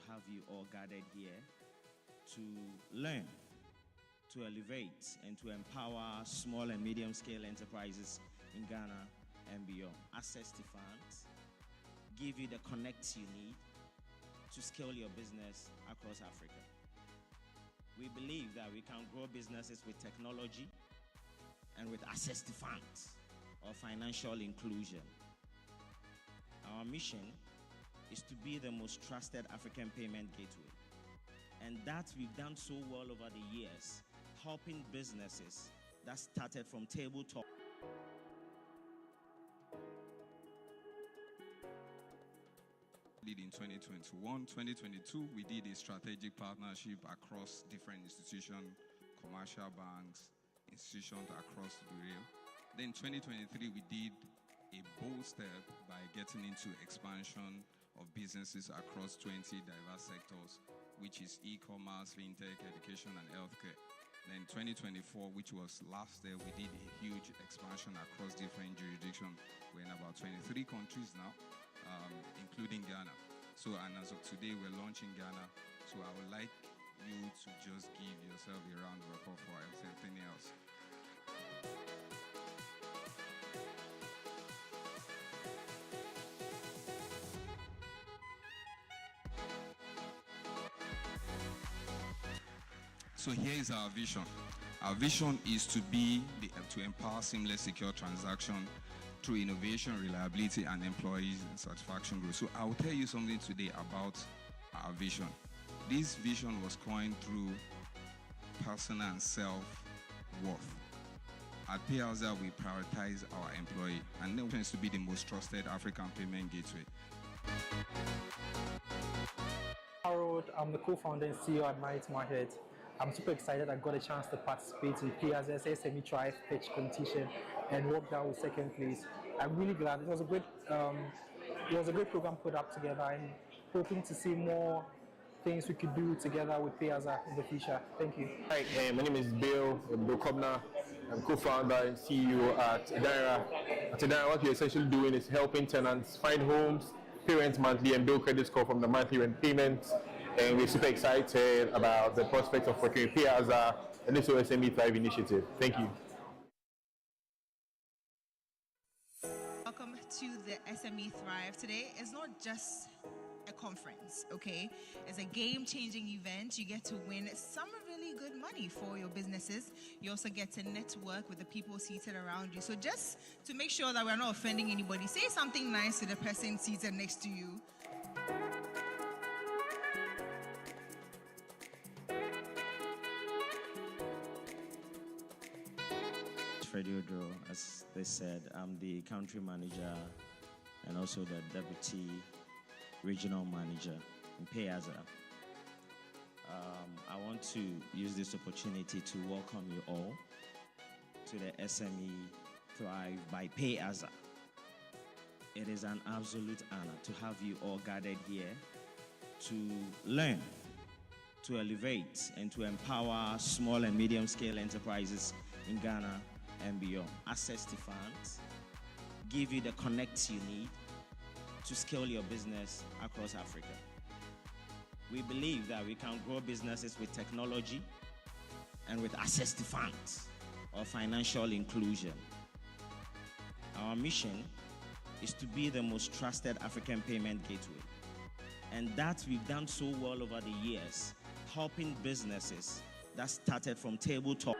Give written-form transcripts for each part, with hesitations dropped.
have you all gathered here to learn, to elevate, and to empower small and medium-scale enterprises in Ghana and beyond. Access to funds, give you the connects you need to scale your business across Africa. We believe that we can grow businesses with technology and with access to funds or financial inclusion. Our mission is to be the most trusted African payment gateway. And that we've done so well over the years, helping businesses that started from tabletop. In 2021, 2022, we did a strategic partnership across different institutions, commercial banks, institutions across the rail. Then 2023, we did a bold step by getting into expansion of businesses across 20 diverse sectors, which is e-commerce, fintech, education, and healthcare. Then 2024, which was last year, we did a huge expansion across different jurisdictions. We're in about 23 countries now, including Ghana. So, and as of today, we're launching Ghana. So I would like you to just give yourself a round of applause for everything else. So here is our vision. Our vision is to empower seamless, secure transaction through innovation, reliability, and employees satisfaction growth. So I will tell you something today about our vision. This vision was coined through personal and self-worth. At Payaza, we prioritize our employee, and the vision is to be the most trusted African payment gateway. Harold, I'm the co-founder and CEO at Marriott Market. I'm super excited I got a chance to participate in Payaza's SME Thrive pitch competition and walk down with second place. I'm really glad. It was a great program put up together, and hoping to see more things we could do together with Payaza in the future. Thank you. Hi, my name is Bill Kobna. I'm co-founder and CEO at Idira. At Idira, what we're essentially doing is helping tenants find homes, pay rent monthly, and build credit score from the monthly rent payments. And we're super excited about the prospect of working with Payaza and this SME Thrive initiative. Thank you. Welcome to the SME Thrive. Today is not just a conference, okay? It's a game-changing event. You get to win some really good money for your businesses. You also get to network with the people seated around you. So just to make sure that we're not offending anybody, say something nice to the person seated next to you. Freddie Odro, as they said, I'm the country manager and also the deputy regional manager in Payaza. I want to use this opportunity to welcome you all to the SME Thrive by Payaza. It is an absolute honor to have you all gathered here to learn, to elevate, and to empower small and medium-scale enterprises in Ghana and beyond. Access to funds, give you the connects you need to scale your business across Africa. We believe that we can grow businesses with technology and with access to funds or financial inclusion. Our mission is to be the most trusted African payment gateway. And that we've done so well over the years, helping businesses that started from tabletop.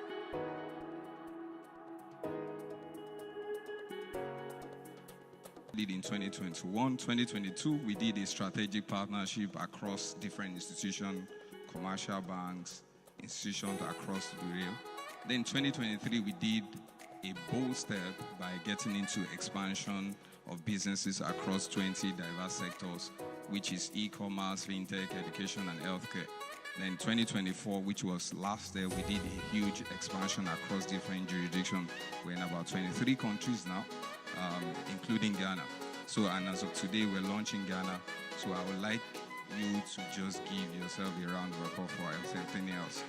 In 2021, 2022, we did a strategic partnership across different institutions, commercial banks, institutions across the rail. Then 2023, we did a bold step by getting into expansion of businesses across 20 diverse sectors, which is e-commerce, fintech, education, and healthcare. Then 2024, which was last year, we did a huge expansion across different jurisdictions. We're in about 23 countries now, including Ghana. So, and as of today, we're launching Ghana. So I would like you to just give yourself a round of applause for everything else.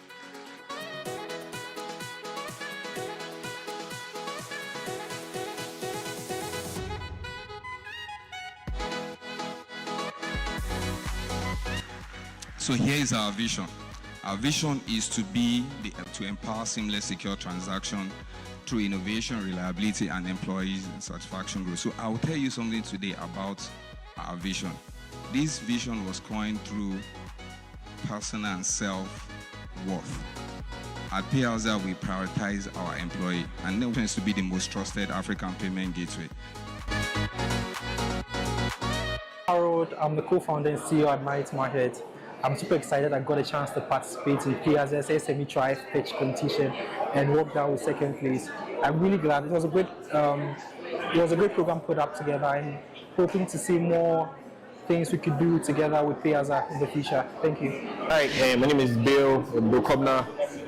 So here is our vision. Our vision is to empower seamless, secure transaction through innovation, reliability, and employee satisfaction growth. So I'll tell you something today about our vision. This vision was coined through personal and self-worth. At Payaza, we prioritize our employee, and that tends to be the most trusted African payment gateway. I'm the co-founder and CEO at Might Market. I'm super excited I got a chance to participate in Payaza's SME Thrive pitch competition and walked out with second place. I'm really glad. It was a great program put up together. I'm hoping to see more things we could do together with Payaza in the future. Thank you. Hi, my name is Bill Kobna.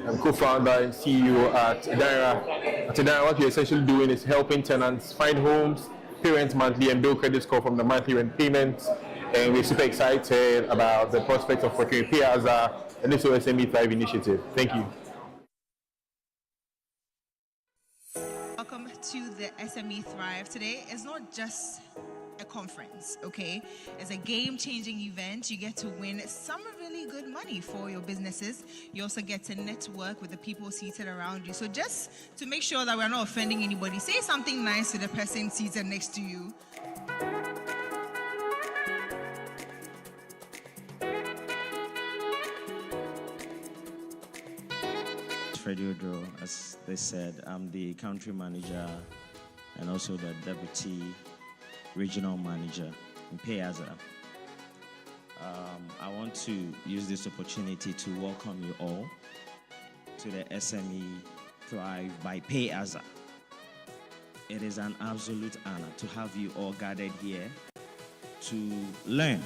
I'm co-founder and CEO at Idara. At Idara, what we're essentially doing is helping tenants find homes, pay rent monthly, and build credit score from the monthly rent payments. And we're super excited about the prospect of working with Payaza and this SME Thrive initiative. Thank you. Welcome to the SME Thrive. Today is not just a conference, okay? It's a game-changing event. You get to win some really good money for your businesses. You also get to network with the people seated around you. So just to make sure that we're not offending anybody, say something nice to the person seated next to you. Freddie Odro, as they said, I'm the country manager and also the deputy regional manager in Payaza. I want to use this opportunity to welcome you all to the SME Thrive by Payaza. It is an absolute honor to have you all gathered here to learn,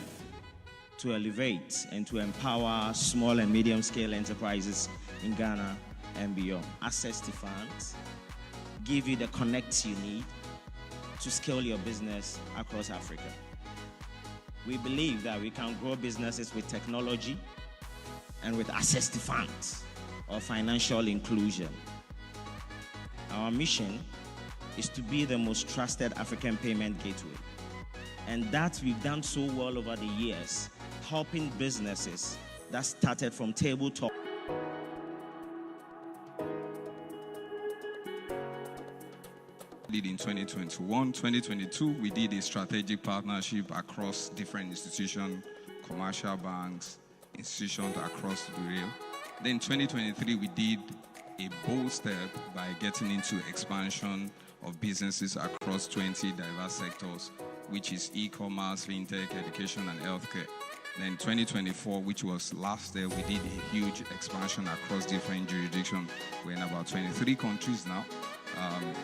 to elevate, and to empower small and medium-scale enterprises in Ghana and beyond. Access to funds, give you the connects you need to scale your business across Africa. We believe that we can grow businesses with technology and with access to funds or financial inclusion. Our mission is to be the most trusted African payment gateway. And that we've done so well over the years, helping businesses that started from tabletop. Did in 2021, 2022, we did a strategic partnership across different institutions, commercial banks, institutions across the rail. Then 2023, we did a bold step by getting into expansion of businesses across 20 diverse sectors, which is e-commerce, fintech, education, and healthcare. Then 2024, which was last year, we did a huge expansion across different jurisdictions. We're in about 23 countries now,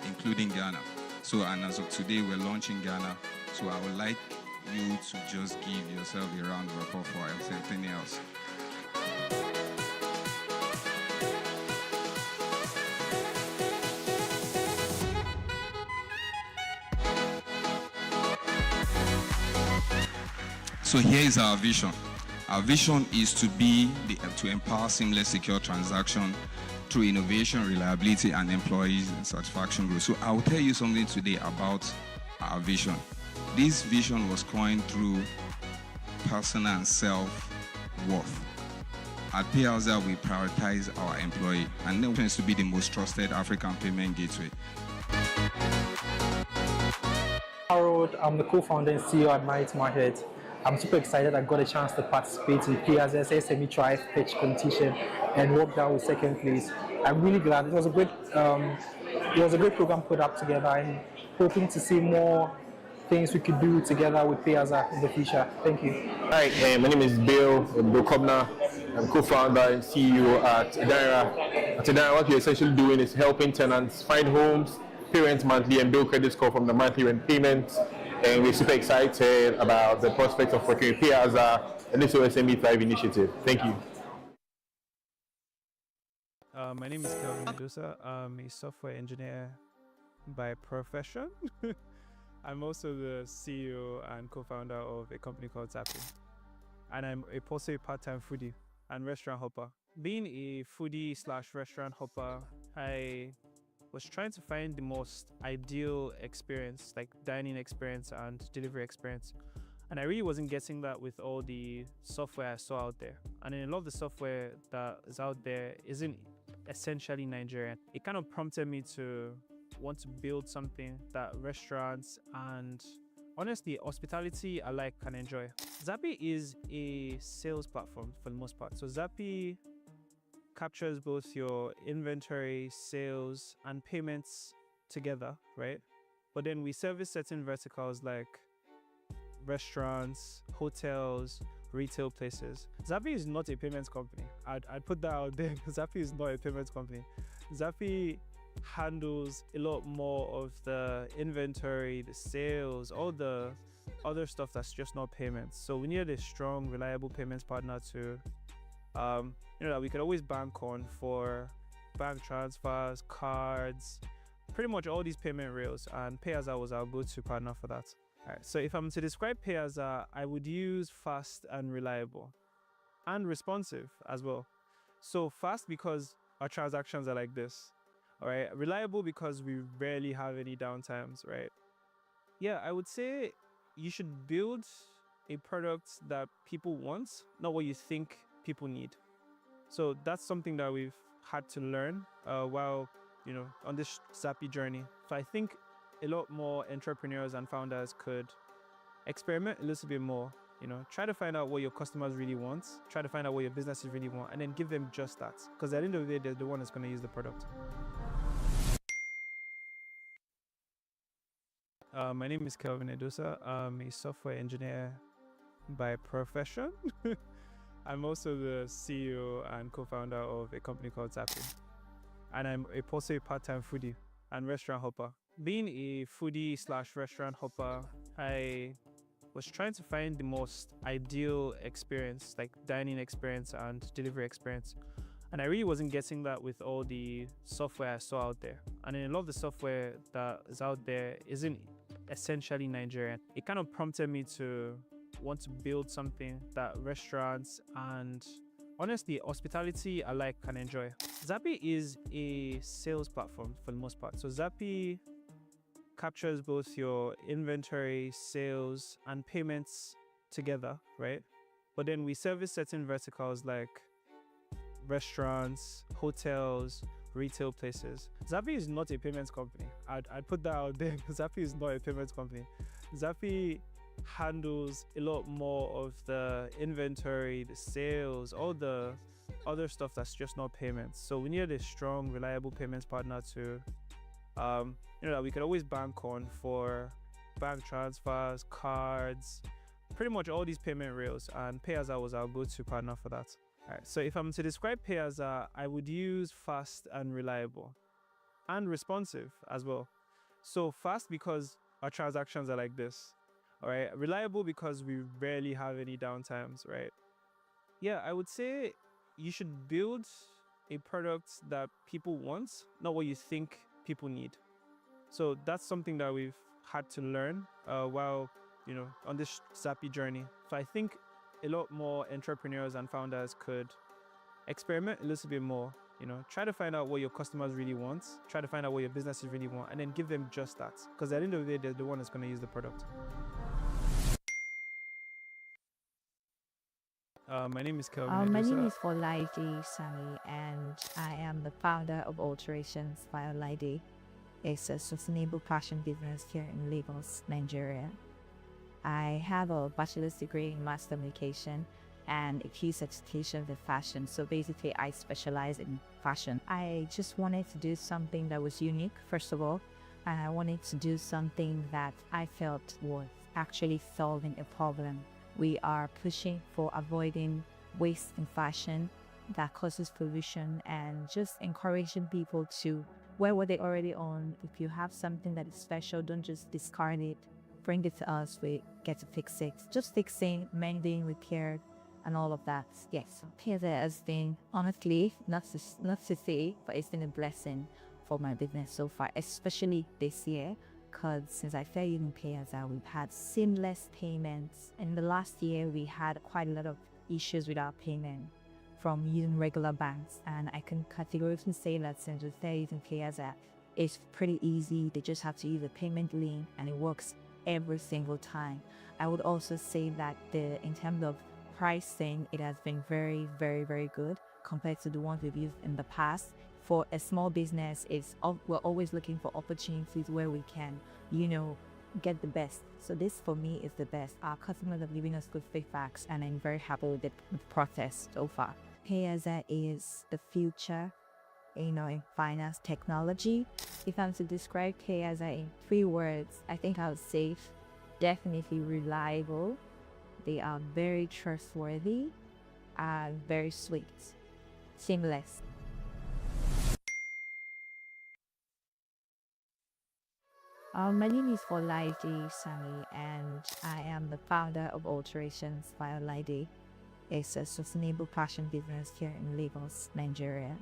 including Ghana. So, and as of today, we're launching Ghana. So I would like you to just give yourself a round of applause for everything else. So here is our vision. Our vision is to empower seamless, secure transaction through innovation, reliability, and employee satisfaction growth. So I'll tell you something today about our vision. This vision was coined through personal and self-worth. At Payaza, we prioritize our employee, and that tends to be the most trusted African payment gateway. I'm the co-founder and CEO at Might Market. I'm super excited I got a chance to participate in Payaza's SME Thrive pitch competition and walked out with second place. I'm really glad. It was a great program put up together. I'm hoping to see more things we could do together with Payaza in the future. Thank you. Hi, my name is Bill Kobna. I'm co-founder and CEO at Idara. At Idara, what we're essentially doing is helping tenants find homes, pay rent monthly, and build credit score from the monthly rent payments. And we're super excited about the prospect of working with Payaza and this SME Thrive initiative. Thank you. My name is Kelvin Medusa. I'm a software engineer by profession. I'm also the CEO and co-founder of a company called Zapping. And I'm also a part-time foodie and restaurant hopper. Being a foodie / restaurant hopper, I was trying to find the most ideal experience, like dining experience and delivery experience. And I really wasn't getting that with all the software I saw out there. And a lot of the software that is out there isn't essentially Nigerian. It kind of prompted me to want to build something that restaurants and honestly hospitality alike can enjoy. Zappi is a sales platform for the most part. So Zappi captures both your inventory, sales, and payments together, right? But then we service certain verticals like restaurants, hotels, retail places. Zappi is not a payments company. I'd put that out there. Zappi is not a payments company. Zappi handles a lot more of the inventory, the sales, all the other stuff that's just not payments. So we needed a strong, reliable payments partner to, that we could always bank on for bank transfers, cards, pretty much all these payment rails. And Payaza was our go-to partner for that. All right, so if I'm to describe Payaza, I would use fast and reliable and responsive as well. So fast because our transactions are like this. All right, reliable because we rarely have any downtimes, right? Yeah, I would say you should build a product that people want, not what you think people need. So that's something that we've had to learn while, on this Zappi journey. So I think a lot more entrepreneurs and founders could experiment a little bit more, try to find out what your customers really want, try to find out what your businesses really want, and then give them just that. Because at the end of the day, they're the one that's going to use the product. My name is Kelvin Edosa. I'm a software engineer by profession. I'm also the CEO and co-founder of a company called Zappi. And I'm also a part-time foodie and restaurant hopper. Being a foodie / restaurant hopper, I was trying to find the most ideal experience, like dining experience and delivery experience. And I really wasn't getting that with all the software I saw out there. And a lot of the software that is out there isn't essentially Nigerian. It kind of prompted me to want to build something that restaurants and honestly hospitality alike can enjoy. Zappi is a sales platform for the most part. So Zappi captures both your inventory, sales, and payments together, right? But then we service certain verticals like restaurants, hotels, retail places. Zappi is not a payments company. I'd put that out there. Zappi is not a payments company. Zappi handles a lot more of the inventory, the sales, all the other stuff that's just not payments. So we needed a strong, reliable payments partner to, that we could always bank on for bank transfers, cards, pretty much all these payment rails. And Payaza was our go-to partner for that. All right, so if I'm to describe Payaza, I would use fast and reliable and responsive as well. So fast because our transactions are like this. All right, reliable because we rarely have any downtimes, right? Yeah, I would say you should build a product that people want, not what you think people need. So that's something that we've had to learn while, on this Zappi journey. So I think a lot more entrepreneurs and founders could experiment a little bit more, try to find out what your customers really want, try to find out what your businesses really want, and then give them just that. Because at the end of the day, they're the one that's going to use the product. My name is Kelvin. My name is Olaide Sami, and I am the founder of Alterations by Olaide. It's a sustainable fashion business here in Lagos, Nigeria. I have a bachelor's degree in mass communication and a few certifications in fashion. So basically, I specialize in fashion. I just wanted to do something that was unique, first of all, and I wanted to do something that I felt was actually solving a problem. We are pushing for avoiding waste in fashion that causes pollution and just encouraging people to wear what they already own. If you have something that is special, don't just discard it. Bring it to us, we get to fix it. Just fixing, mending, repaired, and all of that. Yes, Payaza has been, honestly, not to say, but it's been a blessing for my business so far, especially this year. Because since I started using Payaza, we've had seamless payments. In the last year, we had quite a lot of issues with our payment from using regular banks. And I can categorically say that since we started using Payaza, it's pretty easy. They just have to use a payment link and it works every single time. I would also say that in terms of pricing, it has been very, very, very good compared to the ones we've used in the past. For a small business, we're always looking for opportunities where we can, get the best. So this for me is the best. Our customers are giving us good feedbacks, and I'm very happy with the process so far. Payaza is the future, in finance technology. If I'm to describe Payaza in 3 words, I think I would say definitely reliable. They are very trustworthy and very sweet, seamless. My name is Olaide Sami, and I am the founder of Alterations by Olaide. It's a sustainable fashion business here in Lagos, Nigeria.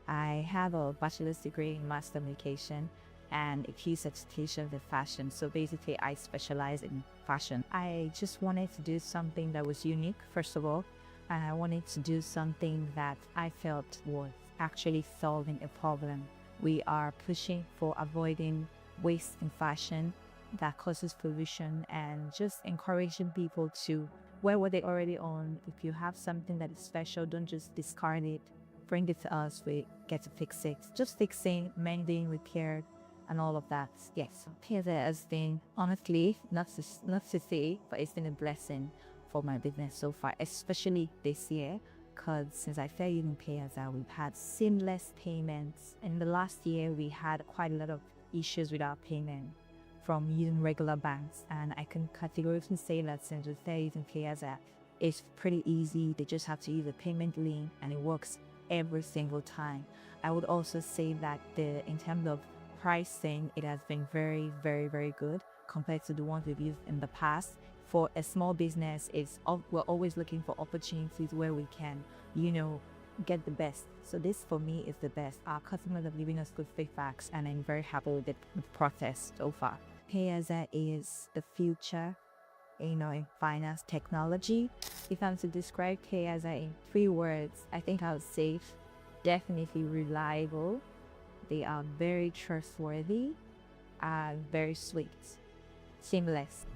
I have a bachelor's degree in mass communication and a few certifications in fashion. So basically, I specialize in fashion. I just wanted to do something that was unique, first of all, and I wanted to do something that I felt was actually solving a problem. We are pushing for avoiding waste in fashion that causes pollution and just encouraging people to wear what they already own. If you have something that is special, don't just discard it. Bring it to us, we get to fix it. Just fixing, mending, repair, and all of that. Yes, Payaza has been, honestly, not to say, but it's been a blessing for my business so far, especially this year, because since I started using Payaza, we've had seamless payments. In the last year, we had quite a lot of issues with our payment from using regular banks, and I can categorically say that since we started using Payaza, it's pretty easy. They just have to use a payment link, and it works every single time. I would also say that in terms of pricing, it has been very, very, very good compared to the ones we've used in the past. For a small business, we're always looking for opportunities where we can, get the best. So this for me is the best. Our customers are giving us good feedbacks, and I'm very happy with the process so far. Payaza is the future, in finance technology. If I'm to describe Payaza in 3 words, I think I would say definitely reliable. They are very trustworthy and very sweet, seamless.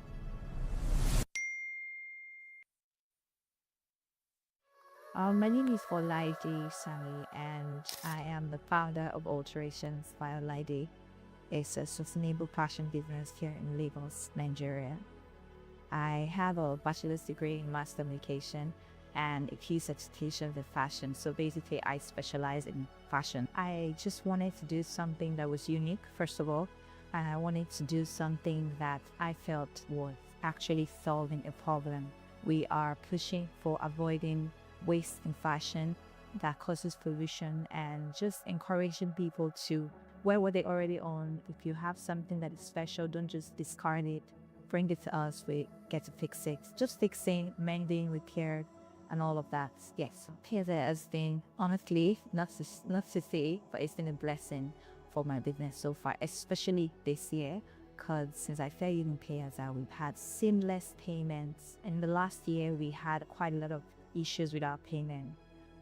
My name is Olaide Sami, and I am the founder of Alterations by Olaide. It's a sustainable fashion business here in Lagos, Nigeria. I have a bachelor's degree in mass communication and a few certifications in fashion. So basically, I specialize in fashion. I just wanted to do something that was unique, first of all, and I wanted to do something that I felt was actually solving a problem. We are pushing for avoiding waste in fashion that causes pollution and just encouraging people to wear what they already own. If you have something that is special, don't just discard it. Bring it to us, we get to fix it. Just fixing, mending, repair, and all of that. Yes, Payaza has been, honestly, not to say, but it's been a blessing for my business so far, especially this year, because since I started using Payaza, we've had seamless payments. In the last year, we had quite a lot of issues with our payment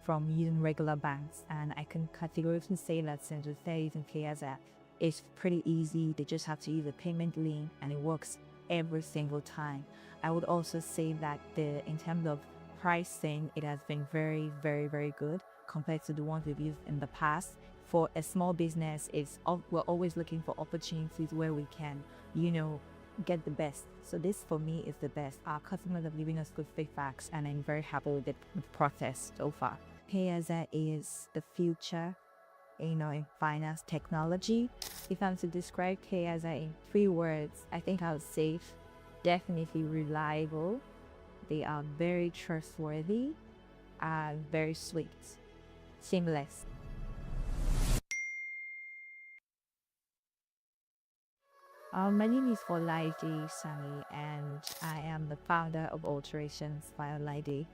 from using regular banks, and I can categorically say that since we started using Payaza, it's pretty easy. They just have to use a payment link, and it works every single time. I would also say that in terms of pricing, it has been very, very, very good compared to the ones we've used in the past. For a small business, we're always looking for opportunities where we can, get the best. So this for me is the best. Our customers are giving us good feedbacks, and I'm very happy with the process so far. Payaza is the future, in finance technology. If I'm to describe Payaza in 3 words, I think I would say definitely reliable. They are very trustworthy and very sweet, seamless. My name is Olaide Sami, and I am the founder of Alterations by Olaide.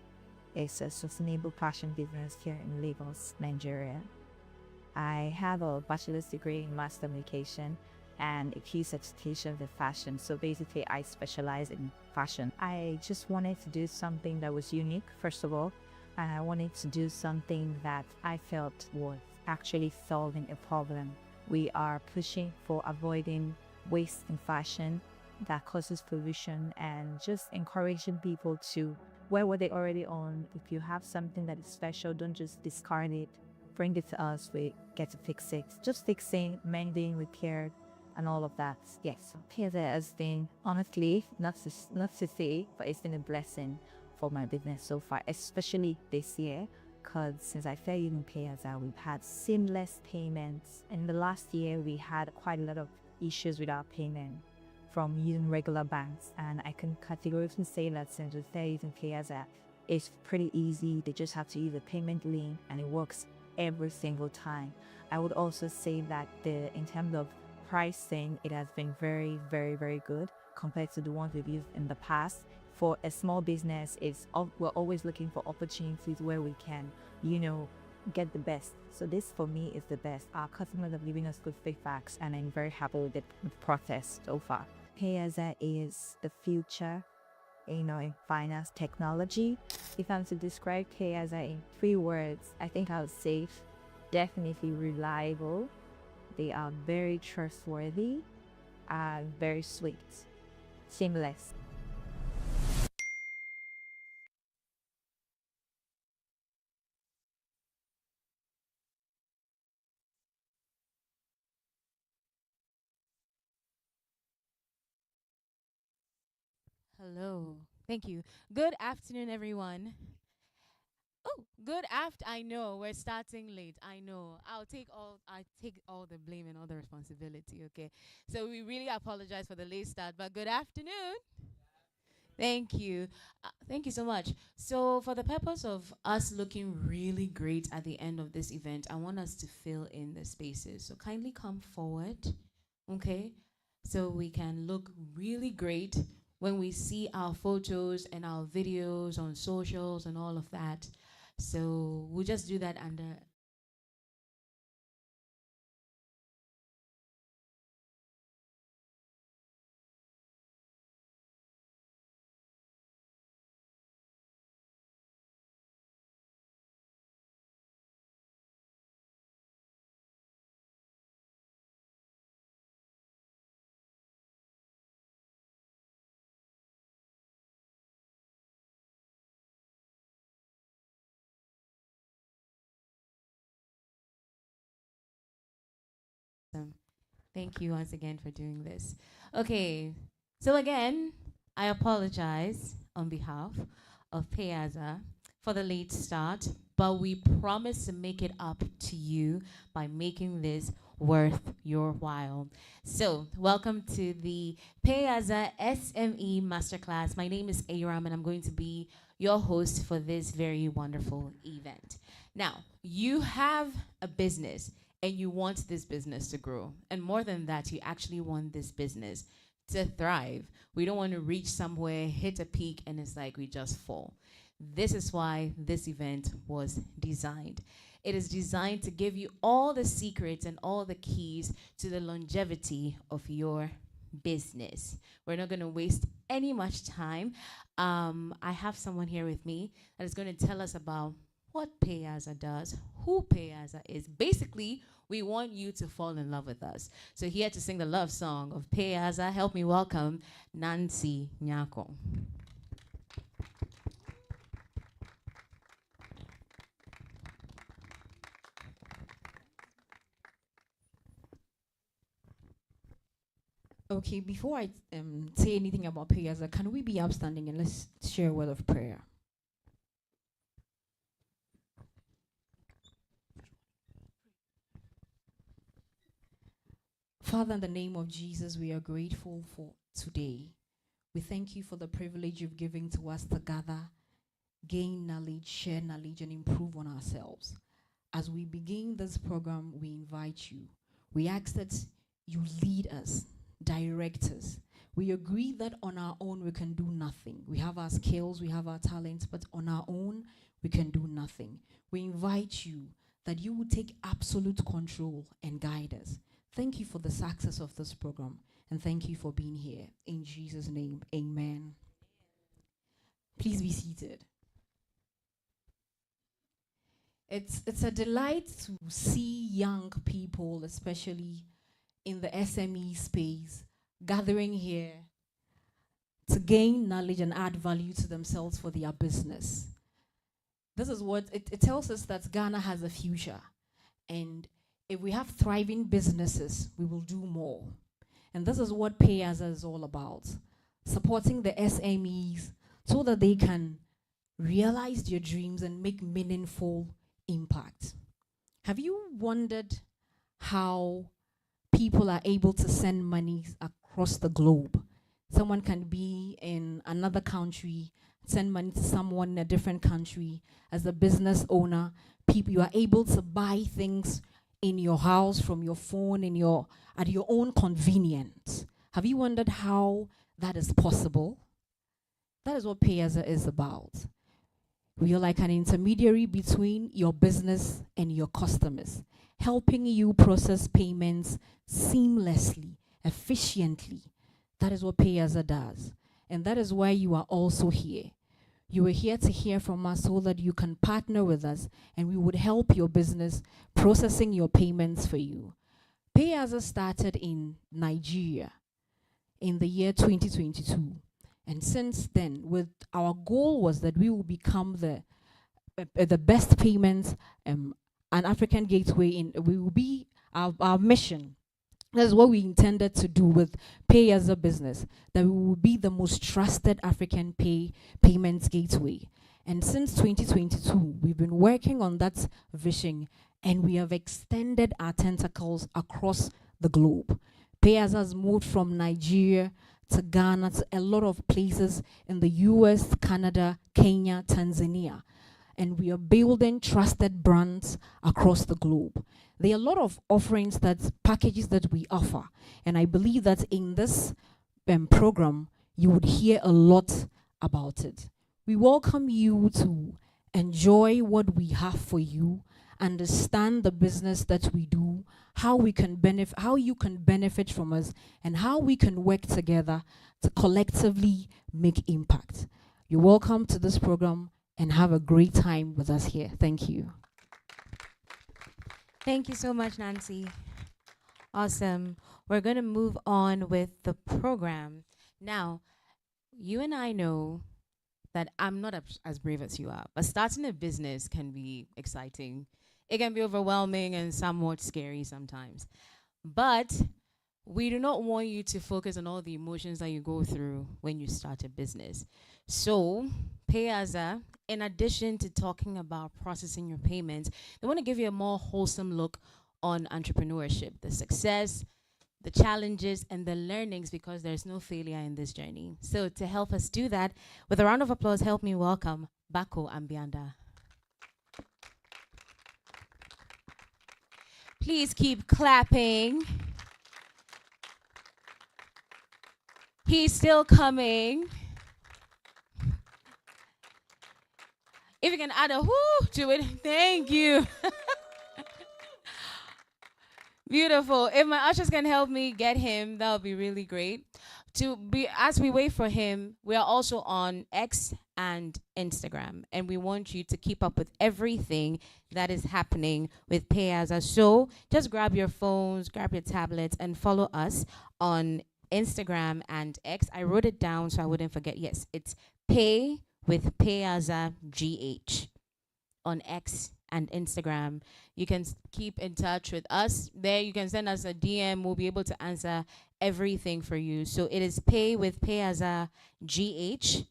It's a sustainable fashion business here in Lagos, Nigeria. I have a bachelor's degree in mass communication and a few certifications in fashion. So basically, I specialize in fashion. I just wanted to do something that was unique, first of all, and I wanted to do something that I felt was actually solving a problem. We are pushing for avoiding waste in fashion that causes pollution, and just encouraging people to wear what they already own. If you have something that is special, don't just discard it. Bring it to us. We get to fix it. Just fixing, mending, repair, and all of that. Yes, Payaza has been, honestly, not to say, but it's been a blessing for my business so far, especially this year. Because since I started using Payaza, we've had seamless payments. In the last year, we had quite a lot of issues with our payment from using regular banks, and I can categorically say that since we started using Payaza, it's pretty easy. They just have to use a payment link, and it works every single time. I would also say that in terms of pricing, it has been very, very, very good compared to the ones we've used in the past. For a small business, we're always looking for opportunities where we can, get the best. So this for me is the best. Our customers have given us good feedbacks, and I'm very happy with the process so far. Payaza is the future, in finance technology. If I'm to describe Payaza in 3 words, I think I would say definitely reliable. They are very trustworthy and very sweet, seamless. Hello. Thank you. Good afternoon, everyone. Oh, good after. I know we're starting late. I know. I take all the blame and all the responsibility, okay? So we really apologize for the late start, but good afternoon. Thank you. Thank you so much. So, for the purpose of us looking really great at the end of this event, I want us to fill in the spaces. So, kindly come forward, okay? So we can look really great when we see our photos and our videos on socials and all of that. So, we'll just do that under. Thank you once again for doing this. Okay, so again, I apologize on behalf of Payaza for the late start, but we promise to make it up to you by making this worth your while. So, welcome to the Payaza SME Masterclass. My name is Aram, and I'm going to be your host for this very wonderful event. Now, you have a business and you want this business to grow. And more than that, you actually want this business to thrive. We don't want to reach somewhere, hit a peak, and it's like we just fall. This is why this event was designed. It is designed to give you all the secrets and all the keys to the longevity of your business. We're not going to waste any much time. I have someone here with me that is going to tell us about what Payaza does, who Payaza is. Basically, we want you to fall in love with us. So here to sing the love song of Payaza, help me welcome Nancy Nyako. Okay, before I say anything about Payaza, can we be upstanding and let's share a word of prayer? Father, in the name of Jesus, we are grateful for today. We thank you for the privilege you've given to us to gather, gain knowledge, share knowledge, and improve on ourselves. As we begin this program, we invite you. We ask that you lead us, direct us. We agree that on our own we can do nothing. We have our skills, we have our talents, but on our own we can do nothing. We invite you that you will take absolute control and guide us. Thank you for the success of this program, and thank you for being here. In Jesus' name, amen. Please be seated. It's a delight to see young people, especially in the SME space, gathering here to gain knowledge and add value to themselves for their business. This is what it tells us, that Ghana has a future. And if we have thriving businesses, we will do more. And this is what Payaza is all about. Supporting the SMEs so that they can realize their dreams and make meaningful impact. Have you wondered how people are able to send money across the globe? Someone can be in another country, send money to someone in a different country. As a business owner, you are able to buy things in your house from your phone at your own convenience. Have you wondered how that is possible? That is what Payaza is about. We are like an intermediary between your business and your customers, helping you process payments seamlessly, efficiently. That is what Payaza does. And that is why you are also here. You are here to hear from us so that you can partner with us and we would help your business processing your payments for you. Payaza started in Nigeria in the year 2022. And since then, our goal was that we will become the best payments, an African gateway. We will be our mission. That's what we intended to do with Payaza business, that we will be the most trusted African payments gateway. And since 2022, we've been working on that vision, and we have extended our tentacles across the globe. Payaza has moved from Nigeria to Ghana, to a lot of places in the US, Canada, Kenya, Tanzania. And we are building trusted brands across the globe. There are a lot of packages that we offer. And I believe that in this program, you would hear a lot about it. We welcome you to enjoy what we have for you, understand the business that we do, how you can benefit from us, and how we can work together to collectively make impact. You're welcome to this program and have a great time with us here. Thank you. Thank you so much, Nancy. Awesome. We're going to move on with the program. Now, you and I know that I'm not as brave as you are, but starting a business can be exciting. It can be overwhelming and somewhat scary sometimes. But we do not want you to focus on all the emotions that you go through when you start a business. So, Payaza, in addition to talking about processing your payments, they want to give you a more wholesome look on entrepreneurship, the success, the challenges, and the learnings, because there's no failure in this journey. So to help us do that, with a round of applause, help me welcome Bako Ambianda. Please keep clapping. He's still coming. If you can add a whoo to it, thank you. Beautiful. If my ushers can help me get him, that would be really great. As we wait for him, we are also on X and Instagram, and we want you to keep up with everything that is happening with Payaza. So just grab your phones, grab your tablets, and follow us on Instagram and X. I wrote it down so I wouldn't forget. Yes, it's Pay with Payaza GH on X and Instagram. You can keep in touch with us there. You can send us a DM. We'll be able to answer everything for you. So it is Pay with Payaza GH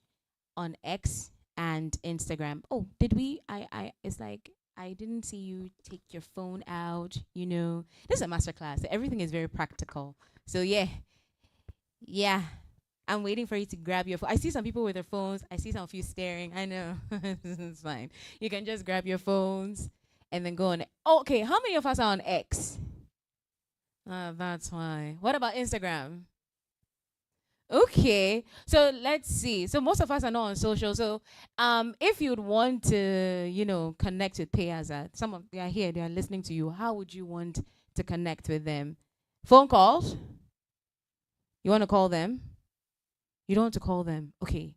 on X and Instagram. Oh, it's like I didn't see you take your phone out, This is a masterclass. Everything is very practical. So yeah. I'm waiting for you to grab your phone. I see some people with their phones. I see some of you staring. I know. It's fine. You can just grab your phones and then go on. Oh, okay, how many of us are on X? That's why. What about Instagram? Okay, so let's see. So most of us are not on social. So if you'd want to, connect with Payaza, they are here, they are listening to you. How would you want to connect with them? Phone calls? You want to call them? You don't want to call them. Okay.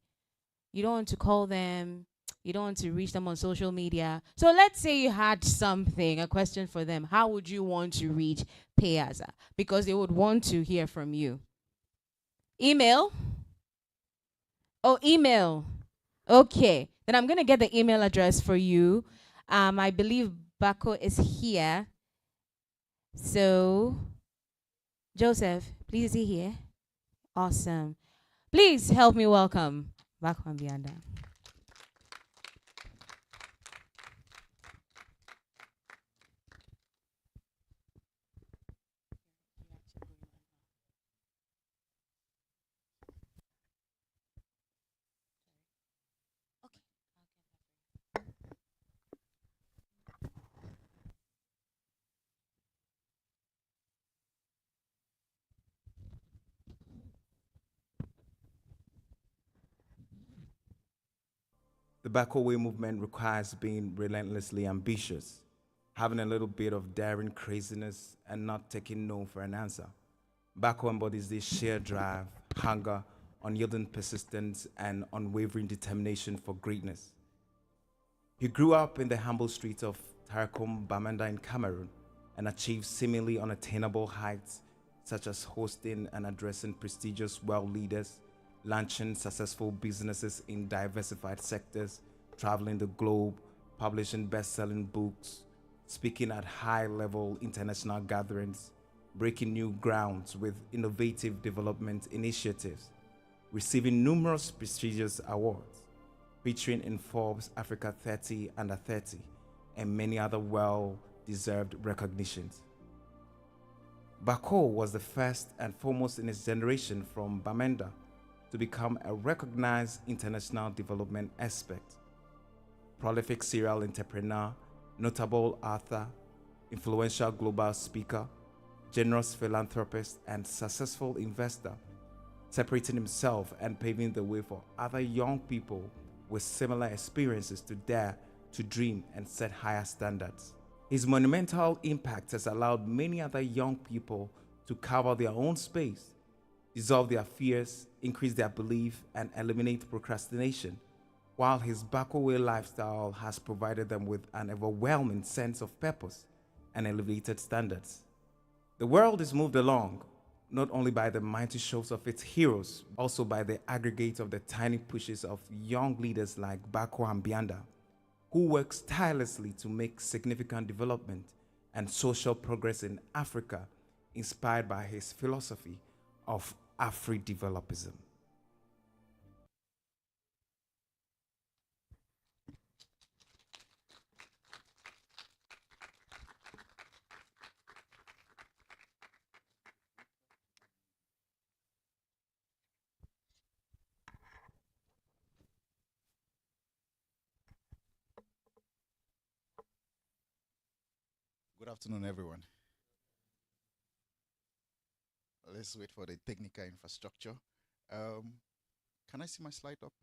You don't want to call them. You don't want to reach them on social media. So let's say you had a question for them. How would you want to reach Payaza? Because they would want to hear from you. Email. Oh, email. Okay. Then I'm going to get the email address for you. I believe Bako is here. So, Joseph, please, is he here? Awesome. Please help me welcome Bako Ambianda. The Backaway movement requires being relentlessly ambitious, having a little bit of daring craziness, and not taking no for an answer. Bako embodies this sheer drive, hunger, unyielding persistence, and unwavering determination for greatness. He grew up in the humble streets of Tarakum, Bamenda in Cameroon, and achieved seemingly unattainable heights, such as hosting and addressing prestigious world leaders, launching successful businesses in diversified sectors, traveling the globe, publishing best-selling books, speaking at high-level international gatherings, breaking new grounds with innovative development initiatives, receiving numerous prestigious awards, featuring in Forbes Africa 30 Under 30, and many other well-deserved recognitions. Bako was the first and foremost in his generation from Bamenda to become a recognized international development expert. Prolific serial entrepreneur, notable author, influential global speaker, generous philanthropist, and successful investor, separating himself and paving the way for other young people with similar experiences to dare to dream and set higher standards. His monumental impact has allowed many other young people to carve out their own space, dissolve their fears, increase their belief, and eliminate procrastination, while his Backaway lifestyle has provided them with an overwhelming sense of purpose and elevated standards. The world is moved along, not only by the mighty shows of its heroes, also by the aggregate of the tiny pushes of young leaders like Bako Ambianda, who works tirelessly to make significant development and social progress in Africa, inspired by his philosophy of Afri-developism. Good afternoon, everyone. Let's wait for the technical infrastructure. Can I see my slide up?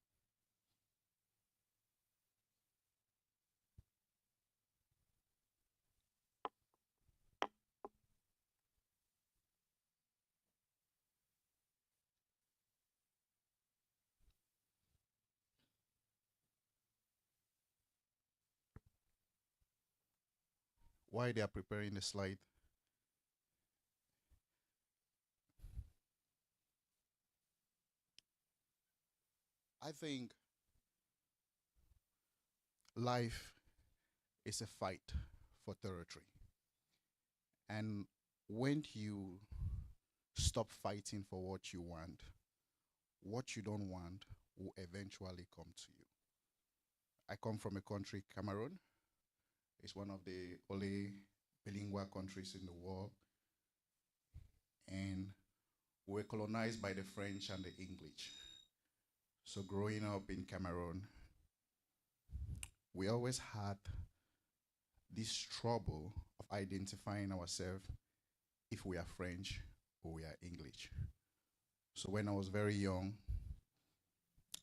While they are preparing the slide, I think life is a fight for territory. And when you stop fighting for what you don't want will eventually come to you. I come from a country, Cameroon. It's one of the only bilingual countries in the world. And we were colonized by the French and the English. So growing up in Cameroon, we always had this trouble of identifying ourselves if we are French or we are English. So when I was very young,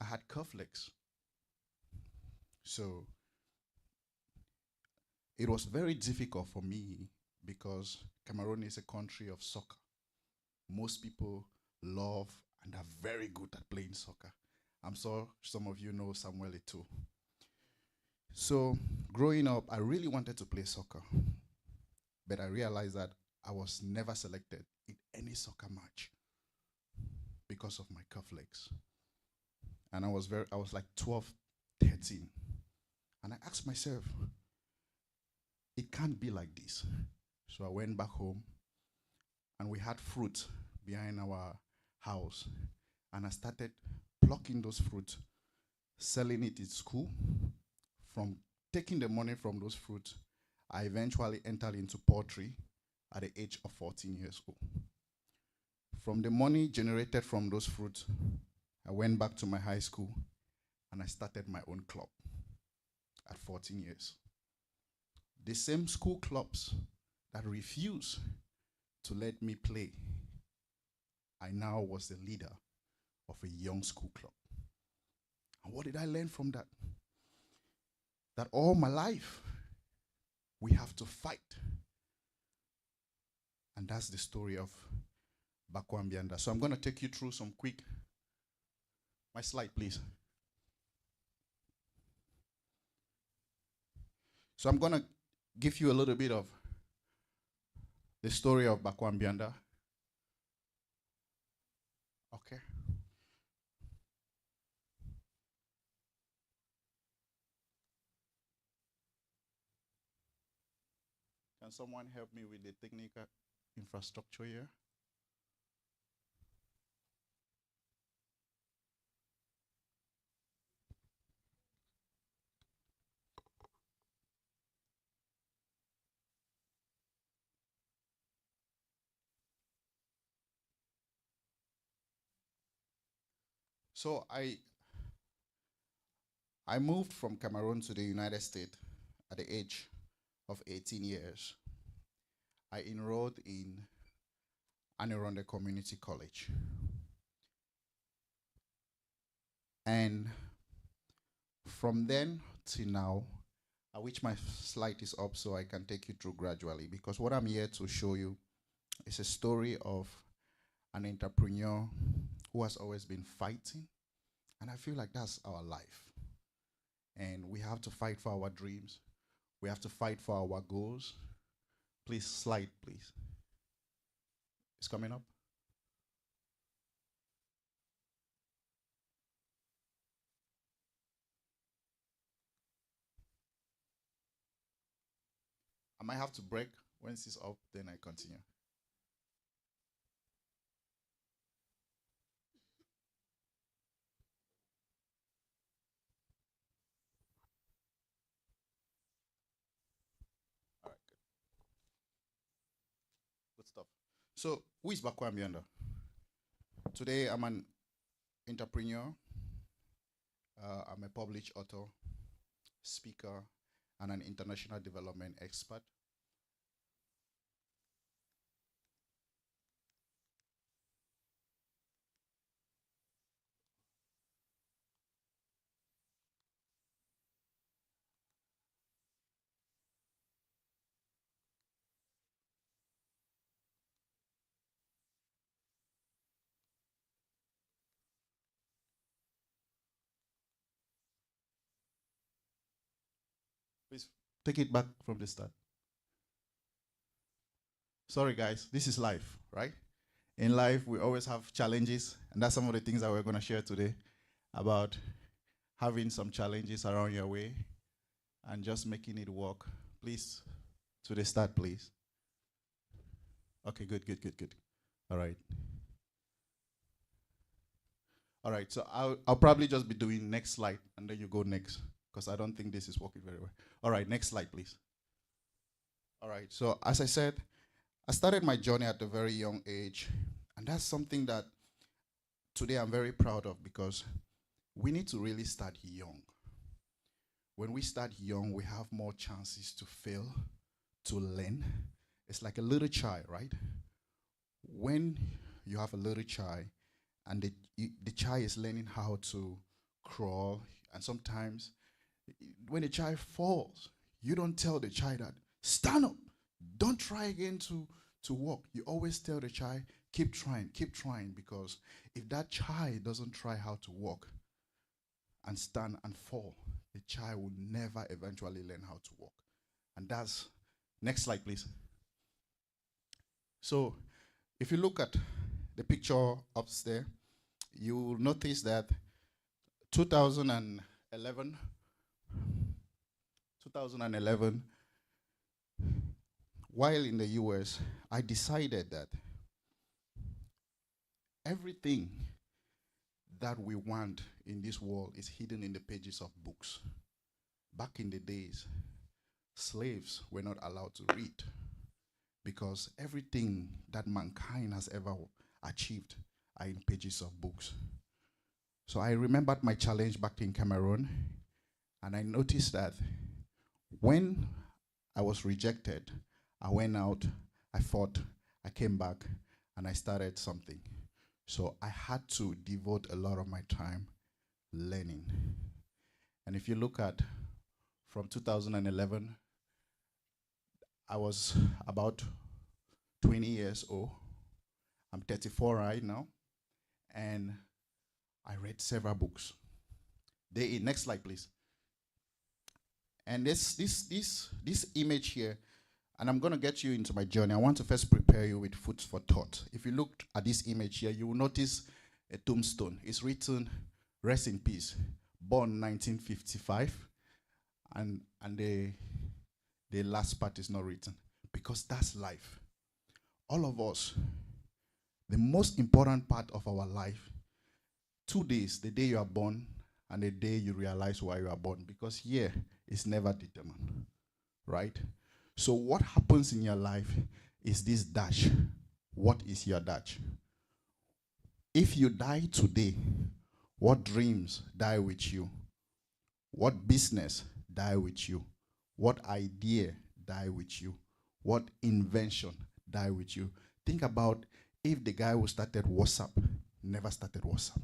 I had conflicts. So it was very difficult for me because Cameroon is a country of soccer. Most people love and are very good at playing soccer. I'm sure some of you know Samuel too. So growing up, I really wanted to play soccer, but I realized that I was never selected in any soccer match because of my cuff legs. And I was like 12, 13. And I asked myself, it can't be like this. So I went back home, and we had fruit behind our house. And I started plucking those fruit, selling it in school. From taking the money from those fruits, I eventually entered into pottery at the age of 14 years old. From the money generated from those fruits, I went back to my high school and I started my own club at 14 years. The same school clubs that refused to let me play, I now was the leader of a young school club. And what did I learn from that? That all my life, we have to fight. And that's the story of Bakwambianda. So I'm going to take you through some quick, my slide please. So I'm going to give you a little bit of the story of Bakwambianda. Okay. Can someone help me with the technical infrastructure here? So I moved from Cameroon to the United States at the age of 18 years. I enrolled in Anironde Community College. And from then till now, I wish my slide is up so I can take you through gradually, because what I'm here to show you is a story of an entrepreneur who has always been fighting. And I feel like that's our life. And we have to fight for our dreams. We have to fight for our goals. Please, slide, please. It's coming up. I might have to break. Once it's up, then I continue. All right, good. Good stuff. So, who is Bakwambianda? Today, I'm an entrepreneur. I'm a published author, speaker, and an international development expert. Please take it back from the start. Sorry, guys, this is life, right? In life, we always have challenges, and that's some of the things that we're going to share today about having some challenges around your way and just making it work. Please, to the start, please. Okay, good. All right. All right, so I'll probably just be doing next slide, and then you go next, because I don't think this is working very well. All right, next slide, please. All right, so as I said, I started my journey at a very young age, and that's something that today I'm very proud of, because we need to really start young. When we start young, we have more chances to fail, to learn. It's like a little child, right? When you have a little child and the child is learning how to crawl, and sometimes when the child falls, you don't tell the child that, stand up, don't try again to walk. You always tell the child, keep trying, because if that child doesn't try how to walk and stand and fall, the child will never eventually learn how to walk. And that's, next slide, please. So if you look at the picture upstairs, you will notice that 2011, 2011, while in the US, I decided that everything that we want in this world is hidden in the pages of books. Back in the days, slaves were not allowed to read because everything that mankind has ever achieved are in pages of books. So I remembered my challenge back in Cameroon, and I noticed that when I was rejected, I went out, I fought, I came back, and I started something. So I had to devote a lot of my time learning. And if you look at from 2011, I was about 20 years old. I'm 34 right now, and I read several books. Next slide, please. And this image here, and I'm going to get you into my journey. I want to first prepare you with food for thought. If you look at this image here, you will notice a tombstone. It's written, "Rest in peace, born 1955," and the last part is not written, because that's life. All of us, the most important part of our life, 2 days, the day you are born and the day you realize why you are born, because here is never determined, right? So what happens in your life is this dash. What is your dash? If you die today, what dreams die with you? What business die with you? What idea die with you? What invention die with you? Think about if the guy who started WhatsApp never started WhatsApp.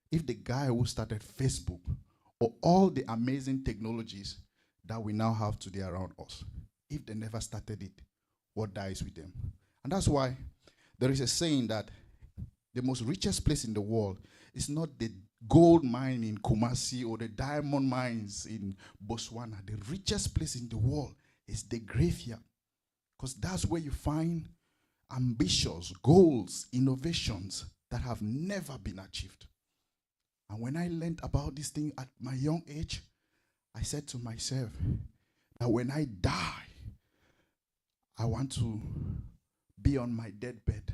If the guy who started Facebook, or all the amazing technologies that we now have today around us, if they never started it, what dies with them? And that's why there is a saying that the most richest place in the world is not the gold mine in Kumasi or the diamond mines in Botswana. The richest place in the world is the graveyard, because that's where you find ambitious goals, innovations that have never been achieved. And when I learned about this thing at my young age, I said to myself that when I die, I want to be on my deathbed.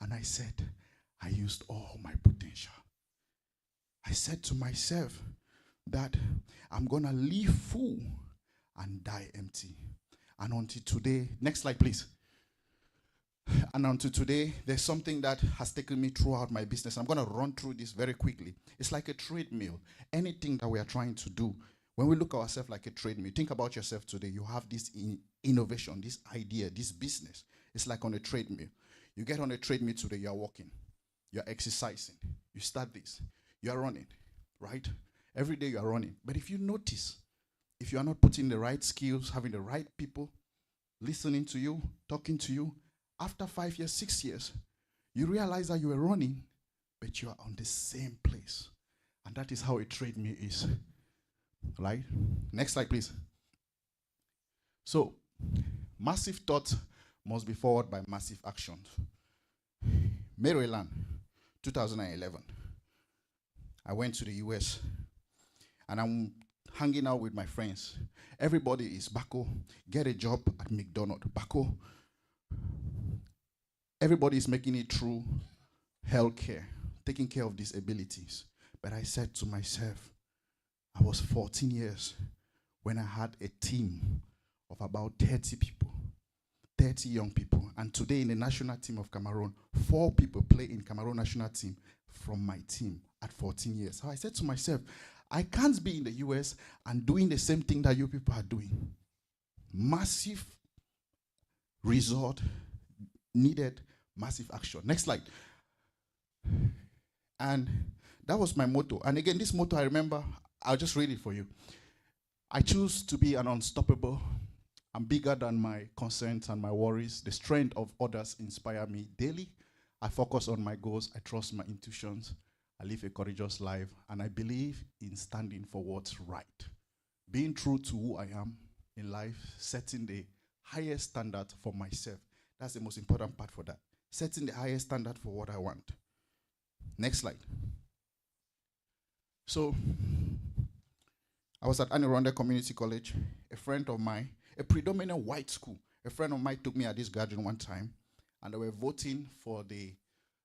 And I said, I used all my potential. I said to myself that I'm going to live full and die empty. And until today, next slide, please. And until today, there's something that has taken me throughout my business. I'm going to run through this very quickly. It's like a treadmill. Anything that we are trying to do, when we look at ourselves like a treadmill, think about yourself today. You have this innovation, this idea, this business. It's like on a treadmill. You get on a treadmill today, you're walking, you're exercising, you start this, you're running, right? Every day you're running. But if you notice, if you are not putting the right skills, having the right people listening to you, talking to you, after 5 years, 6 years, you realize that you were running, but you are on the same place. And that is how a treadmill is. Right? Next slide, please. So, massive thought must be followed by massive actions. Maryland, 2011. I went to the US, and I'm hanging out with my friends. Everybody is Bako, get a job at McDonald's. Bako. Everybody is making it through healthcare, taking care of disabilities. But I said to myself, I was 14 years when I had a team of about 30 people, 30 young people. And today in the national team of Cameroon, 4 people play in Cameroon national team from my team at 14 years. So I said to myself, I can't be in the US and doing the same thing that you people are doing. Massive result needed, massive action. Next slide. And that was my motto. And again, this motto I remember, I'll just read it for you. I choose to be an unstoppable. I'm bigger than my concerns and my worries. The strength of others inspire me daily. I focus on my goals. I trust my intuitions. I live a courageous life. And I believe in standing for what's right. Being true to who I am in life, setting the highest standard for myself. That's the most important part for that. Setting the highest standard for what I want. Next slide. So I was at Anne Arundel Community College. A friend of mine, a predominant white school, a friend of mine took me at this gathering one time, and they were voting for the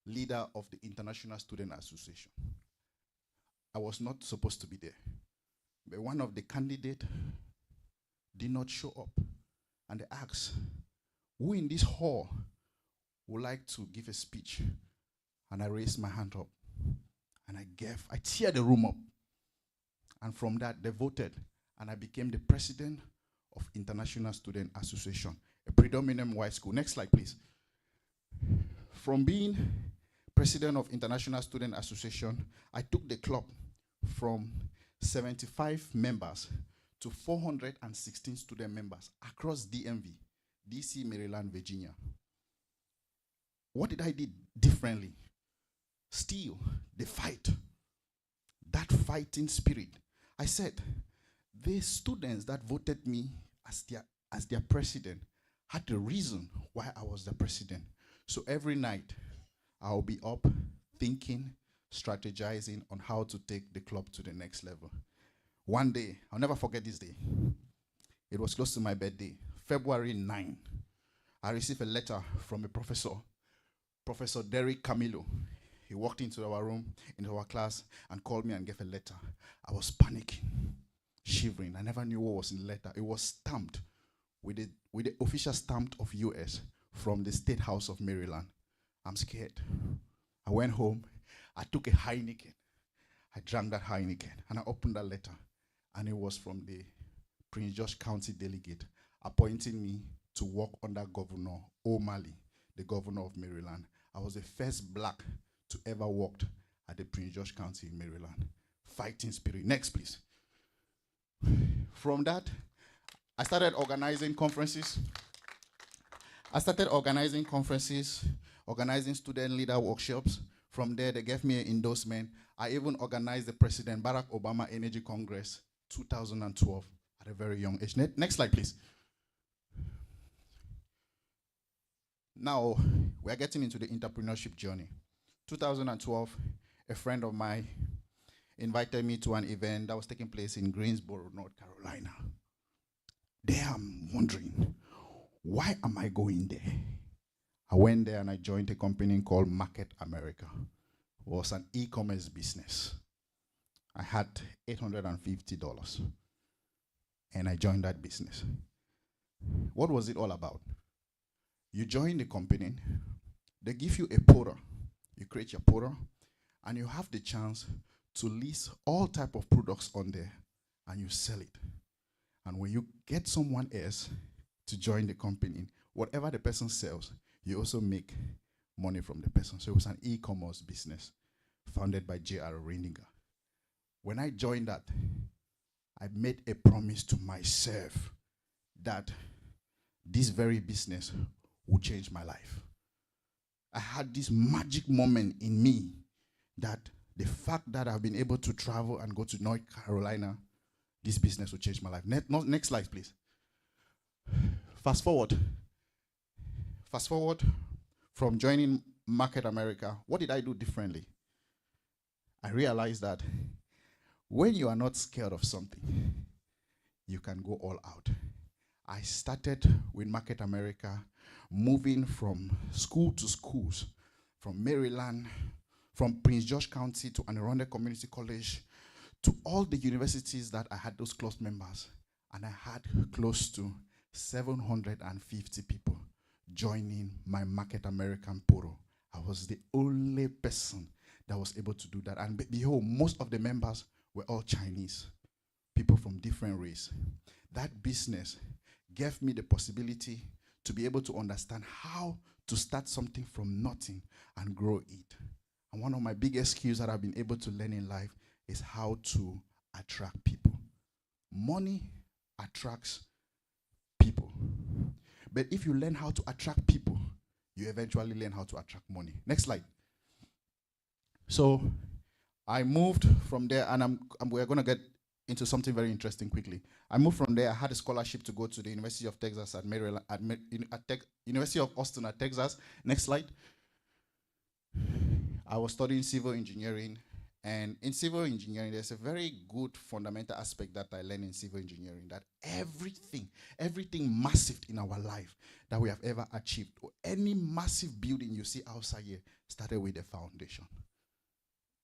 leader of the International Student Association. I was not supposed to be there, but one of the candidates did not show up, and they asked, who in this hall would like to give a speech? And I raised my hand up, and I teared the room up. And from that, they voted, and I became the president of International Student Association, a predominant white school. Next slide, please. From being president of International Student Association, I took the club from 75 members to 416 student members across DMV, DC, Maryland, Virginia. What did I do differently? Still, the fight. That fighting spirit. I said, the students that voted me as their president had the reason why I was the president. So every night, I'll be up thinking, strategizing on how to take the club to the next level. One day, I'll never forget this day. It was close to my birthday, February 9. I received a letter from a professor, Professor Derek Camilo. He walked into our room, into our class, and called me and gave a letter. I was panicking, shivering. I never knew what was in the letter. It was stamped with the official stamp of US from the State House of Maryland. I'm scared. I went home. I took a Heineken. I drank that Heineken, and I opened that letter, and it was from the Prince George County delegate appointing me to work under Governor O'Malley, the governor of Maryland. I was the first black to ever work at the Prince George County in Maryland. Fighting spirit. Next, please. From that, I started organizing conferences. Organizing student leader workshops. From there, they gave me an endorsement. I even organized the President Barack Obama Energy Congress 2012 at a very young age. Next slide, please. Now, we're getting into the entrepreneurship journey. 2012, a friend of mine invited me to an event that was taking place in Greensboro, North Carolina. There I'm wondering, why am I going there? I went there and I joined a company called Market America. It was an e-commerce business. I had $850 and I joined that business. What was it all about? You join the company, they give you a portal. You create your portal, and you have the chance to list all type of products on there, and you sell it. And when you get someone else to join the company, whatever the person sells, you also make money from the person. So it was an e-commerce business founded by J.R. Reininger. When I joined that, I made a promise to myself that this very business would change my life. I had this magic moment in me that the fact that I've been able to travel and go to North Carolina, this business will change my life. Next slide, please. Fast forward from joining Market America, what did I do differently? I realized that when you are not scared of something, you can go all out. I started with Market America, moving from school to schools, from Maryland, from Prince George County to Anne Arundel Community College, to all the universities that I had those close members. And I had close to 750 people joining my Market American portal. I was the only person that was able to do that. And behold, most of the members were all Chinese, people from different races. That business gave me the possibility to be able to understand how to start something from nothing and grow it. And one of my biggest skills that I've been able to learn in life is how to attract people. Money attracts people. But if you learn how to attract people, you eventually learn how to attract money. Next slide. So I moved from there, and we're going to get into something very interesting quickly. I moved from there. I had a scholarship to go to the University of Texas at Maryland, University of Austin at Texas. Next slide. I was studying civil engineering, And in civil engineering, there's a very good fundamental aspect that I learned in civil engineering, that everything massive in our life that we have ever achieved, or any massive building you see outside here, started with a foundation.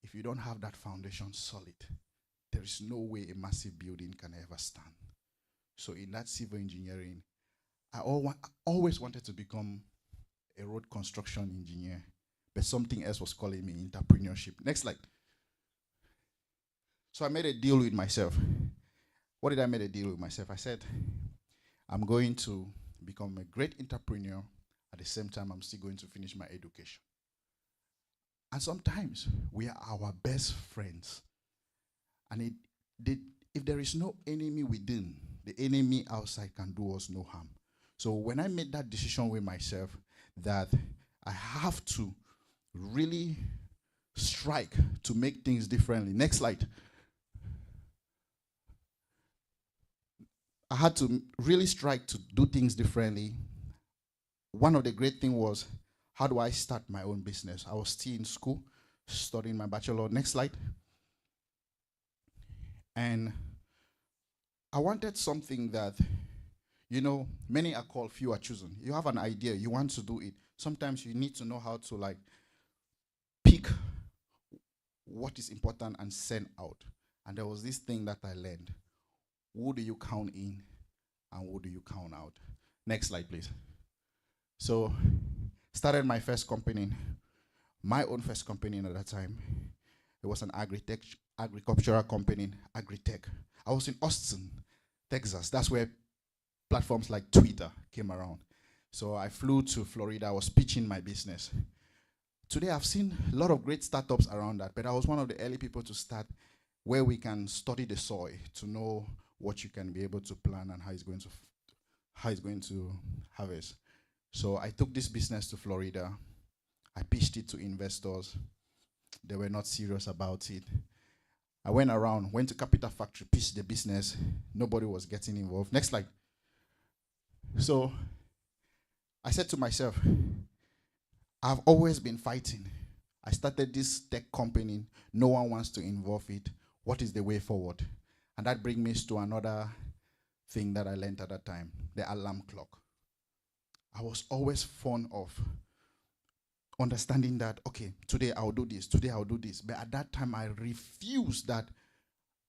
If you don't have that foundation solid, there is no way a massive building can ever stand. So in that civil engineering, I always wanted to become a road construction engineer, but something else was calling me entrepreneurship. Next slide. So I made a deal with myself. What did I make a deal with myself? I said, I'm going to become a great entrepreneur. At the same time, I'm still going to finish my education. And sometimes we are our best friends. And if there is no enemy within, the enemy outside can do us no harm. So when I made that decision with myself that I have to really strike to make things differently. Next slide. I had to really strike to do things differently. One of the great things was, how do I start my own business? I was still in school, studying my bachelor. Next slide. And I wanted something that, many are called, few are chosen. You have an idea, you want to do it. Sometimes you need to know how to pick what is important and send out. And there was this thing that I learned. Who do you count in and who do you count out? Next slide, please. So, started my first company, my own first company at that time. It was an agricultural company, Agritech. I was in Austin, Texas. That's where platforms like Twitter came around. So I flew to Florida. I was pitching my business. Today, I've seen a lot of great startups around that, but I was one of the early people to start where we can study the soil to know what you can be able to plan and how it's going to harvest. So I took this business to Florida. I pitched it to investors. They were not serious about it. I went around, went to Capital Factory, pitched the business. Nobody was getting involved. Next slide. So I said to myself, I've always been fighting. I started this tech company. No one wants to involve it. What is the way forward? And that brings me to another thing that I learned at that time, the alarm clock. I was always fond of understanding that, okay, today I'll do this, today I'll do this. But at that time, I refused that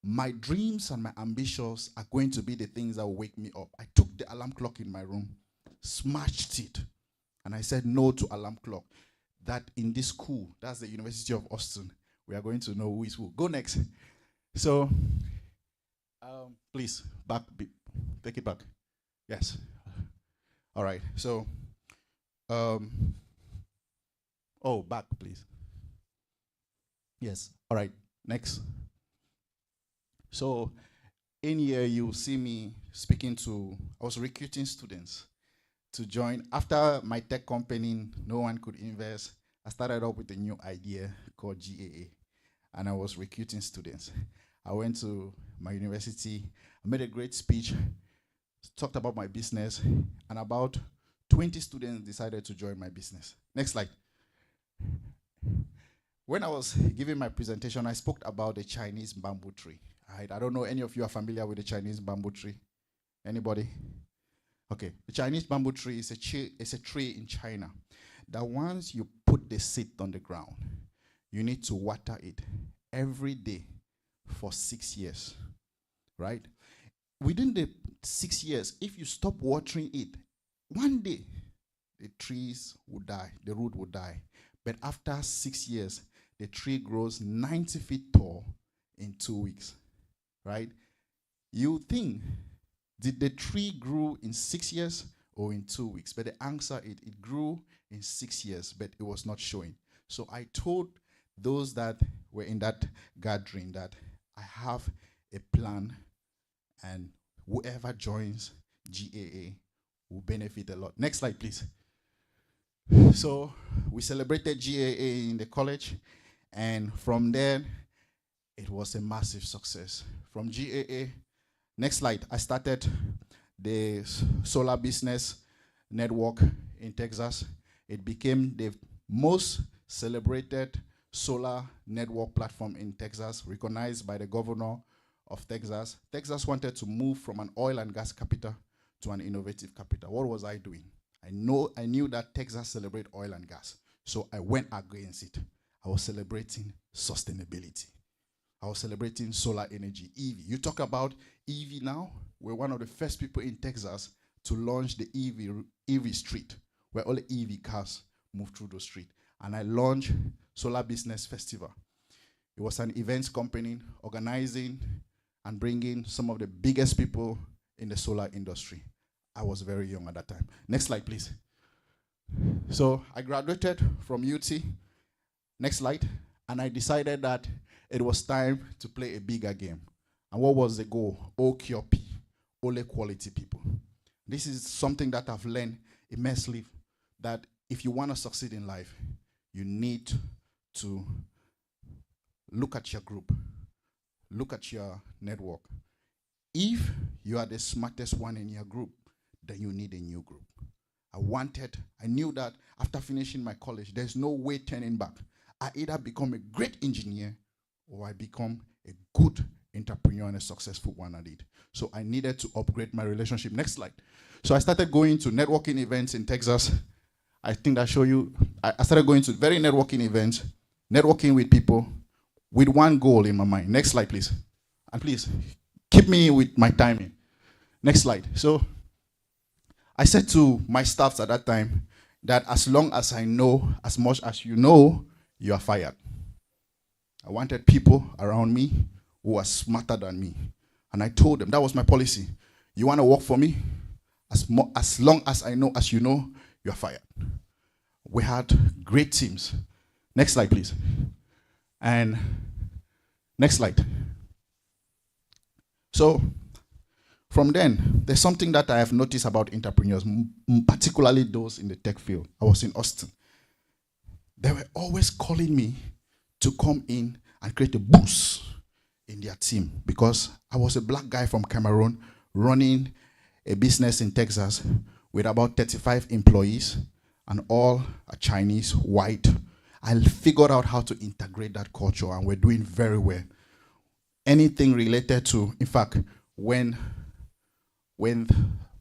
my dreams and my ambitions are going to be the things that will wake me up. I took the alarm clock in my room, smashed it, and I said no to alarm clock. That in this school, that's the University of Austin, we are going to know who is who. Go next. So, please, take it back. Yes. All right. So, back, please. Yes. All right. Next. So, in here, you see me speaking to, I was recruiting students to join. After my tech company, no one could invest. I started up with a new idea called GAA, and I was recruiting students. I went to my university, I made a great speech, talked about my business, and about 20 students decided to join my business. Next slide. When I was giving my presentation, I spoke about the Chinese bamboo tree. Right? I don't know any of you are familiar with the Chinese bamboo tree. Anybody? Okay. The Chinese bamboo tree is a tree in China that once you put the seed on the ground, you need to water it every day for 6 years, right? Within the 6 years, if you stop watering it, one day the trees will die, the root will die. But after 6 years, the tree grows 90 feet tall in 2 weeks, right? You think, did the tree grow in 6 years or in 2 weeks? But the answer is it grew in 6 years, but it was not showing. So I told those that were in that gathering that I have a plan, and whoever joins GAA will benefit a lot. Next slide, please. So we celebrated GAA in the college, and from there, it was a massive success. From GAA, next slide, I started the solar business network in Texas. It became the most celebrated solar network platform in Texas, recognized by the governor of Texas. Texas wanted to move from an oil and gas capital to an innovative capital. What was I doing? I knew that Texas celebrates oil and gas, so I went against it. I was celebrating sustainability. I was celebrating solar energy, EV. You talk about EV now, we're one of the first people in Texas to launch the EV street, where all the EV cars move through the street. And I launched Solar Business Festival. It was an events company organizing and bringing some of the biggest people in the solar industry. I was very young at that time. Next slide, please. So I graduated from UT. Next slide. And I decided that it was time to play a bigger game. And what was the goal? OQP, only quality people. This is something that I've learned immensely, that if you want to succeed in life, you need to look at your group, look at your network. If you are the smartest one in your group, then you need a new group. I knew that after finishing my college, there's no way turning back. I either become a great engineer or I become a good entrepreneur and a successful one at it. So I needed to upgrade my relationship. Next slide. So I started going to networking events in Texas. I think I show you. I started going to very networking events, networking with people with one goal in my mind. Next slide, please. And please, keep me with my timing. Next slide. So I said to my staffs at that time that as long as I know as much as you know, you are fired. I wanted people around me who were smarter than me. And I told them, that was my policy. You want to work for me? As long as I know, as you know, you are fired. We had great teams. Next slide, please. And next slide. So from then, there's something that I have noticed about entrepreneurs, particularly those in the tech field. I was in Austin. They were always calling me to come in and create a boost in their team because I was a black guy from Cameroon running a business in Texas with about 35 employees and all are Chinese, white. I figured out how to integrate that culture and we're doing very well. Anything related to, in fact, when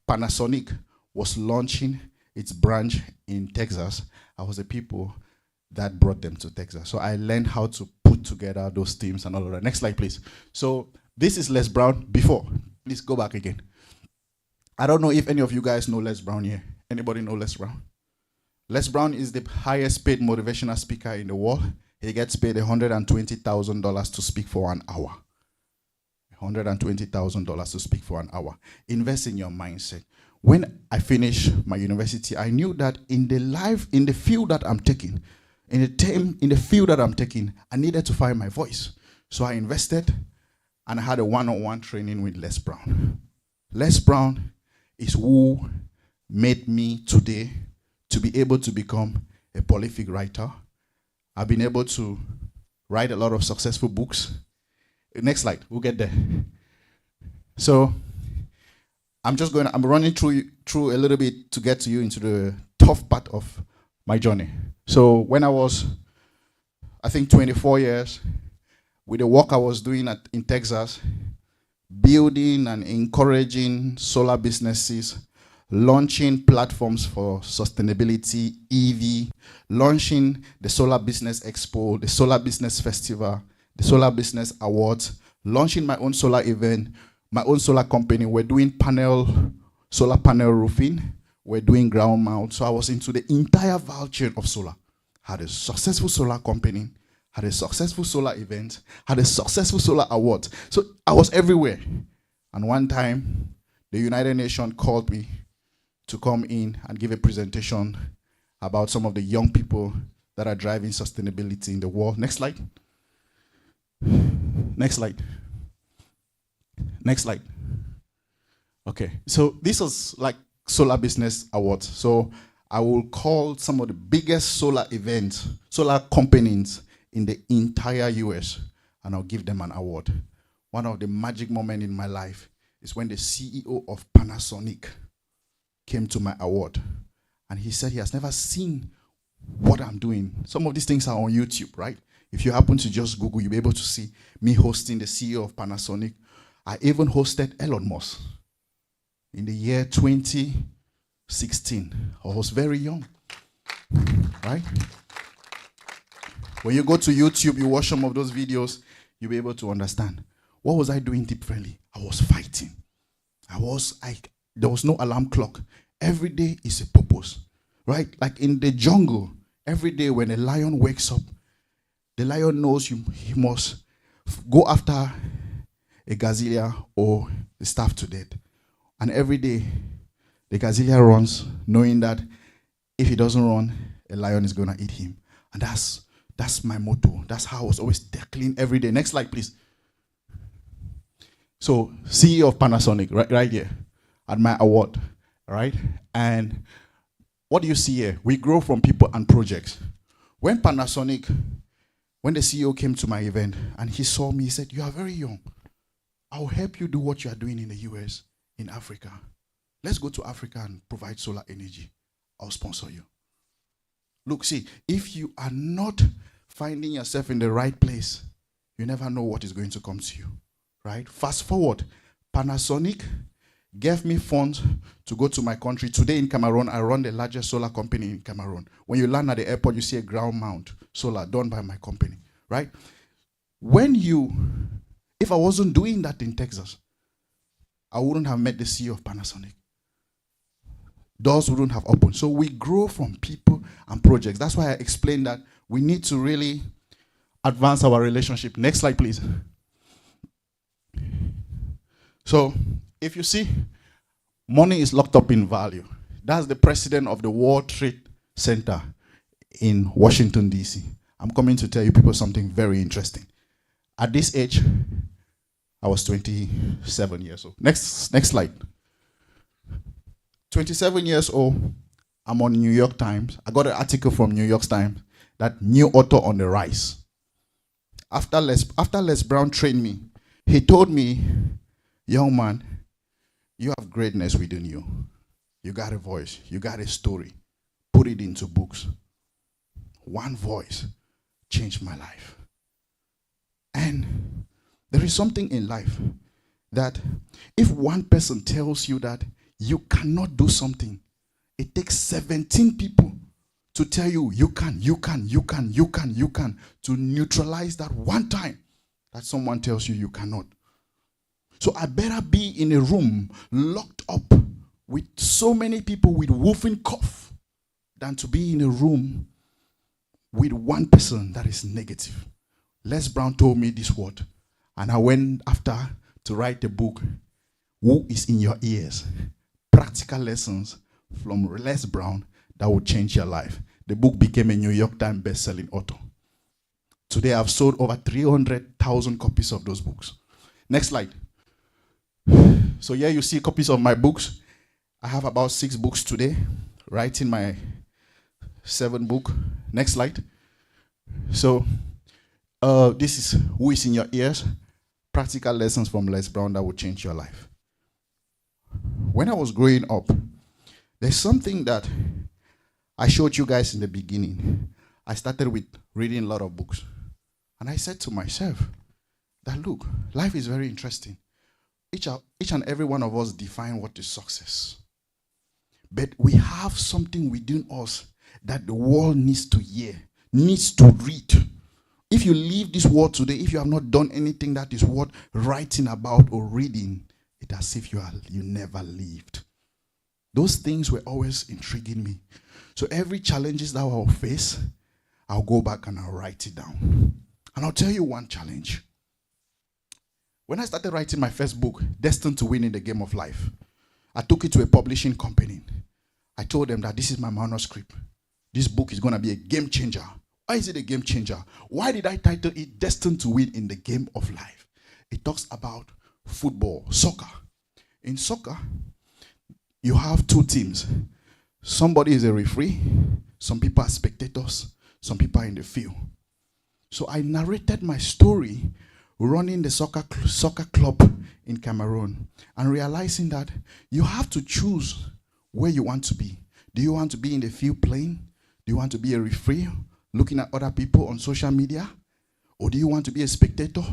Panasonic was launching its branch in Texas, I was the people that brought them to Texas. So I learned how to put together those teams and all of that. Next slide, please. So this is Les Brown before. Please go back again. I don't know if any of you guys know Les Brown here. Anybody know Les Brown? Les Brown is the highest paid motivational speaker in the world. He gets paid $120,000 to speak for an hour. $120,000 to speak for an hour. Invest in your mindset. When I finished my university, I knew that in the field that I'm taking, in the field that I'm taking, I needed to find my voice. So I invested and I had a one-on-one training with Les Brown. Les Brown is who made me today to be able to become a prolific writer. I've been able to write a lot of successful books. Next slide, we'll get there. So I'm running through a little bit to get to you into the tough part of my journey. So when I was, I think 24 years, with the work I was doing in Texas, building and encouraging solar businesses, launching platforms for sustainability, EV, launching the Solar Business Expo, the Solar Business Festival, the Solar Business Awards, launching my own solar event, my own solar company. We're doing solar panel roofing. We're doing ground mount. So I was into the entire value chain of solar. Had a successful solar company, had a successful solar event, had a successful solar award. So I was everywhere. And one time, the United Nations called me to come in and give a presentation about some of the young people that are driving sustainability in the world. Next slide. Next slide. Next slide. Okay, so this was like Solar Business Awards. So I will call some of the biggest solar events, solar companies in the entire US, and I'll give them an award. One of the magic moments in my life is when the CEO of Panasonic came to my award, and he said he has never seen what I'm doing. Some of these things are on YouTube, right? If you happen to just Google, you'll be able to see me hosting the CEO of Panasonic. I even hosted Elon Musk in the year 2016. I was very young, right? When you go to YouTube, you watch some of those videos, you'll be able to understand. What was I doing differently? I was fighting. There was no alarm clock. Every day is a purpose, right? Like in the jungle, every day when a lion wakes up, the lion knows he must go after a gazelle or a staff to death. And every day, the gazelle runs, knowing that if he doesn't run, a lion is going to eat him. And that's my motto. That's how I was always tackling every day. Next slide, please. So, CEO of Panasonic, right here, at my award, right? And what do you see here? We grow from people and projects. When the CEO came to my event and he saw me, he said, "You are very young. I'll help you do what you are doing in the US, in Africa. Let's go to Africa and provide solar energy. I'll sponsor you." Look, see, if you are not finding yourself in the right place, you never know what is going to come to you, right? Fast forward, Panasonic gave me funds to go to my country. Today in Cameroon, I run the largest solar company in Cameroon. When you land at the airport, you see a ground mount solar done by my company, right? If I wasn't doing that in Texas, I wouldn't have met the CEO of Panasonic. Doors wouldn't have opened. So we grow from people and projects. That's why I explained that we need to really advance our relationship. Next slide, please. So if you see, money is locked up in value. That's the president of the World Trade Center in Washington, D.C. I'm coming to tell you people something very interesting. At this age, I was 27 years old. Next slide. 27 years old, I'm on New York Times. I got an article from New York Times that new author on the rise. After Les Brown trained me, he told me, "Young man, you have greatness within you. You got a voice. You got a story. Put it into books." One voice changed my life. And there is something in life that if one person tells you that you cannot do something, it takes 17 people to tell you you can, to neutralize that one time that someone tells you you cannot. So I better be in a room locked up with so many people with whooping cough than to be in a room with one person that is negative. Les Brown told me this word, and I went after to write a book, Who is in Your Ears? Practical lessons from Les Brown that will change your life. The book became a New York Times best-selling author. Today I've sold over 300,000 copies of those books. Next slide. So here you see copies of my books. I have about 6 books today, writing my 7th book. Next slide. So this is Who is in Your Ears? Practical lessons from Les Brown that will change your life. When I was growing up, there's something that I showed you guys in the beginning. I started with reading a lot of books. And I said to myself that, look, life is very interesting. Each and every one of us define what is success. But we have something within us that the world needs to hear, needs to read. If you leave this world today, if you have not done anything that is worth writing about or reading, it's as if you never lived. Those things were always intriguing me. So every challenges that I'll face, I'll go back and I'll write it down. And I'll tell you one challenge. When I started writing my first book, Destined to Win in the Game of Life, I took it to a publishing company. I told them that this is my manuscript. This book is going to be a game changer. Why is it a game changer? Why did I title it Destined to Win in the Game of Life? It talks about football, soccer. In soccer, you have 2 teams. Somebody is a referee, some people are spectators, some people are in the field. So I narrated my story running the soccer club in Cameroon and realizing that you have to choose where you want to be. Do you want to be in the field playing? Do you want to be a referee looking at other people on social media? Or do you want to be a spectator?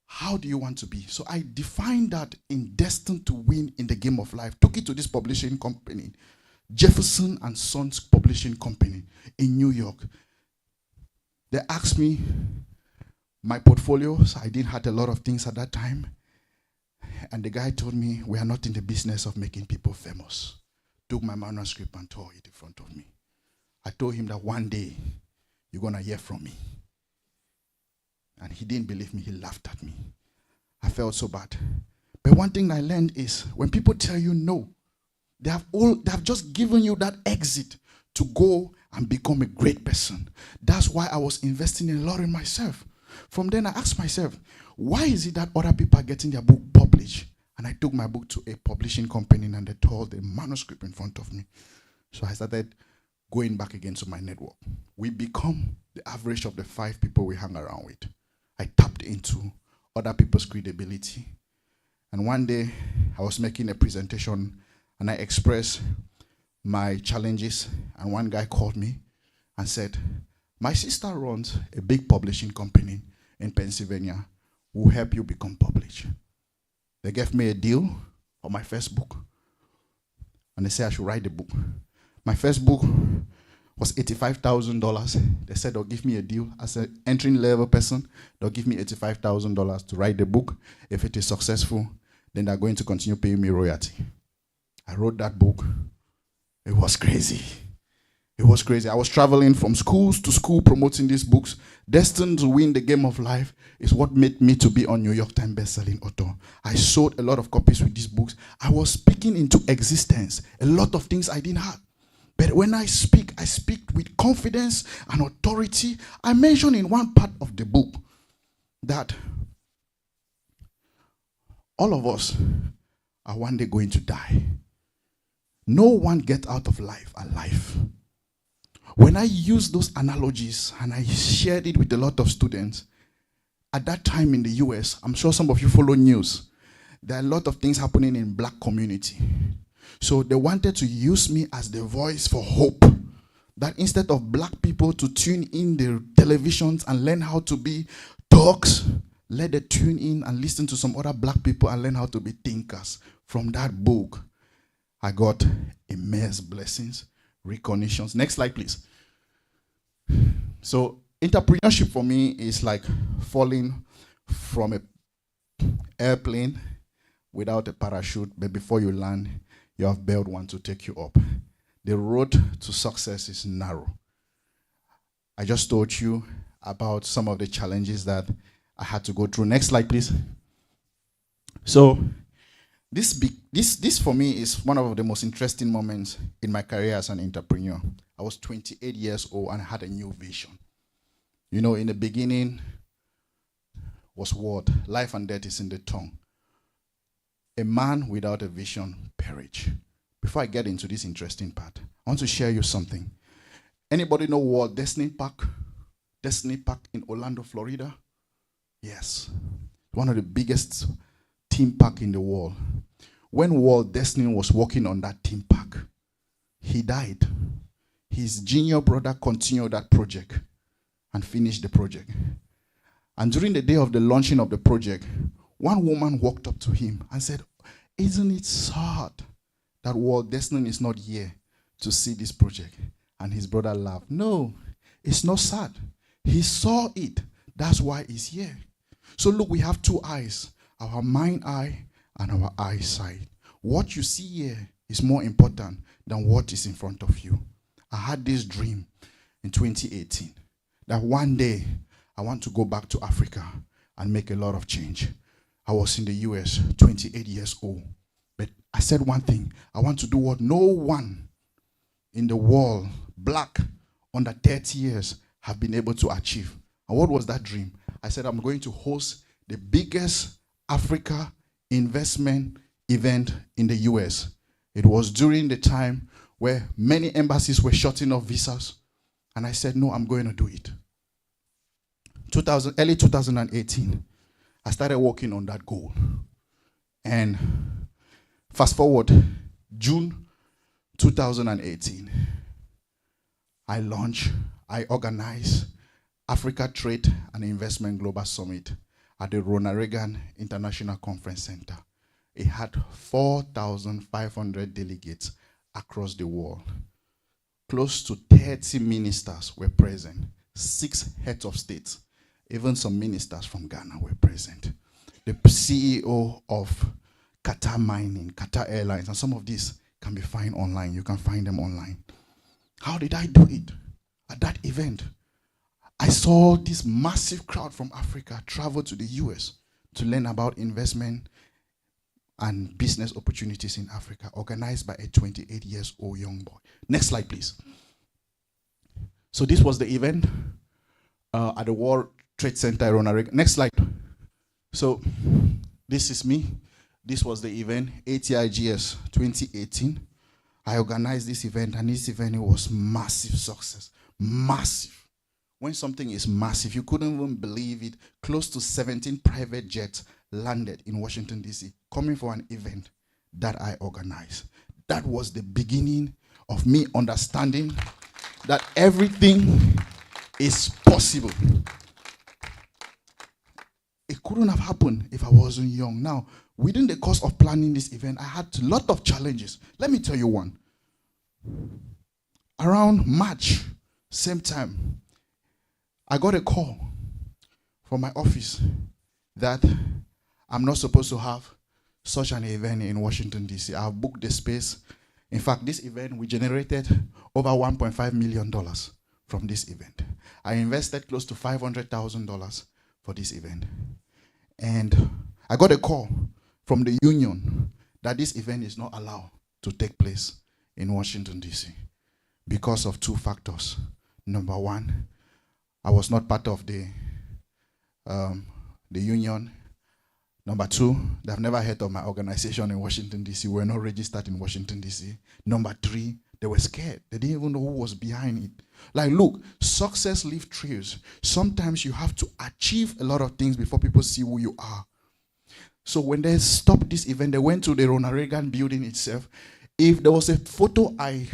How do you want to be? So I defined that in Destined to Win in the Game of Life. Took it to this publishing company, Jefferson and Sons Publishing Company in New York. They asked me my portfolios. I didn't have a lot of things at that time. And the guy told me, we are not in the business of making people famous. Took my manuscript and tore it in front of me. I told him that one day, you're going to hear from me. And he didn't believe me. He laughed at me. I felt so bad. But one thing I learned is when people tell you no, they have just given you that exit to go and become a great person. That's why I was investing a lot in myself. From then I asked myself, why is it that other people are getting their book published? And I took my book to a publishing company and they tore the manuscript in front of me. So I started going back again to my network. We become the average of the 5 people we hang around with. I tapped into other people's credibility. And one day, I was making a presentation, and I expressed my challenges, and one guy called me and said, my sister runs a big publishing company in Pennsylvania who will help you become published. They gave me a deal on my first book, and they said I should write the book. My first book was $85,000. They said they'll give me a deal as an entry-level person. They'll give me $85,000 to write the book. If it is successful, then they're going to continue paying me royalty. I wrote that book. It was crazy. It was crazy. I was traveling from schools to school promoting these books. Destined to Win the Game of Life is what made me to be on New York Times bestselling author. I sold a lot of copies with these books. I was speaking into existence a lot of things I didn't have. But when I speak with confidence and authority. I mentioned in one part of the book that all of us are one day going to die. No one gets out of life alive. When I used those analogies and I shared it with a lot of students, at that time in the US, I'm sure some of you follow news, there are a lot of things happening in black community. So they wanted to use me as the voice for hope. That instead of black people to tune in their televisions and learn how to be talks, let them tune in and listen to some other black people and learn how to be thinkers. From that book, I got immense blessings, recognitions. Next slide, please. So entrepreneurship for me is like falling from an airplane without a parachute, but before you land, you have built one to take you up. The road to success is narrow. I just told you about some of the challenges that I had to go through. Next slide, please. So this for me is one of the most interesting moments in my career as an entrepreneur. I was 28 years old and I had a new vision. You know, in the beginning was word, life and death is in the tongue. A man without a vision perish. Before I get into this interesting part, I want to share you something. Anybody know Walt Disney Park? Disney Park in Orlando, Florida? Yes. One of the biggest theme park in the world. When Walt Disney was working on that theme park, he died. His junior brother continued that project and finished the project. And during the day of the launching of the project, one woman walked up to him and said, "Isn't it sad that Walt Disney is not here to see this project?" And his brother laughed. "No, it's not sad. He saw it. That's why he's here." So look, we have two eyes, our mind eye and our eyesight. What you see here is more important than what is in front of you. I had this dream in 2018 that one day I want to go back to Africa and make a lot of change. I was in the US, 28 years old. But I said one thing, I want to do what no one in the world, black, under 30 years, have been able to achieve. And what was that dream? I said, I'm going to host the biggest Africa investment event in the US. It was during the time where many embassies were shutting off visas. And I said, no, I'm going to do it. Early 2018, I started working on that goal. And fast forward, June 2018, I launched, I organized, Africa Trade and Investment Global Summit at the Ronald Reagan International Conference Center. It had 4,500 delegates across the world. Close to 30 ministers were present, 6 heads of state, even some ministers from Ghana were present. The CEO of Qatar Mining, Qatar Airlines, and some of these can be found online. You can find them online. How did I do it? At that event, I saw this massive crowd from Africa travel to the US to learn about investment and business opportunities in Africa, organized by a 28-year-old young boy. Next slide, please. So this was the event at the World Trade Center, Ronald Reagan. Next slide. So this is me. This was the event, ATIGS 2018. I organized this event, and this event, it was massive success. Massive. When something is massive, you couldn't even believe it. Close to 17 private jets landed in Washington, D.C., coming for an event that I organized. That was the beginning of me understanding that everything is possible. It couldn't have happened if I wasn't young. Now, within the course of planning this event, I had a lot of challenges. Let me tell you one. Around March, same time, I got a call from my office that I'm not supposed to have such an event in Washington, D.C. I've booked the space. In fact, this event, we generated over $1.5 million from this event. I invested close to $500,000 for this event. And I got a call from the union that this event is not allowed to take place in Washington, D.C. because of 2 factors. Number one, I was not part of the union. Number 2, they've never heard of my organization in Washington, D.C. We're not registered in Washington, D.C. Number 3, they were scared. They didn't even know who was behind it. Like, look, success leaves trails. Sometimes you have to achieve a lot of things before people see who you are. So when they stopped this event, they went to the Ronald Reagan building itself. If there was a photo I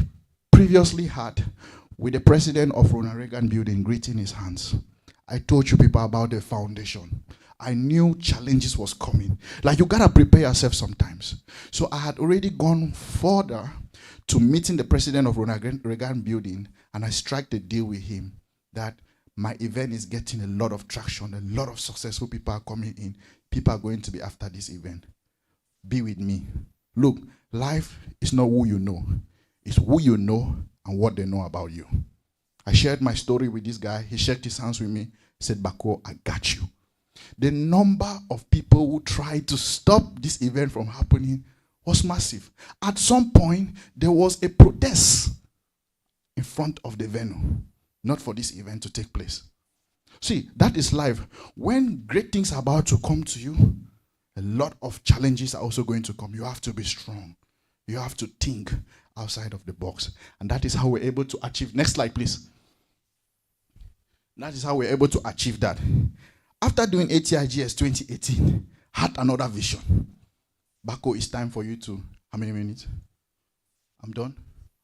previously had with the president of Ronald Reagan building greeting his hands, I told you people about the foundation. I knew challenges was coming. Like, you gotta prepare yourself sometimes. So I had already gone further to meeting the president of Ronald Reagan building, and I struck the deal with him that my event is getting a lot of traction, a lot of successful people are coming in. People are going to be after this event. Be with me. Look, life is not who you know. It's who you know and what they know about you. I shared my story with this guy. He shook his hands with me, said, Bako, I got you. The number of people who tried to stop this event from happening was massive. At some point, there was a protest in front of the venue, not for this event to take place. See, that is life. When great things are about to come to you, a lot of challenges are also going to come. You have to be strong. You have to think outside of the box. And that is how we're able to achieve. Next slide, please. That is how we're able to achieve that. After doing ATIGS 2018, had another vision. Bako, it's time for you to, how many minutes? I'm done?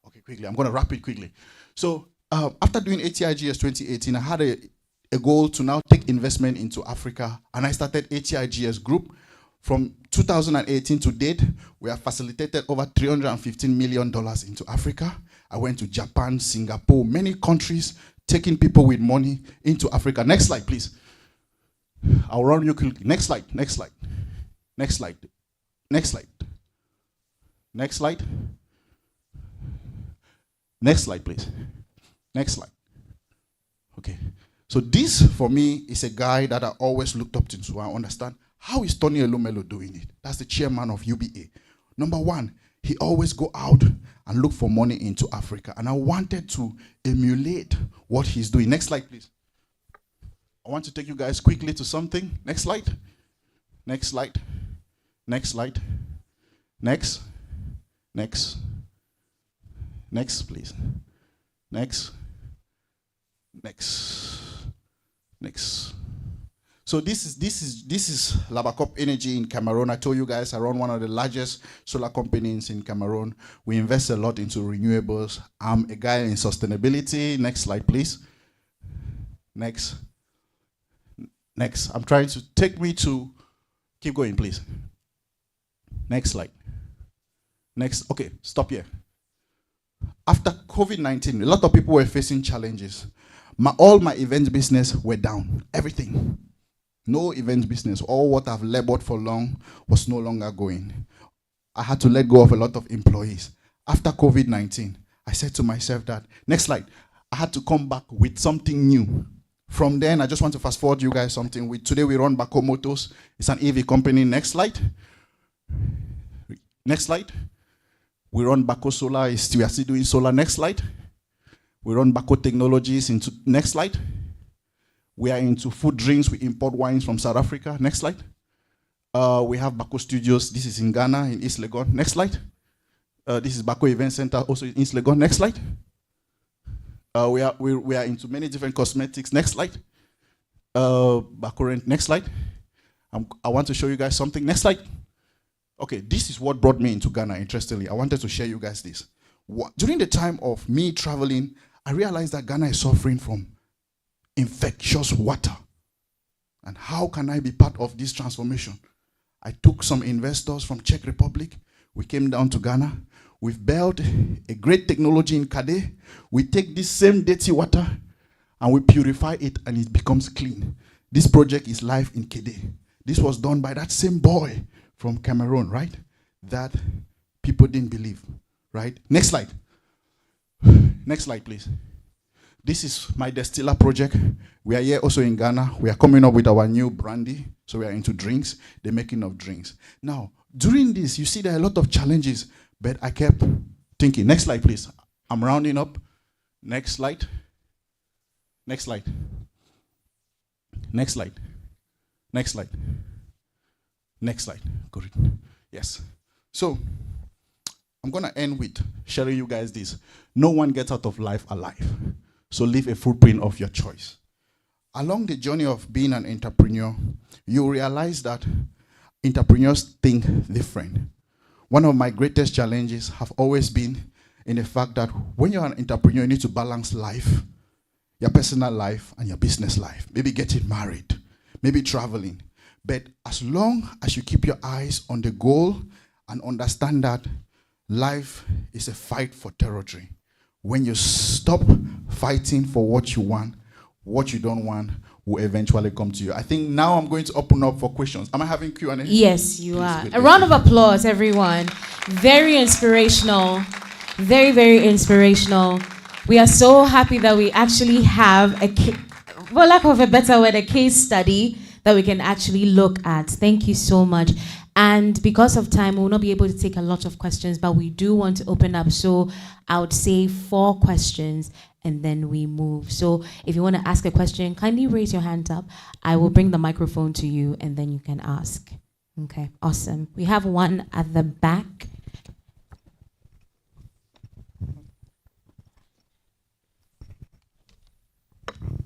Okay, quickly. I'm going to wrap it quickly. So after doing ATIGS 2018, I had a goal to now take investment into Africa, and I started ATIGS Group. From 2018 to date, we have facilitated over $315 million into Africa. I went to Japan, Singapore, many countries, taking people with money into Africa. Next slide, please. I'll run you quickly. Next slide, next slide, next slide, next slide, next slide, next slide, please. Next slide. Okay. So this, for me, is a guy that I always looked up to. So I understand, how is Tony Elumelu doing it? That's the chairman of UBA. Number one, he always go out and look for money into Africa. And I wanted to emulate what he's doing. Next slide, please. I want to take you guys quickly to something. Next slide. Next slide. Next slide. Next. Next. Next, please. Next. Next. Next. So this is Labacop Energy in Cameroon. I told you guys I run one of the largest solar companies in Cameroon. We invest a lot into renewables. I'm a guy in sustainability. Next slide, please. Next. Next. I'm trying to take me to, keep going, please. Next slide. Next. Okay, stop here. After COVID-19, a lot of people were facing challenges. All my event business were down. Everything. No event business. All what I've labored for long was no longer going. I had to let go of a lot of employees. After COVID-19, I said to myself that, next slide, I had to come back with something new. From then, I just want to fast forward you guys something. Today we run Bako Motors. It's an EV company. Next slide. Next slide. We run Bako Solar. We are still doing solar. Next slide. We run Bako Technologies. Next slide. We are into food drinks. We import wines from South Africa. Next slide. We have Bako Studios. This is in Ghana, in East Legon. Next slide. This is Bako Event Center, also in East Legon. Next slide. We are into many different cosmetics. Next slide. Bako Rent. Next slide. I want to show you guys something. Next slide. Okay, this is what brought me into Ghana, interestingly. I wanted to share you guys this. During the time of me traveling, I realized that Ghana is suffering from infectious water. And how can I be part of this transformation? I took some investors from Czech Republic. We came down to Ghana. We've built a great technology in Kade. We take this same dirty water and we purify it and it becomes clean. This project is live in Kade. This was done by that same boy from Cameroon, right? That people didn't believe, right? Next slide. Next slide, please. This is my distiller project. We are here also in Ghana. We are coming up with our new brandy. So we are into drinks, the making of drinks. Now, during this, you see there are a lot of challenges, but I kept thinking. Next slide, please. I'm rounding up. Next slide. Next slide. Next slide. Next slide. Next slide. Good. Yes. So, I'm going to end with sharing you guys this. No one gets out of life alive. So leave a footprint of your choice. Along the journey of being an entrepreneur, you realize that entrepreneurs think different. One of my greatest challenges have always been in the fact that when you're an entrepreneur, you need to balance life, your personal life and your business life. Maybe getting married, maybe traveling. But as long as you keep your eyes on the goal and understand that life is a fight for territory, when you stop fighting for what you want, what you don't want will eventually come to you. I think now I'm going to open up for questions. Am I having Q&A? Yes, you Please, are. good, A round of applause, everyone. Very inspirational. Very, very inspirational. We are so happy that we actually have for lack of a better word, a case study that we can actually look at. Thank you so much. And because of time, we will not be able to take a lot of questions, but we do want to open up. So I would say 4 questions and then we move. So if you want to ask a question, kindly raise your hand up. I will bring the microphone to you and then you can ask. Okay, awesome. We have one at the back.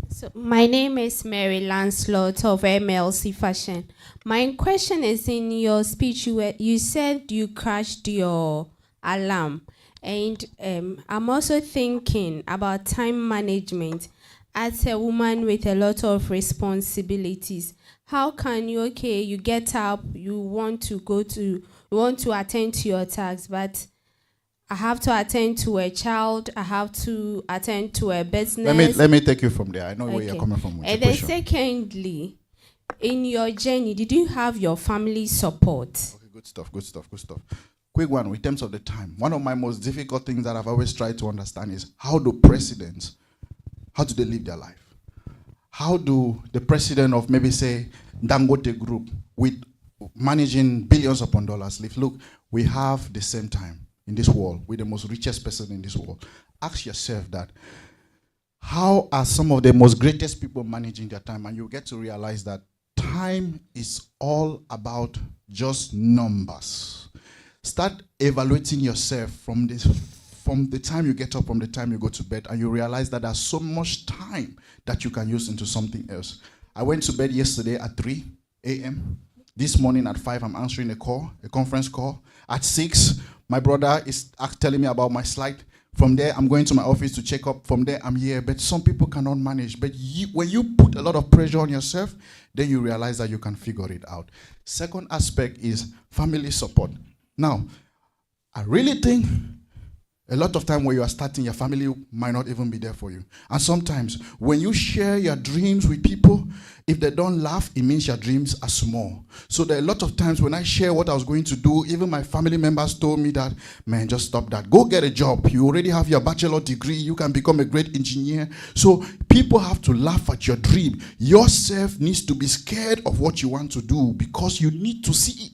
So my name is Mary Lancelot of MLC Fashion. My question is, in your speech, you said you crashed your alarm. And I'm also thinking about time management. As a woman with a lot of responsibilities, how can you, you get up, you want to attend to your tasks, but I have to attend to a child, I have to attend to a business. Let me take you from there. I know where you're coming from with and the then question. Secondly, in your journey, did you have your family support? Okay, good stuff. Quick one, in terms of the time. One of my most difficult things that I've always tried to understand is how do they live their life? How do the president of maybe say Dangote Group with managing billions upon dollars live? Look, we have the same time in this world with the most richest person in this world. Ask yourself that. How are some of the most greatest people managing their time? And you get to realize that time is all about just numbers. Start evaluating yourself from the time you get up, from the time you go to bed, and you realize that there's so much time that you can use into something else. I went to bed yesterday at 3 a.m. This morning at 5, I'm answering a conference call. At 6, my brother is telling me about my slide. From there, I'm going to my office to check up. From there, I'm here. But some people cannot manage. But when you put a lot of pressure on yourself, then you realize that you can figure it out. Second aspect is family support. Now, I really think a lot of time when you are starting, your family might not even be there for you. And sometimes when you share your dreams with people, if they don't laugh, it means your dreams are small. So there are a lot of times when I share what I was going to do, even my family members told me that, man, just stop that. Go get a job. You already have your bachelor degree. You can become a great engineer. So people have to laugh at your dream. Yourself needs to be scared of what you want to do because you need to see it.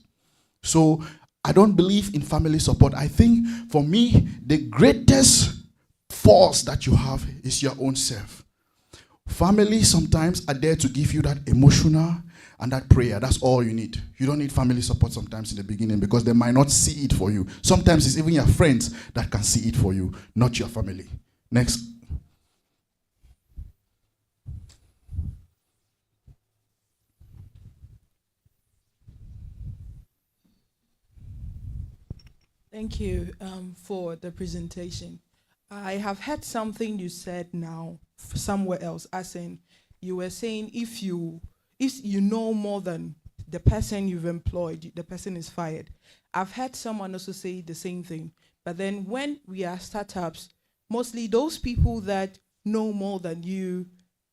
So I don't believe in family support. I think for me, the greatest force that you have is your own self. Family sometimes are there to give you that emotional and that prayer. That's all you need. You don't need family support sometimes in the beginning because they might not see it for you. Sometimes it's even your friends that can see it for you, not your family. Next. Thank you for the presentation. I have heard something you said now somewhere else, as in you were saying if you know more than the person you've employed, the person is fired. I've heard someone also say the same thing. But then when we are startups, mostly those people that know more than you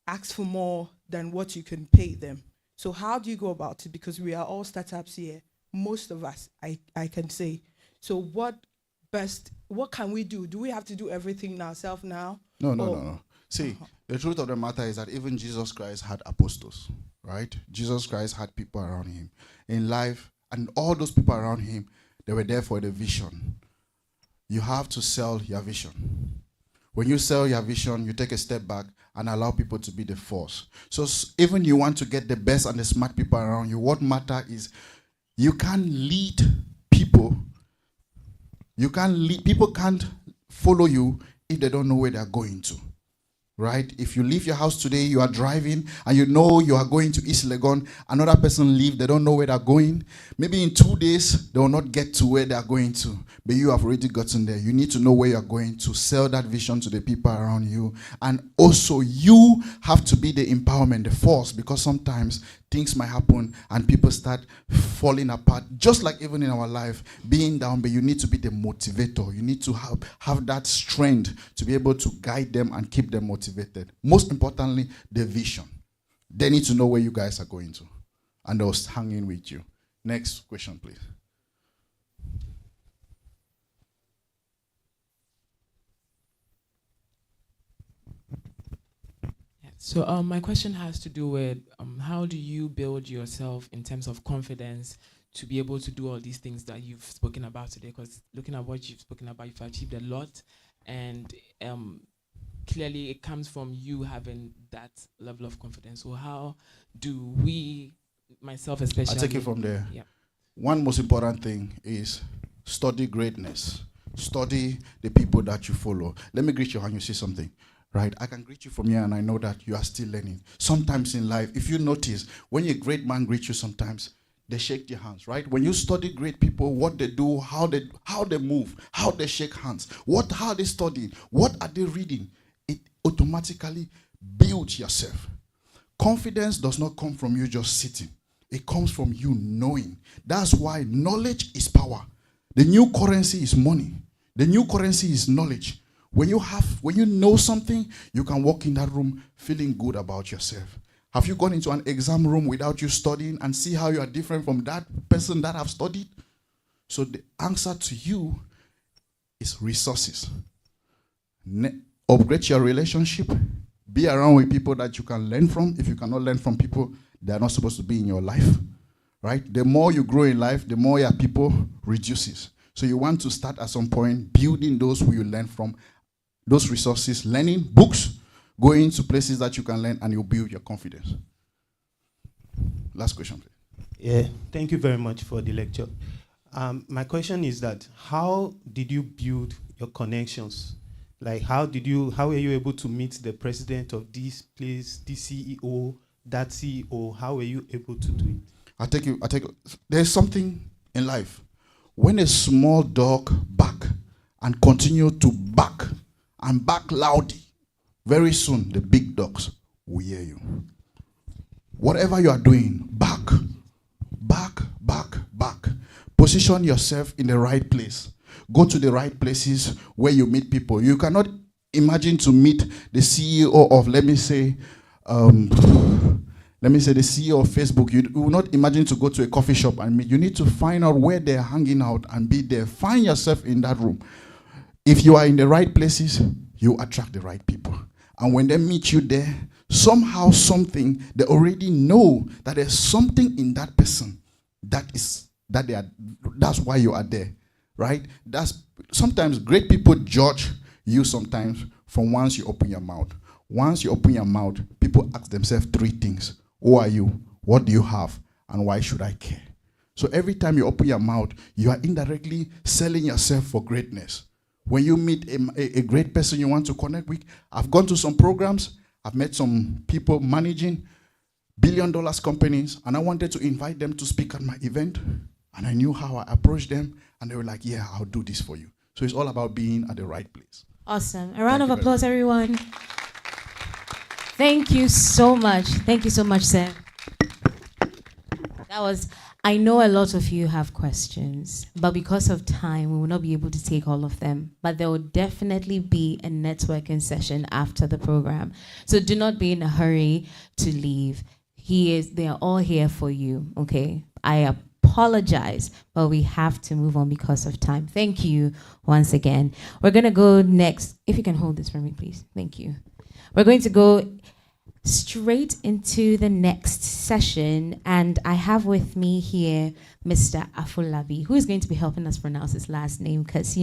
ask for more than what you can pay them. So how do you go about it? Because we are all startups here, most of us, I can say. So what can we do? Do we have to do everything ourselves now? No. See, the truth of the matter is that even Jesus Christ had apostles, right? Jesus Christ had people around him in life, and all those people around him, they were there for the vision. You have to sell your vision. When you sell your vision, you take a step back and allow people to be the force. So even you want to get the best and the smart people around you, what matter is you can't lead people. People can't follow you if they don't know where they're going to, right? If you leave your house today, you are driving, and you know you are going to East Legon, another person leave, they don't know where they're going. Maybe in 2 days, they will not get to where they're going to, but you have already gotten there. You need to know where you're going to, sell that vision to the people around you, and also you have to be the empowerment, the force, because sometimes things might happen and people start falling apart, just like even in our life, being down, but you need to be the motivator. You need to have that strength to be able to guide them and keep them motivated. Most importantly, the vision. They need to know where you guys are going to, and they'll hang in with you. Next question, please. So my question has to do with how do you build yourself in terms of confidence to be able to do all these things that you've spoken about today? Because looking at what you've spoken about, you've achieved a lot, and clearly it comes from you having that level of confidence. So how do we, myself especially... I'll take it from there. Yeah. One most important thing is study greatness. Study the people that you follow. Let me greet you when you see something. Right? I can greet you from here and I know that you are still learning. Sometimes in life, if you notice, when a great man greets you sometimes, they shake their hands, right? When you study great people, what they do, how they move, how they shake hands, how they study, what are they reading, it automatically builds yourself. Confidence does not come from you just sitting. It comes from you knowing. That's why knowledge is power. The new currency is money. The new currency is knowledge. When you know something, you can walk in that room feeling good about yourself. Have you gone into an exam room without you studying and see how you are different from that person that have studied? So the answer to you is resources. Upgrade your relationship. Be around with people that you can learn from. If you cannot learn from people, they are not supposed to be in your life. Right? The more you grow in life, the more your people reduces. So you want to start at some point building those who you learn from, those resources, learning books, going to places that you can learn, and you'll build your confidence. Last question, please. Yeah, thank you very much for the lecture. My question is that how did you build your connections? Like how were you able to meet the president of this place, this CEO, that CEO? How were you able to do it? There's something in life. When a small dog barks and continue to bark and bark loudly. Very soon, the big dogs will hear you. Whatever you are doing, bark. Bark, bark, bark. Position yourself in the right place. Go to the right places where you meet people. You cannot imagine to meet the CEO of, let me say the CEO of Facebook. You will not imagine to go to a coffee shop and meet. You need to find out where they're hanging out and be there. Find yourself in that room. If you are in the right places, you attract the right people. And when they meet you there, somehow, something, they already know that there's something in that person that's why you are there, right? That's sometimes great people judge you sometimes from once you open your mouth. Once you open your mouth, people ask themselves 3 things. Who are you? What do you have? And why should I care? So every time you open your mouth, you are indirectly selling yourself for greatness. When you meet a great person you want to connect with, I've gone to some programs, I've met some people managing billion-dollar companies, and I wanted to invite them to speak at my event, and I knew how I approached them, and they were like, yeah, I'll do this for you. So it's all about being at the right place. Awesome. A round of applause, everyone. Thank you so much. Thank you so much, sir. I know a lot of you have questions, but because of time, we will not be able to take all of them. But there will definitely be a networking session after the program. So do not be in a hurry to leave. They are all here for you, okay? I apologize, but we have to move on because of time. Thank you once again. We're going to go next. If you can hold this for me, please. Thank you. We're going to go straight into the next session, and I have with me here Mr. Afolabi, who is going to be helping us pronounce his last name, because,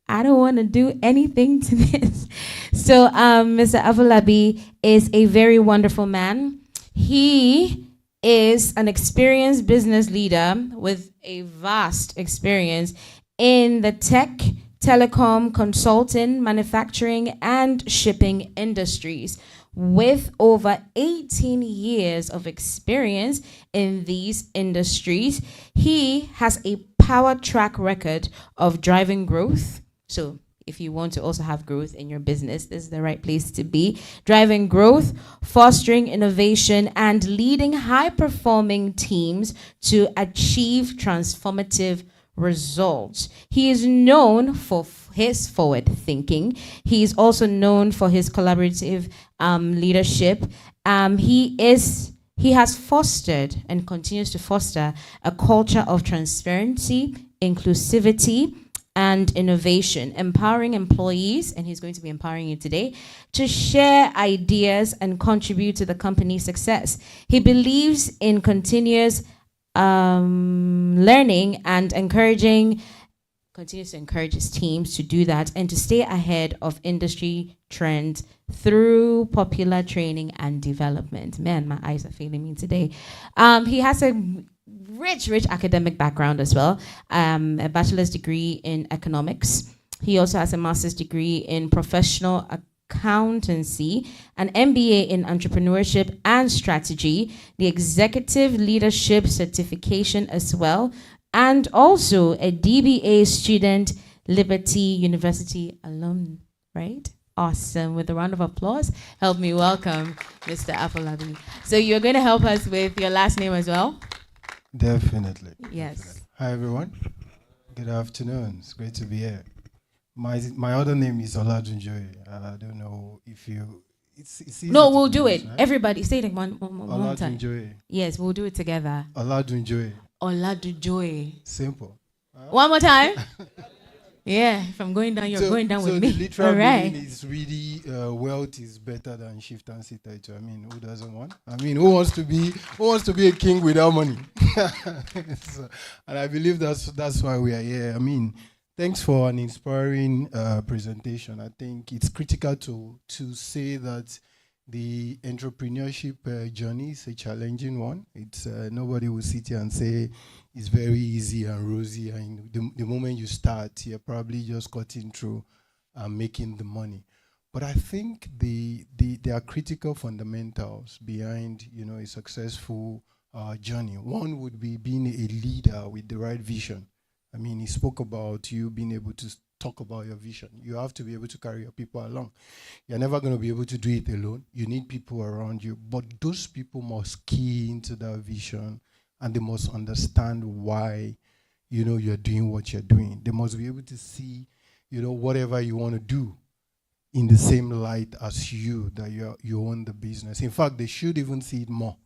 I don't want to do anything to this. So Mr. Afolabi is a very wonderful man. He is an experienced business leader with a vast experience in the tech, telecom, consulting, manufacturing, and shipping industries. With over 18 years of experience in these industries, he has a power track record of driving growth. So if you want to also have growth in your business, this is the right place to be. Driving growth, fostering innovation, and leading high-performing teams to achieve transformative results. He is known for his forward thinking. He is also known for his collaborative leadership. He has fostered and continues to foster a culture of transparency, inclusivity, and innovation, empowering employees, and he's going to be empowering you today, to share ideas and contribute to the company's success. He believes in continuous learning and continues to encourage his teams to do that and to stay ahead of industry trends through popular training and development. Man, my eyes are failing me today. He has a rich academic background as well, a bachelor's degree in economics. He also has a master's degree in professional accountancy, an MBA in entrepreneurship and strategy, the executive leadership certification as well, and also a DBA student, Liberty University alum, right? Awesome. With a round of applause, help me welcome Mr. Afolabi. So you're going to help us with your last name as well? Definitely. Yes. Definitely. Hi, everyone. Good afternoon. It's great to be here. My other name is Oladunjoye. I don't know if you... It's easy. No, we'll do it. Right? Everybody, say it one time. Oladunjoye. Yes, we'll do it together. Oladunjoye. Oladunjoye. Simple. One more time. Yeah, if I'm going down, you're going down with me. So the literal meaning is really wealth is better than shift and sit title. I mean, who doesn't want? I mean, who wants to be a king without money? And I believe that's why we are here. I mean, thanks for an inspiring presentation. I think it's critical to say that the entrepreneurship journey is a challenging one. It's nobody will sit here and say it's very easy and rosy, and the moment you start, you're probably just cutting through and making the money. But I think there are critical fundamentals behind a successful journey. One would be being a leader with the right vision. I mean, he spoke about you being able talk about your vision. You have to be able to carry your people along. You're never going to be able to do it alone. You need people around you, but those people must key into that vision, and they must understand why, you're doing what you're doing. They must be able to see, whatever you want to do in the same light as you, that you own the business. In fact, they should even see it more,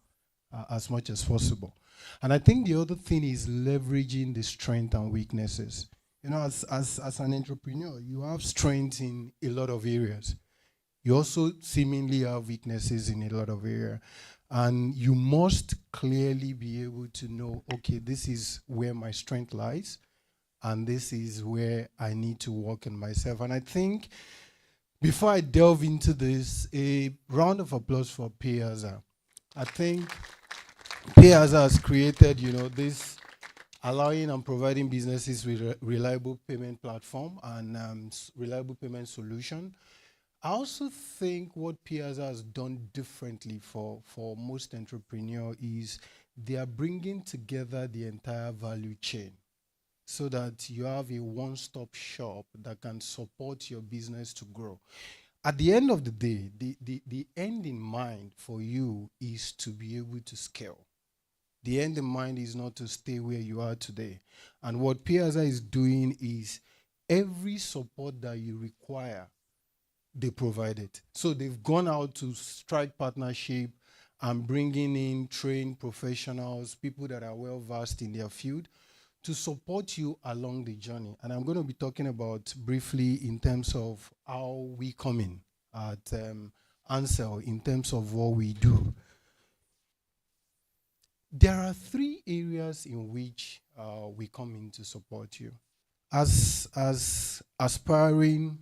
as much as possible. And I think the other thing is leveraging the strengths and weaknesses. As an entrepreneur, you have strengths in a lot of areas. You also seemingly have weaknesses in a lot of areas. And you must clearly be able to know, okay, this is where my strength lies, and this is where I need to work on myself. And I think, before I delve into this, a round of applause for Payaza. I think Payaza has created, this allowing and providing businesses with a reliable payment platform and reliable payment solution. I also think what Payaza has done differently for most entrepreneurs is they are bringing together the entire value chain so that you have a one-stop shop that can support your business to grow. At the end of the day, the end in mind for you is to be able to scale. The end in mind is not to stay where you are today. And what Payaza is doing is every support that you require, they provide it. So they've gone out to strike partnership and bringing in trained professionals, people that are well versed in their field, to support you along the journey. And I'm going to be talking about briefly in terms of how we come in at Ansel, in terms of what we do. There are 3 areas in which we come in to support you. As aspiring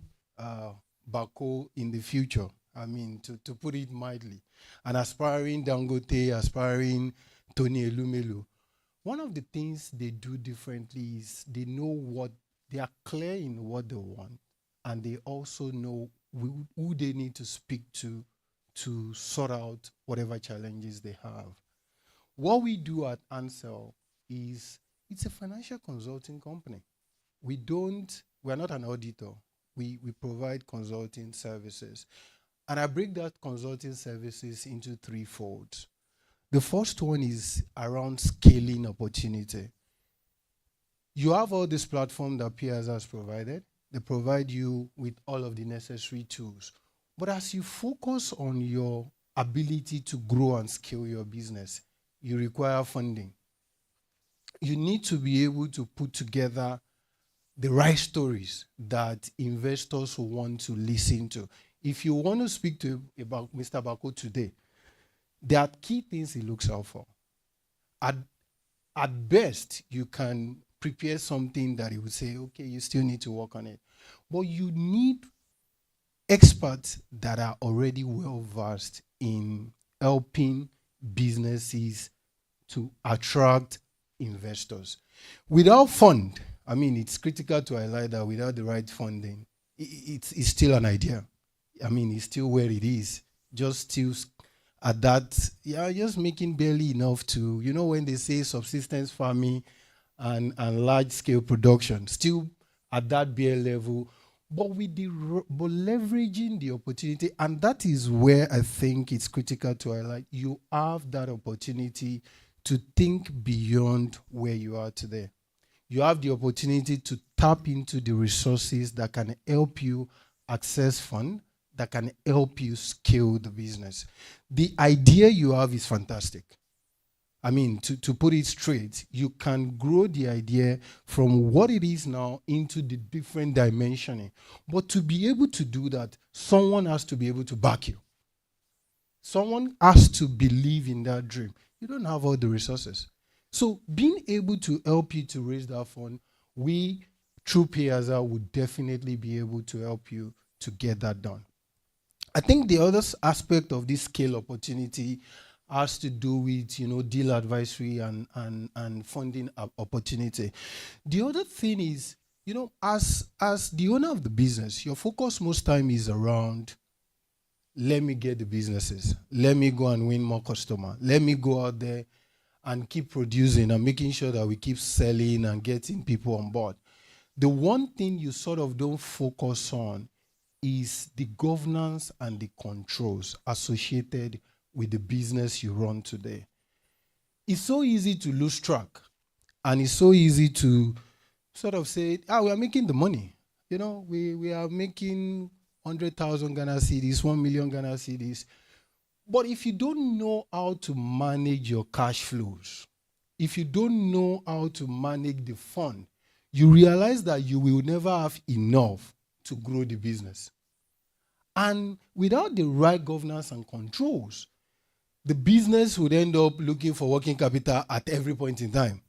Bako in the future, to put it mildly, and aspiring Dangote, aspiring Tony Elumelu, one of the things they do differently is they are clear in what they want, and they also know who they need to speak to sort out whatever challenges they have. What we do at Ansel is, it's a financial consulting company. We're not an auditor. We provide consulting services. And I break that consulting services into 3 folds. The first one is around scaling opportunity. You have all this platform that Payaza has provided. They provide you with all of the necessary tools. But as you focus on your ability to grow and scale your business, you require funding. You need to be able to put together the right stories that investors will want to listen to. If you want to speak about Mr. Bako today, there are key things he looks out for. At best, you can prepare something that he would say, okay, you still need to work on it. But you need experts that are already well-versed in helping businesses to attract investors. Without fund, it's critical to highlight that without the right funding, it's still an idea. It's still where it is. Just still at that, just making barely enough to, when they say subsistence farming and large-scale production, still at that bare level, but leveraging the opportunity, and that is where I think it's critical to highlight. You have that opportunity to think beyond where you are today. You have the opportunity to tap into the resources that can help you access funds, that can help you scale the business. The idea you have is fantastic. To put it straight, you can grow the idea from what it is now into the different dimensioning. But to be able to do that, someone has to be able to back you. Someone has to believe in that dream. You don't have all the resources. So being able to help you to raise that fund, we, through Payaza, would definitely be able to help you to get that done. I think the other aspect of this scale opportunity has to do with, deal advisory and funding opportunity. The other thing is, as the owner of the business, your focus most time is around, let me get the businesses. Let me go and win more customers. Let me go out there and keep producing and making sure that we keep selling and getting people on board. The one thing you sort of don't focus on is the governance and the controls associated with the business you run today. It's so easy to lose track, and it's so easy to sort of say, we are making the money. You know, we are making 100,000 Ghana cedis, 1 million Ghana cedis. But if you don't know how to manage your cash flows, if you don't know how to manage the fund, you realize that you will never have enough to grow the business. And without the right governance and controls, the business would end up looking for working capital at every point in time,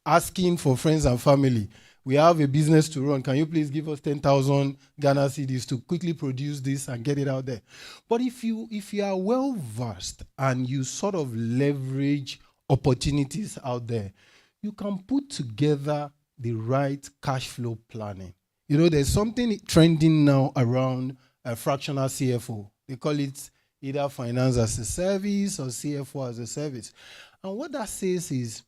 asking for friends and family. We have a business to run. Can you please give us 10,000 Ghana cedis to quickly produce this and get it out there? But if you are well versed and you sort of leverage opportunities out there, you can put together the right cash flow planning. You know, there's something trending now around a fractional CFO. They call it either finance as a service or CFO as a service. And what that says is,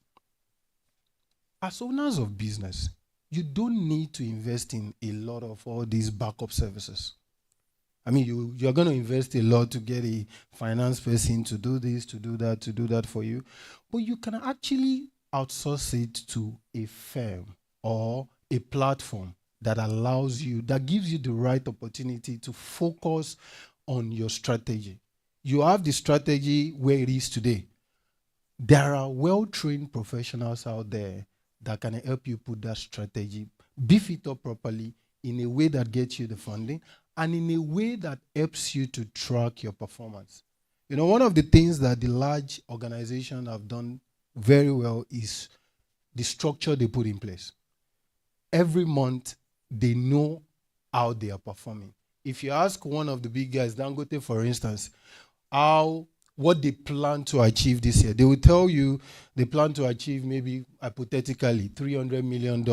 as owners of business, you don't need to invest in a lot of all these backup services. I mean, you're going to invest a lot to get a finance person to do this, to do that for you. But you can actually outsource it to a firm or a platform that allows you, that gives you the right opportunity to focus on your strategy. You have the strategy where it is today. There are well-trained professionals out there that can help you put that strategy, beef it up properly in a way that gets you the funding and in a way that helps you to track your performance. You know, one of the things that the large organizations have done very well is the structure they put in place. Every month, they know how they are performing. If you ask one of the big guys, Dangote, for instance, what they plan to achieve this year, they will tell you they plan to achieve maybe hypothetically $300 million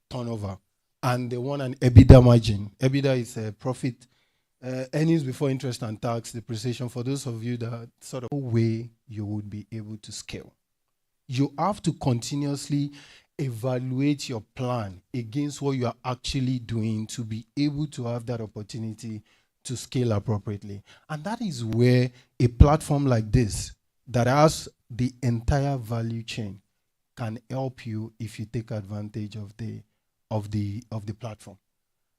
turnover, and they want an EBITDA margin. EBITDA is a profit, earnings before interest and tax, depreciation. For those of you that sort of way you would be able to scale, you have to continuously evaluate your plan against what you are actually doing to be able to have that opportunity to scale appropriately. And that is where a platform like this that has the entire value chain can help you if you take advantage of the platform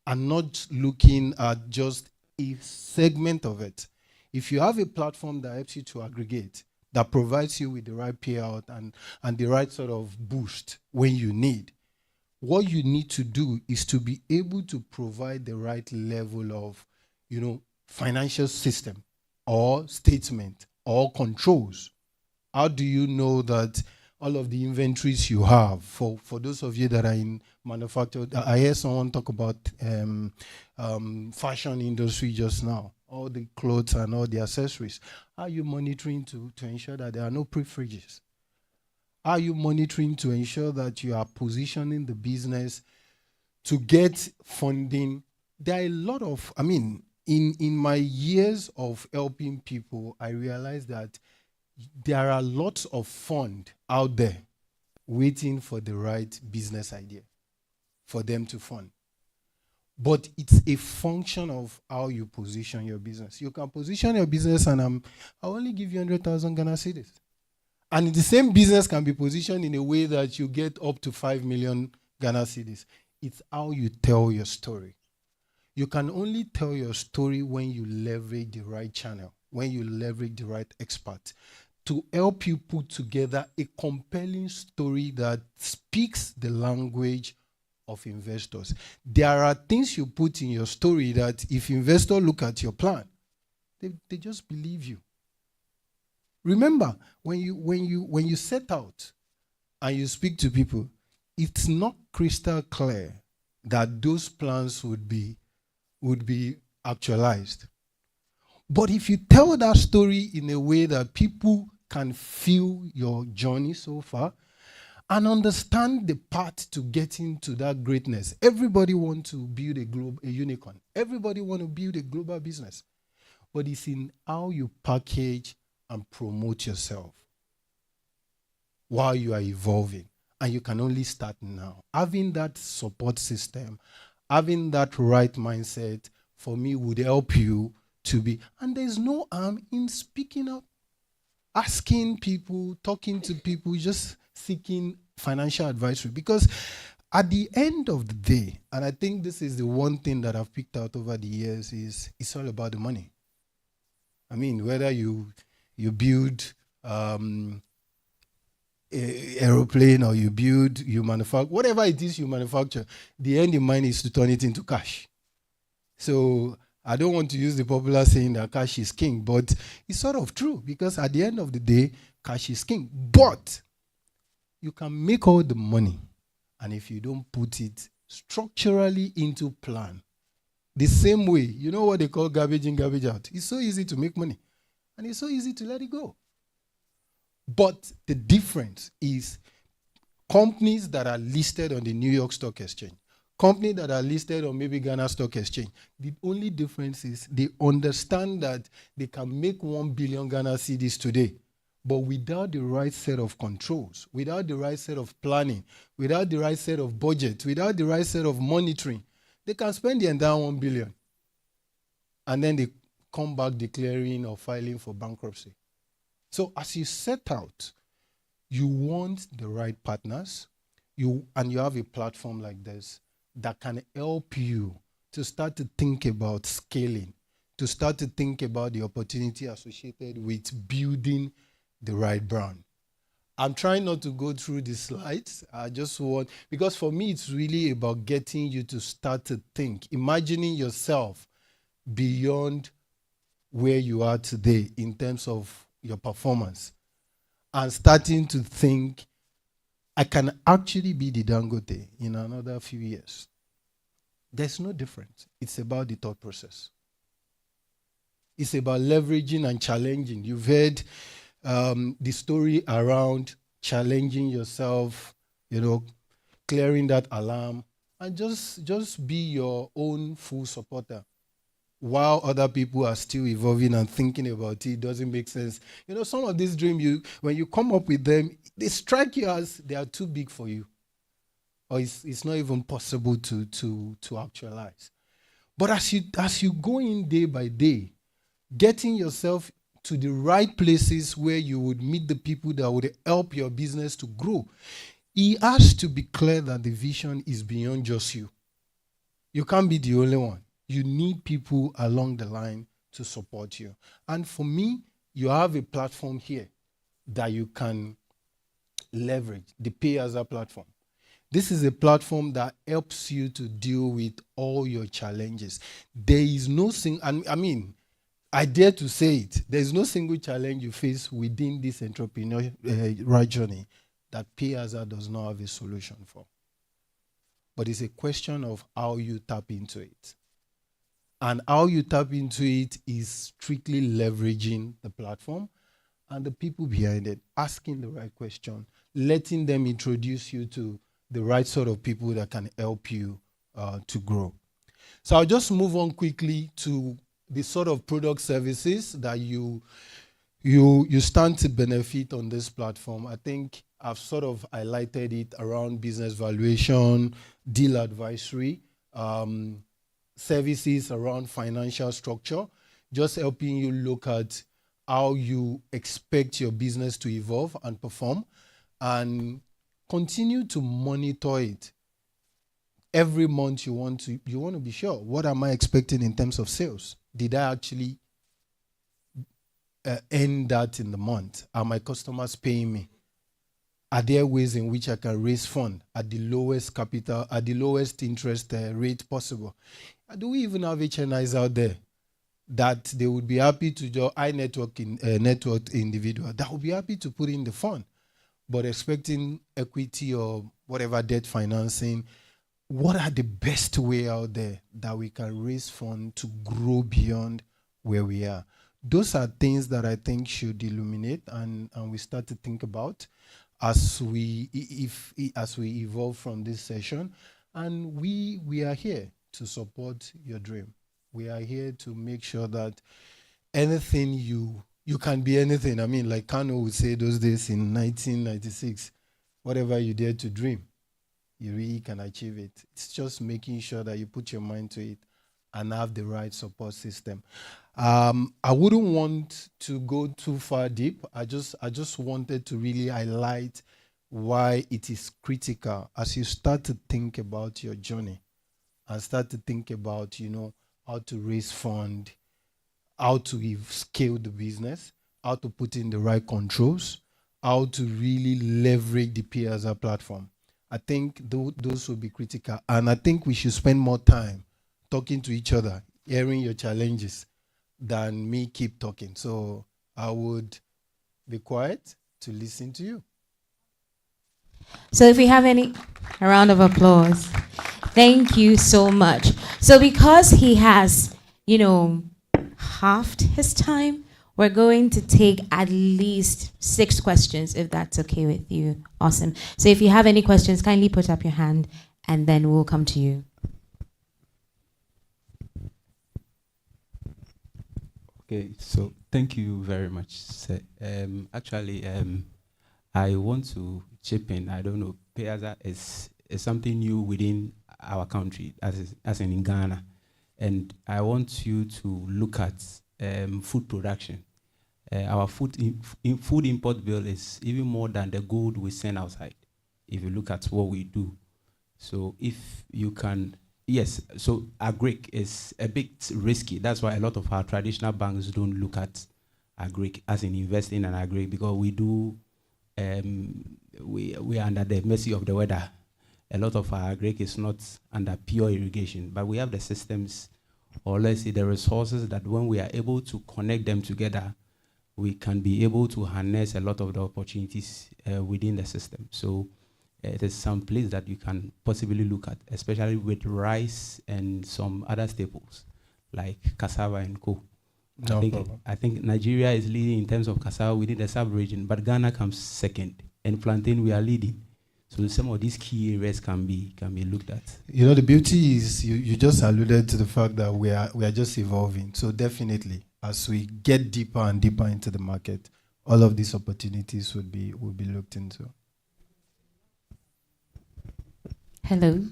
and not looking at just a segment of it. If you have a platform that helps you to aggregate, that provides you with the right payout and the right sort of boost when you need, what you need to do is to be able to provide the right level of, you know, financial system or statement or controls. How do you know that all of the inventories you have, for those of you that are in manufacture, I hear someone talk about fashion industry just now, all the clothes and all the accessories. Are you monitoring to ensure that there are no pre-fridges? Are you monitoring to ensure that you are positioning the business to get funding? There are a lot of, I mean, in my years of helping people, I realized that there are lots of fund out there waiting for the right business idea for them to fund. But it's a function of how you position your business. You can position your business and I'll only give you 100,000 Ghana cedis. And the same business can be positioned in a way that you get up to 5 million Ghana cedis. It's how you tell your story. You can only tell your story when you leverage the right channel, when you leverage the right expert to help you put together a compelling story that speaks the language of investors. There are things you put in your story that if investors look at your plan, they just believe you. Remember, when you set out and you speak to people, it's not crystal clear that those plans would be actualized. But if you tell that story in a way that people can feel your journey so far and understand the path to getting to that greatness, everybody wants to build a unicorn. Everybody wants to build a global business. But it's in how you package and promote yourself while you are evolving. and you can only start now. Having that support system, having that right mindset, for me, would help you to be, and there's no harm in speaking up, asking people, talking to people, just seeking financial advisory. Because at the end of the day, and I think this is the one thing that I've picked out over the years, is it's all about the money. I mean, whether you build aeroplane, or you manufacture, whatever it is you manufacture, the end in mind is to turn it into cash. So I don't want to use the popular saying that cash is king, but it's sort of true, because at the end of the day, cash is king. But you can make all the money, and if you don't put it structurally into plan, the same way, you know what they call garbage in, garbage out. It's so easy to make money, and it's so easy to let it go. But the difference is companies that are listed on the New York Stock Exchange, companies that are listed on maybe Ghana Stock Exchange, the only difference is they understand that they can make 1 billion Ghana cedis today, but without the right set of controls, without the right set of planning, without the right set of budget, without the right set of monitoring, they can spend the entire 1 billion. And then they come back declaring or filing for bankruptcy. So as you set out, you want the right partners, and you have a platform like this that can help you to start to think about scaling, to start to think about the opportunity associated with building the right brand. I'm trying not to go through the slides. I just want, because for me, it's really about getting you to start to think, imagining yourself beyond where you are today in terms of your performance, and starting to think, I can actually be the Dangote in another few years. There's no difference. It's about the thought process. It's about leveraging and challenging. You've heard the story around challenging yourself, clearing that alarm, and just be your own full supporter. While other people are still evolving and thinking about it, doesn't make sense. Some of these dreams, when you come up with them, they strike you as they are too big for you, or it's not even possible to actualize. But as you go in day by day, getting yourself to the right places where you would meet the people that would help your business to grow, it has to be clear that the vision is beyond just you. You can't be the only one. You need people along the line to support you. And for me, you have a platform here that you can leverage, the Payaza platform. This is a platform that helps you to deal with all your challenges. There is no I dare to say it, there is no single challenge you face within this entrepreneurial journey that Payaza does not have a solution for. But it's a question of how you tap into it. And how you tap into it is strictly leveraging the platform and the people behind it, asking the right question, letting them introduce you to the right sort of people that can help you to grow. So I'll just move on quickly to the sort of product services that you stand to benefit on this platform. I think I've sort of highlighted it around business valuation, deal advisory, services around financial structure, just helping you look at how you expect your business to evolve and perform, and continue to monitor it. Every month you want to be sure, what am I expecting in terms of sales? Did I actually earn that in the month? Are my customers paying me? Are there ways in which I can raise funds at the lowest capital, at the lowest interest rate possible? Do we even have HNIs out there that they would be happy to just network individual that would be happy to put in the fund, but expecting equity or whatever debt financing? What are the best way out there that we can raise funds to grow beyond where we are? Those are things that I think should illuminate and we start to think about as we evolve from this session. And we are here to support your dream. We are here to make sure that anything you can be anything. I mean, like Kano would say those days in 1996, whatever you dare to dream, you really can achieve it. It's just making sure that you put your mind to it and have the right support system. I wouldn't want to go too far deep. I just wanted to really highlight why it is critical as you start to think about your journey and start to think about, how to raise fund, how to scale the business, how to put in the right controls, how to really leverage the Payaza platform. I think those will be critical. And I think we should spend more time talking to each other, hearing your challenges, than me keep talking. So I would be quiet to listen to you. So if we have a round of applause. Thank you so much. So because he has, halved his time, we're going to take at least 6 questions, if that's okay with you. Awesome. So if you have any questions, kindly put up your hand, and then we'll come to you. Okay, so thank you very much, sir. Actually, I want to chip in. I don't know, Payaza is something new within our country, as in Ghana. And I want you to look at food production. Our food import bill is even more than the gold we send outside, if you look at what we do. So if you can, yes, so agric is a bit risky. That's why a lot of our traditional banks don't look at agric as in investing in agric, because we do, we are under the mercy of the weather. A lot of our agric is not under pure irrigation, but we have the systems, or let's say the resources, that when we are able to connect them together, we can be able to harness a lot of the opportunities within the system. So it is some place that you can possibly look at, especially with rice and some other staples like cassava and co. I think Nigeria is leading in terms of cassava within the sub-region, but Ghana comes second, and plantain we are leading. So some of these key areas can be looked at. The beauty is you just alluded to the fact that we are just evolving. So definitely, as we get deeper and deeper into the market, all of these opportunities will be looked into. Hello.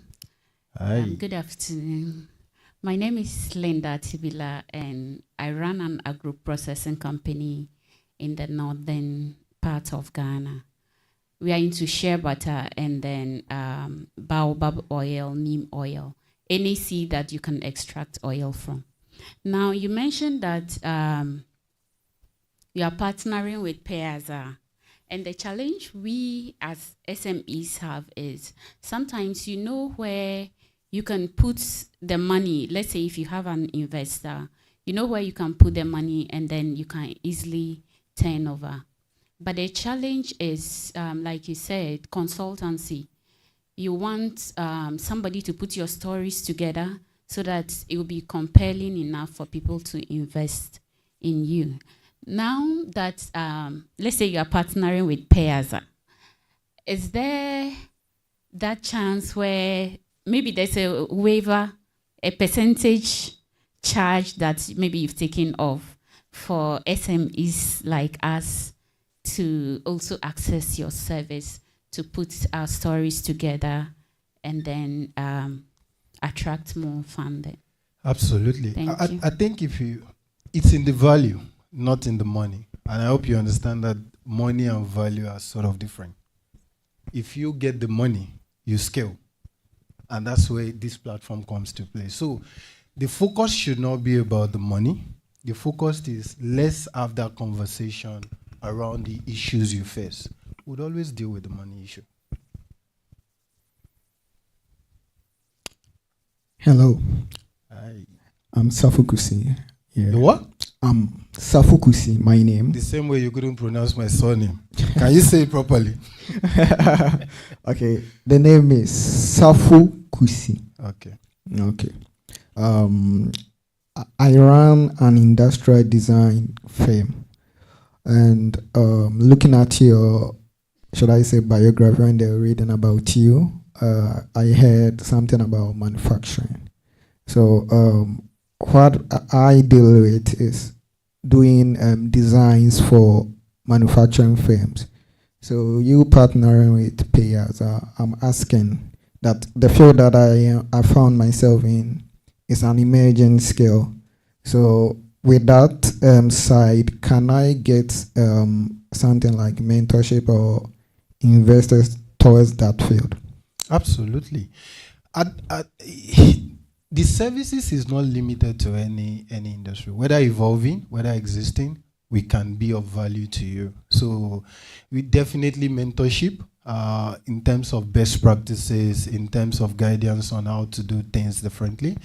Hi. Good afternoon. My name is Linda Tibila, and I run an agro-processing company in the northern part of Ghana. We are into shea butter and then baobab oil, neem oil, any seed that you can extract oil from. Now, you mentioned that you are partnering with Payaza. And the challenge we as SMEs have is sometimes you know where you can put the money. Let's say if you have an investor, you know where you can put the money and then you can easily turn over. But the challenge is, like you said, consultancy. You want somebody to put your stories together so that it will be compelling enough for people to invest in you. Now that, let's say you are partnering with Payaza, is there that chance where maybe there's a waiver, a percentage charge that maybe you've taken off for SMEs like us to also access your service, to put our stories together and then attract more funding? Absolutely. Thank you. I think it's in the value, not in the money. And I hope you understand that money and value are sort of different. If you get the money, you scale. And that's where this platform comes to play. So the focus should not be about the money. The focus is, let's have that conversation around the issues you face. We'd always deal with the money issue. Hello. Hi. I'm Safukusi. Yeah. The what? I'm Safukusi, my name. The same way you couldn't pronounce my surname. Can you say it properly? Okay. The name is Safukusi. Okay. Okay. I run an industrial design firm. And looking at your, should I say, biography, and they're reading about you, I heard something about manufacturing. So what I deal with is doing designs for manufacturing firms. So you partnering with Payaza, I'm asking that the field that I found myself in is an emerging skill. So with that side, can I get something like mentorship or investors towards that field? Absolutely. The services is not limited to any industry, whether evolving, whether existing. We can be of value to you. So we definitely mentorship in terms of best practices, in terms of guidance on how to do things differently,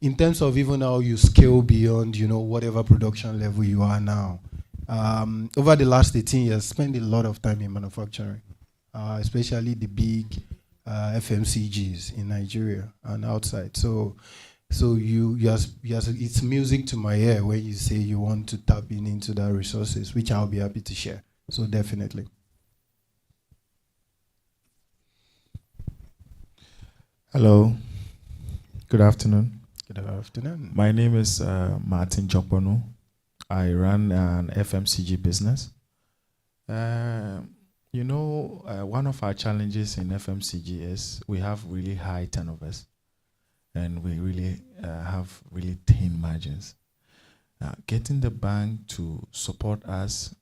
in terms of even how you scale beyond, whatever production level you are now. Over the last 18 years, spent a lot of time in manufacturing, especially the big FMCGs in Nigeria and outside. So it's music to my ear when you say you want to tap into that resources, which I'll be happy to share. So definitely. Hello. Good afternoon. Good afternoon. My name is Martin Jopono. I run an FMCG business. One of our challenges in FMCG is we have really high turnovers. And we really have really thin margins. Getting the bank to support us,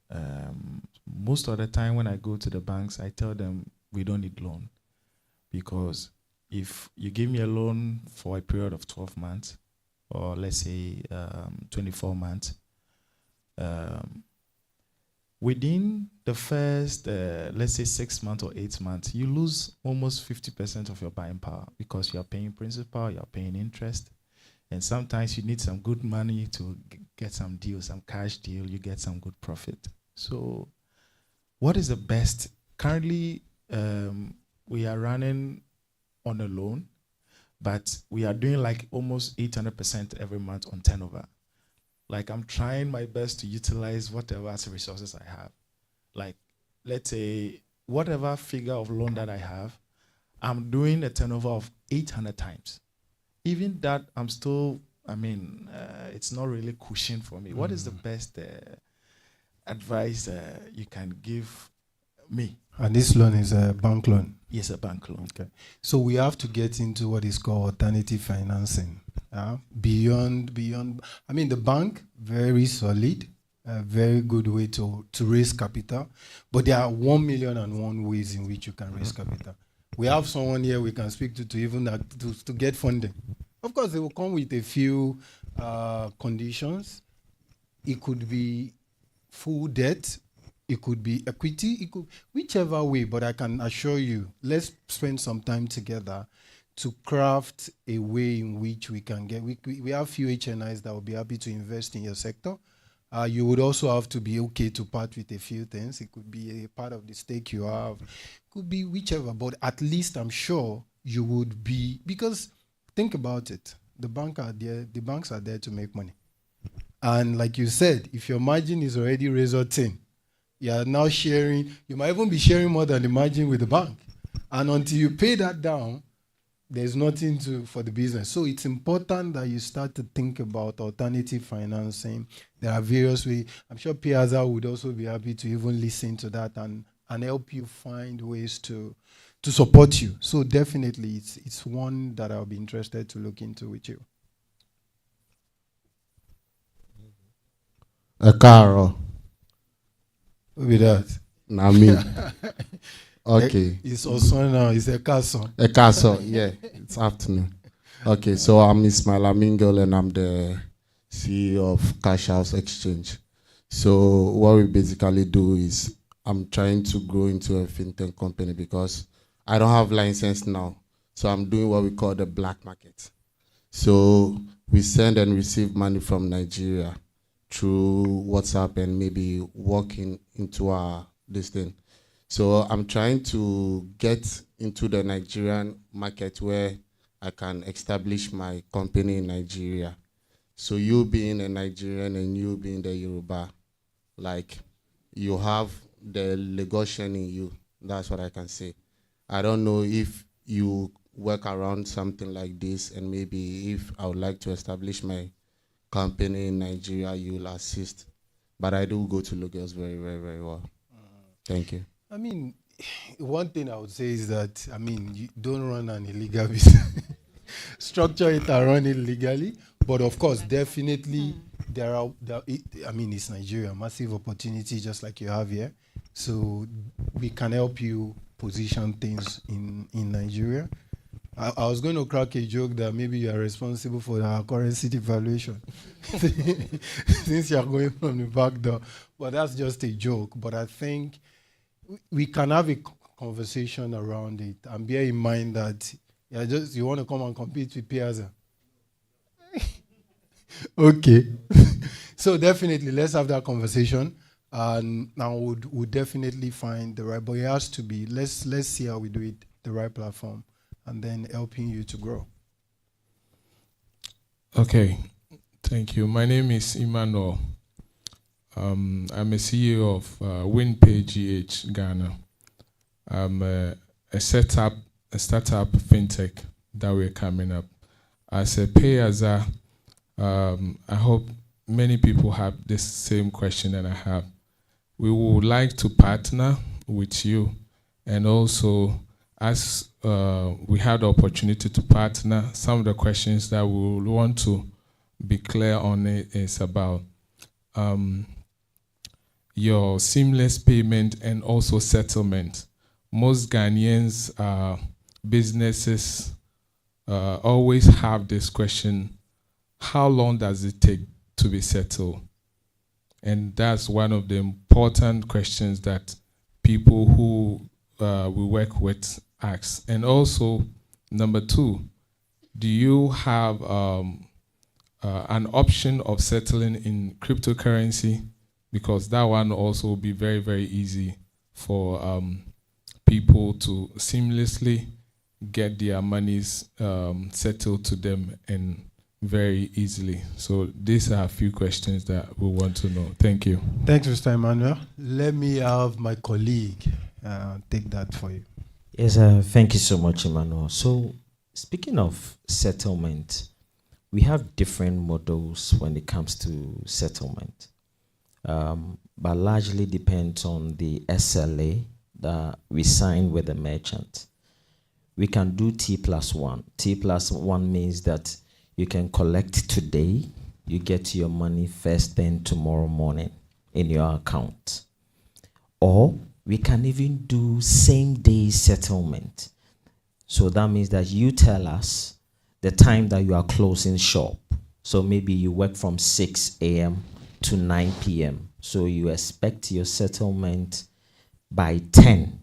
most of the time when I go to the banks, I tell them we don't need loan. Because if you give me a loan for a period of 12 months, or let's say 24 months, within the first, let's say 6 months or 8 months, you lose almost 50% of your buying power because you're paying principal, you're paying interest, and sometimes you need some good money to get some deal, some cash deal, you get some good profit. So what is the best? Currently, we are running on a loan, but we are doing like almost 800% every month on turnover. Like I'm trying my best to utilize whatever resources I have. Like, let's say, whatever figure of loan that I have, I'm doing a turnover of 800 times. Even that, I'm still, it's not really cushion for me. What is the best advice you can give me? And this loan is a bank loan? Yes, a bank loan. Okay. So we have to get into what is called alternative financing. Beyond, the bank, very solid, a very good way to raise capital, but there are 1,000,001 ways in which you can raise capital. We have someone here we can speak to even to get funding. Of course, they will come with a few conditions. It could be full debt, it could be equity, it could whichever way, but I can assure you, let's spend some time together to craft a way in which we can get, we have few HNIs that will be happy to invest in your sector. You would also have to be okay to part with a few things. It could be a part of the stake you have, could be whichever, but at least I'm sure you would be, because think about it, the banks are there to make money. And like you said, if your margin is already razor thin, you are now sharing, you might even be sharing more than the margin with the bank. And until you pay that down, there's nothing for the business. So it's important that you start to think about alternative financing. There are various ways. I'm sure Payaza would also be happy to even listen to that and help you find ways to support you. So definitely it's one that I'll be interested to look into with you. A car. Who be that? Not me. Okay. It's also now, it's a castle. A castle, yeah. It's afternoon. Okay, so I'm Ismail Amingol and I'm the CEO of Cash House Exchange. So what we basically do is I'm trying to grow into a fintech company because I don't have license now. So I'm doing what we call the black market. So we send and receive money from Nigeria through WhatsApp and maybe walking into our this thing. So I'm trying to get into the Nigerian market where I can establish my company in Nigeria. So you being a Nigerian and you being the Yoruba, like you have the Lagosian in you. That's what I can say. I don't know if you work around something like this, and maybe if I would like to establish my company in Nigeria, you'll assist. But I do go to Lagos very, very, very well. Thank you. I mean, one thing I would say is that, I mean, you don't run an illegal business. Structure it and run it legally. But of course, definitely, I mean, it's Nigeria, massive opportunity just like you have here. So we can help you position things in Nigeria. I was going to crack a joke that maybe you are responsible for our currency devaluation since you are going from the back door. But that's just a joke. But I think we can have a conversation around it and bear in mind that you want to come and compete with Payaza. Okay. So definitely, let's have that conversation. And now we'll definitely find the right, but it has to be, let's see how we do it, the right platform, and then helping you to grow. Okay, thank you. My name is Emmanuel. I'm a CEO of WinPay GH Ghana. I'm a startup fintech that we're coming up. As a Payaza, I hope many people have this same question that I have. We would like to partner with you, and also as we had the opportunity to partner, some of the questions that we will want to be clear on it is about your seamless payment and also settlement. Most Ghanaians businesses always have this question: how long does it take to be settled? And that's one of the important questions that people who we work with ask. And also, number two, do you have an option of settling in cryptocurrency? Because that one also will be very, very easy for people to seamlessly get their monies settled to them and very easily. So these are a few questions that we want to know. Thank you. Thanks, Mr. Emmanuel. Let me have my colleague take that for you. Yes, thank you so much, Emmanuel. So speaking of settlement, we have different models when it comes to settlement, but largely depends on the SLA that we sign with the merchant. We can do T+1. T+1 means that you can collect today, you get your money first thing tomorrow morning in your account. Or we can even do same day settlement. So that means that you tell us the time that you are closing shop. So maybe you work from 6 a.m. to 9 p.m. So you expect your settlement by 10.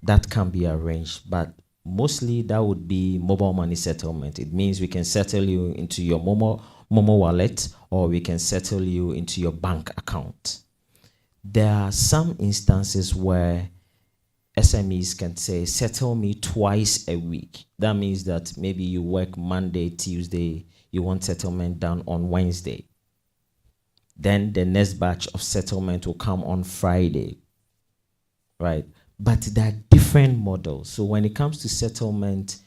That can be arranged, but mostly that would be mobile money settlement. It means we can settle you into your Momo wallet, or we can settle you into your bank account. There are some instances where SMEs can say, settle me twice a week. That means that maybe you work Monday, Tuesday, you want settlement done on Wednesday. Then the next batch of settlement will come on Friday, right? But there are different models. So when it comes to settlement,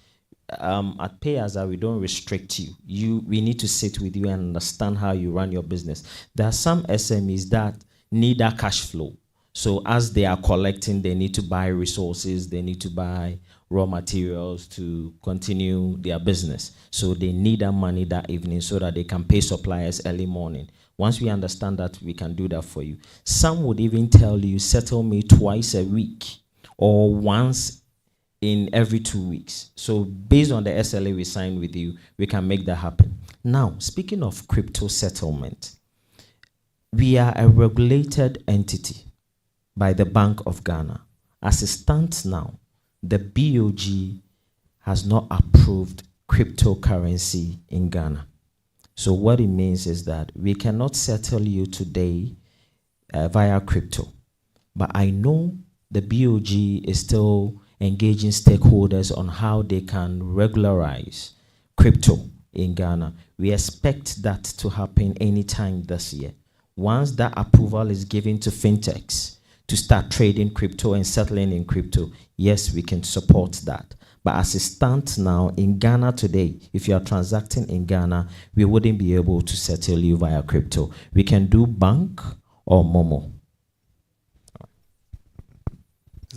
at Payaza, we don't restrict you. We need to sit with you and understand how you run your business. There are some SMEs that need that cash flow. So as they are collecting, they need to buy resources, they need to buy raw materials to continue their business. So they need that money that evening so that they can pay suppliers early morning. Once we understand that, we can do that for you. Some would even tell you, settle me twice a week or once in every 2 weeks. So based on the SLA we sign with you, we can make that happen. Now, speaking of crypto settlement, we are a regulated entity by the Bank of Ghana. As it stands now, the BOG has not approved cryptocurrency in Ghana. So what it means is that we cannot settle you today via crypto. But I know the BOG is still engaging stakeholders on how they can regularize crypto in Ghana. We expect that to happen anytime this year. Once that approval is given to fintechs to start trading crypto and settling in crypto, yes, we can support that. But as it stands now, in Ghana today, if you are transacting in Ghana, we wouldn't be able to settle you via crypto. We can do bank or Momo.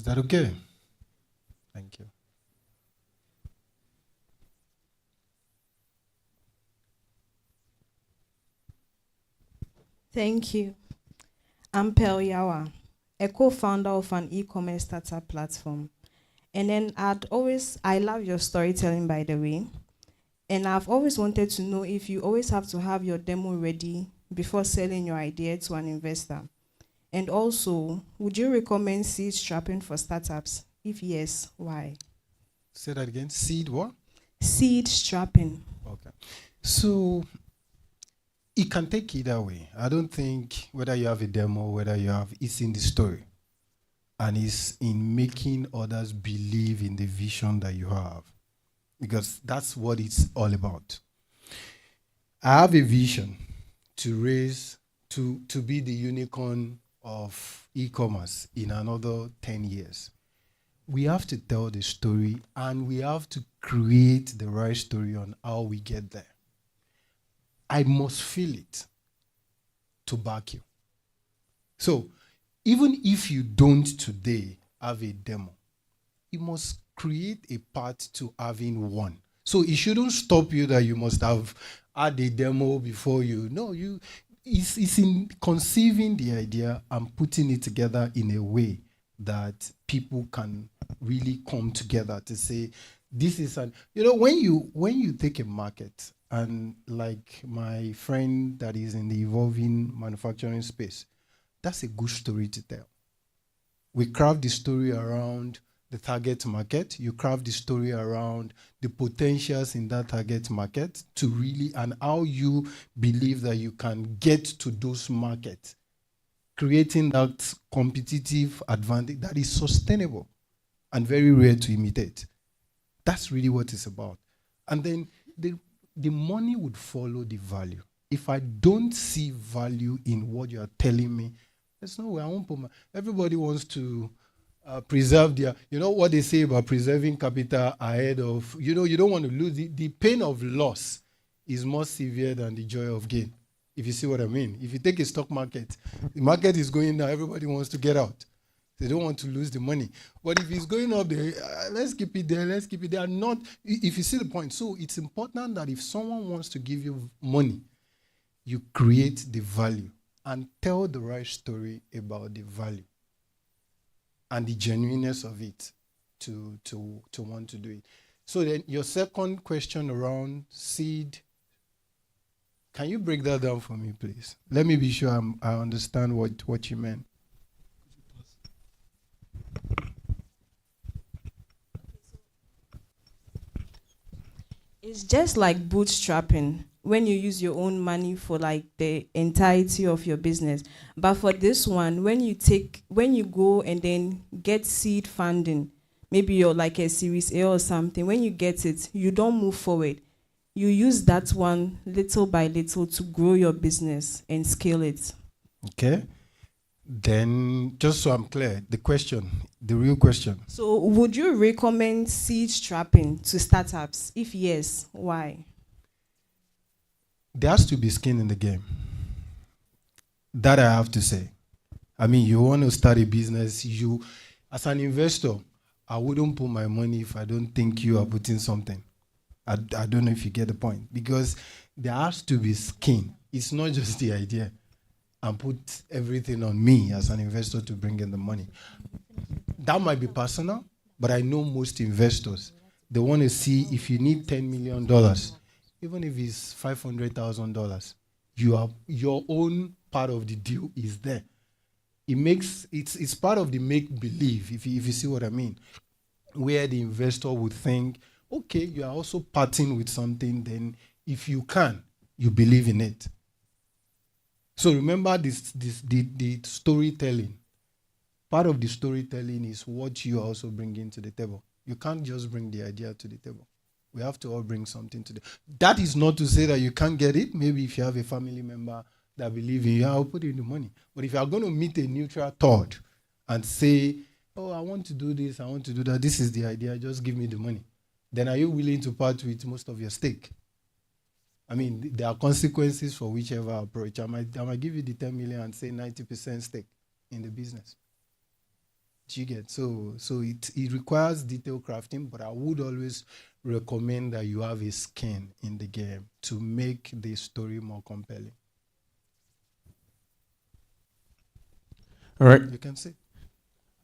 that okay? Thank you. Thank you. I'm Payaza, a co-founder of an e-commerce startup platform. And then I love your storytelling, by the way. And I've always wanted to know if you always have to have your demo ready before selling your idea to an investor. And also, would you recommend seed strapping for startups? If yes, why? Say that again. Seed what? Seed strapping. Okay. So it can take either way. I don't think whether you have a demo, whether you have, it's in the story. And it's in making others believe in the vision that you have. Because that's what it's all about. I have a vision to raise, to be the unicorn of e-commerce in another 10 years. We have to tell the story and we have to create the right story on how we get there. I must feel it to back you. So even if you don't today have a demo, you must create a path to having one. So it shouldn't stop you that you must have had a demo before you. No, it's in conceiving the idea and putting it together in a way that people can really come together to say, this is an, when you take a market, and like my friend that is in the evolving manufacturing space, that's a good story to tell. We craft the story around the target market. You craft the story around the potentials in that target market to really, and how you believe that you can get to those markets, creating that competitive advantage that is sustainable and very rare to imitate. That's really what it's about. And then the money would follow the value. If I don't see value in what you are telling me, there's no way I won't put my, everybody wants to preserve their, what they say about preserving capital ahead of, you don't want to lose. The pain of loss is more severe than the joy of gain, if you see what I mean. If you take a stock market, the market is going down, everybody wants to get out. They don't want to lose the money. But if it's going up there, let's keep it there, let's keep it there. Not, if you see the point. So it's important that if someone wants to give you money, you create the value and tell the right story about the value and the genuineness of it to want to do it. So then your second question around seed, can you break that down for me, please? Let me be sure I understand what you meant. It's just like bootstrapping when you use your own money for like the entirety of your business. But for this one, when you go and then get seed funding, maybe you're like a Series A or something, when you get it, you don't move forward. You use that one little by little to grow your business and scale it. Okay. Then, just so I'm clear, the real question. So would you recommend seed strapping to startups? If yes, why? There has to be skin in the game. That I have to say. I mean, you want to start a business, as an investor, I wouldn't put my money if I don't think you are putting something. I don't know if you get the point. Because there has to be skin. It's not just the idea. And put everything on me as an investor to bring in the money. That might be personal, but I know most investors, they want to see if you need $10 million, even if it's $500,000, your own part of the deal is there. It's part of the make-believe, if you see what I mean, where the investor would think, okay, you are also parting with something, then if you can, you believe in it. So remember the storytelling. Part of the storytelling is what you also bring into the table. You can't just bring the idea to the table. We have to all bring something to the. That is not to say that you can't get it. Maybe if you have a family member that believes in you, I'll put in the money. But if you are going to meet a neutral third and say, oh, I want to do this, I want to do that, this is the idea, just give me the money, then are you willing to part with most of your stake? I mean, there are consequences for whichever approach. I might give you the 10 million and say 90% stake in the business. Do you get? So it requires detailed crafting, but I would always recommend that you have a skin in the game to make the story more compelling. All right. You can sit.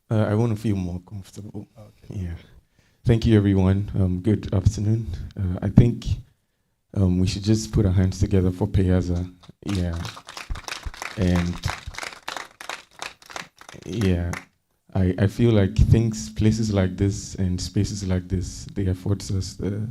I want to feel more comfortable. Okay. Yeah. Thank you, everyone. Good afternoon. I think we should just put our hands together for Payaza. Yeah. And yeah, I feel like places like this and spaces like this, they afford us the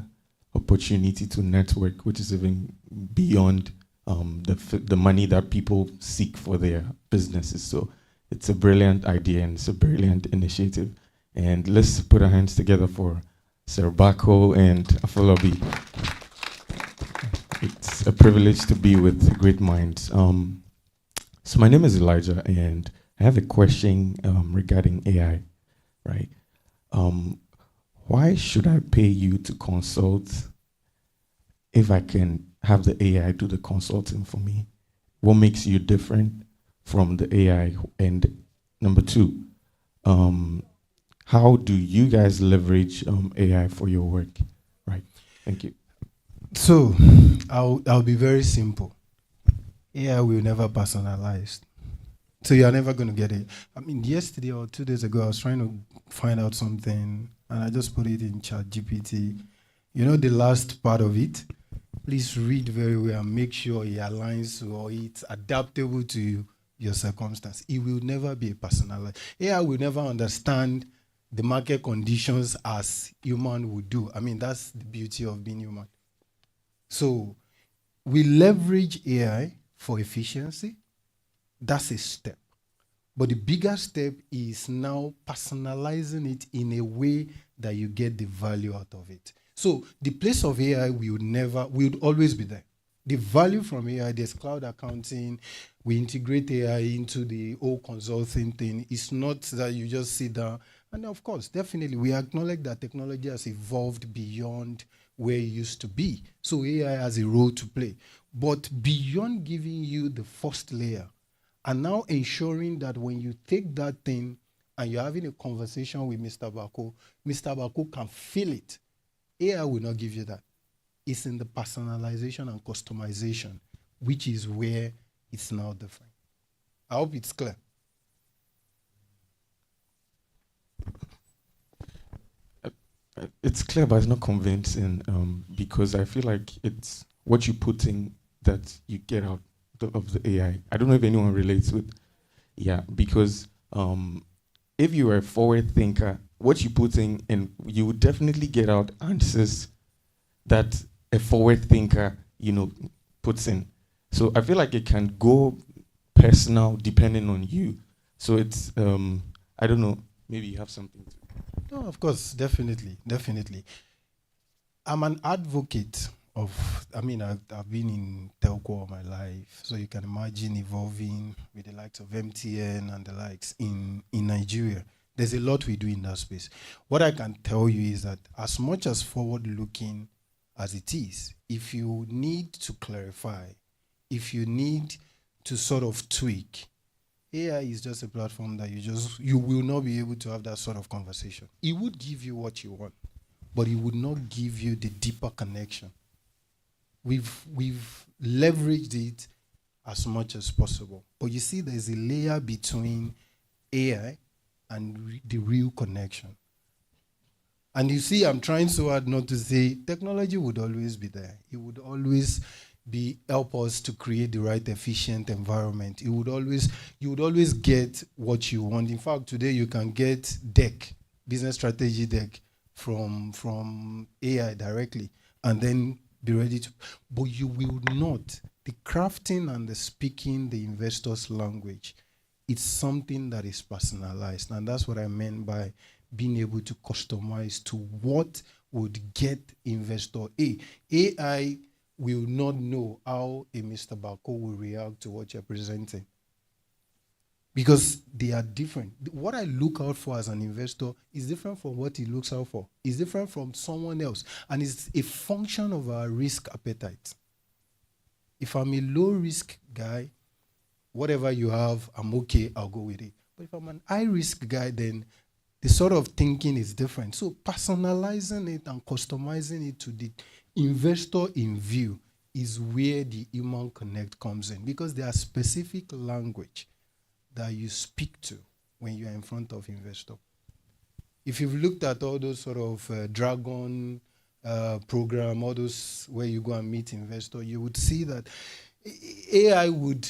opportunity to network, which is even beyond the money that people seek for their businesses. So it's a brilliant idea and it's a brilliant initiative. And let's put our hands together for Sir Bako and Afolabi. It's a privilege to be with great minds. So my name is Elijah, and I have a question regarding AI, right? Why should I pay you to consult if I can have the AI do the consulting for me? What makes you different from the AI? And number two, how do you guys leverage AI for your work? Right. Thank you. So I'll be very simple. AI will never personalize. So you're never going to get it. I mean, yesterday or 2 days ago, I was trying to find out something, and I just put it in ChatGPT. You know the last part of it? Please read very well and make sure it aligns or it's adaptable to your circumstance. It will never be a personalized. AI will never understand the market conditions as human would do. I mean, that's the beauty of being human. So we leverage AI for efficiency. That's a step. But the bigger step is now personalizing it in a way that you get the value out of it. So the place of AI will always be there. The value from AI, there's cloud accounting, we integrate AI into the whole consulting thing. It's not that you just sit down. And of course, definitely, we acknowledge that technology has evolved beyond where it used to be. So AI has a role to play. But beyond giving you the first layer, and now ensuring that when you take that thing and you're having a conversation with Mr. Bako can feel it. AI will not give you that. It's in the personalization and customization, which is where it's now different. I hope it's clear. It's clear, but it's not convincing because I feel like it's what you put in that you get out of the AI. I don't know if anyone relates with, yeah, because if you are a forward thinker, what you put in, and you would definitely get out answers that a forward thinker, puts in. So I feel like it can go personal depending on you. So it's, I don't know, maybe you have something to. No, of course, definitely. I'm an advocate of, I've been in telco all my life, so you can imagine evolving with the likes of MTN and the likes in Nigeria. There's a lot we do in that space. What I can tell you is that as much as forward-looking as it is, if you need to clarify, if you need to sort of tweak, AI is just a platform that you will not be able to have that sort of conversation. It would give you what you want, but it would not give you the deeper connection. We've leveraged it as much as possible. But you see, there's a layer between AI and the real connection. And you see, I'm trying so hard not to say technology would always be there. It would always help us to create the right efficient environment. You would always get what you want. In fact, today you can get business strategy deck from AI directly, and then be ready to, but you will not. The crafting and the speaking the investor's language, it's something that is personalized. And that's what I meant by being able to customize to what would get investor A. AI will not know how a Mr. Bako will react to what you're presenting, because they are different. What I look out for as an investor is different from what he looks out for. It's different from someone else. And it's a function of our risk appetite. If I'm a low risk guy, whatever you have, I'm okay, I'll go with it. But if I'm an high risk guy, then the sort of thinking is different. So personalizing it and customizing it to the investor in view is where the human connect comes in, because there are specific language that you speak to when you are in front of investor. If you've looked at all those sort of Dragon program, all those where you go and meet investor, you would see that AI would,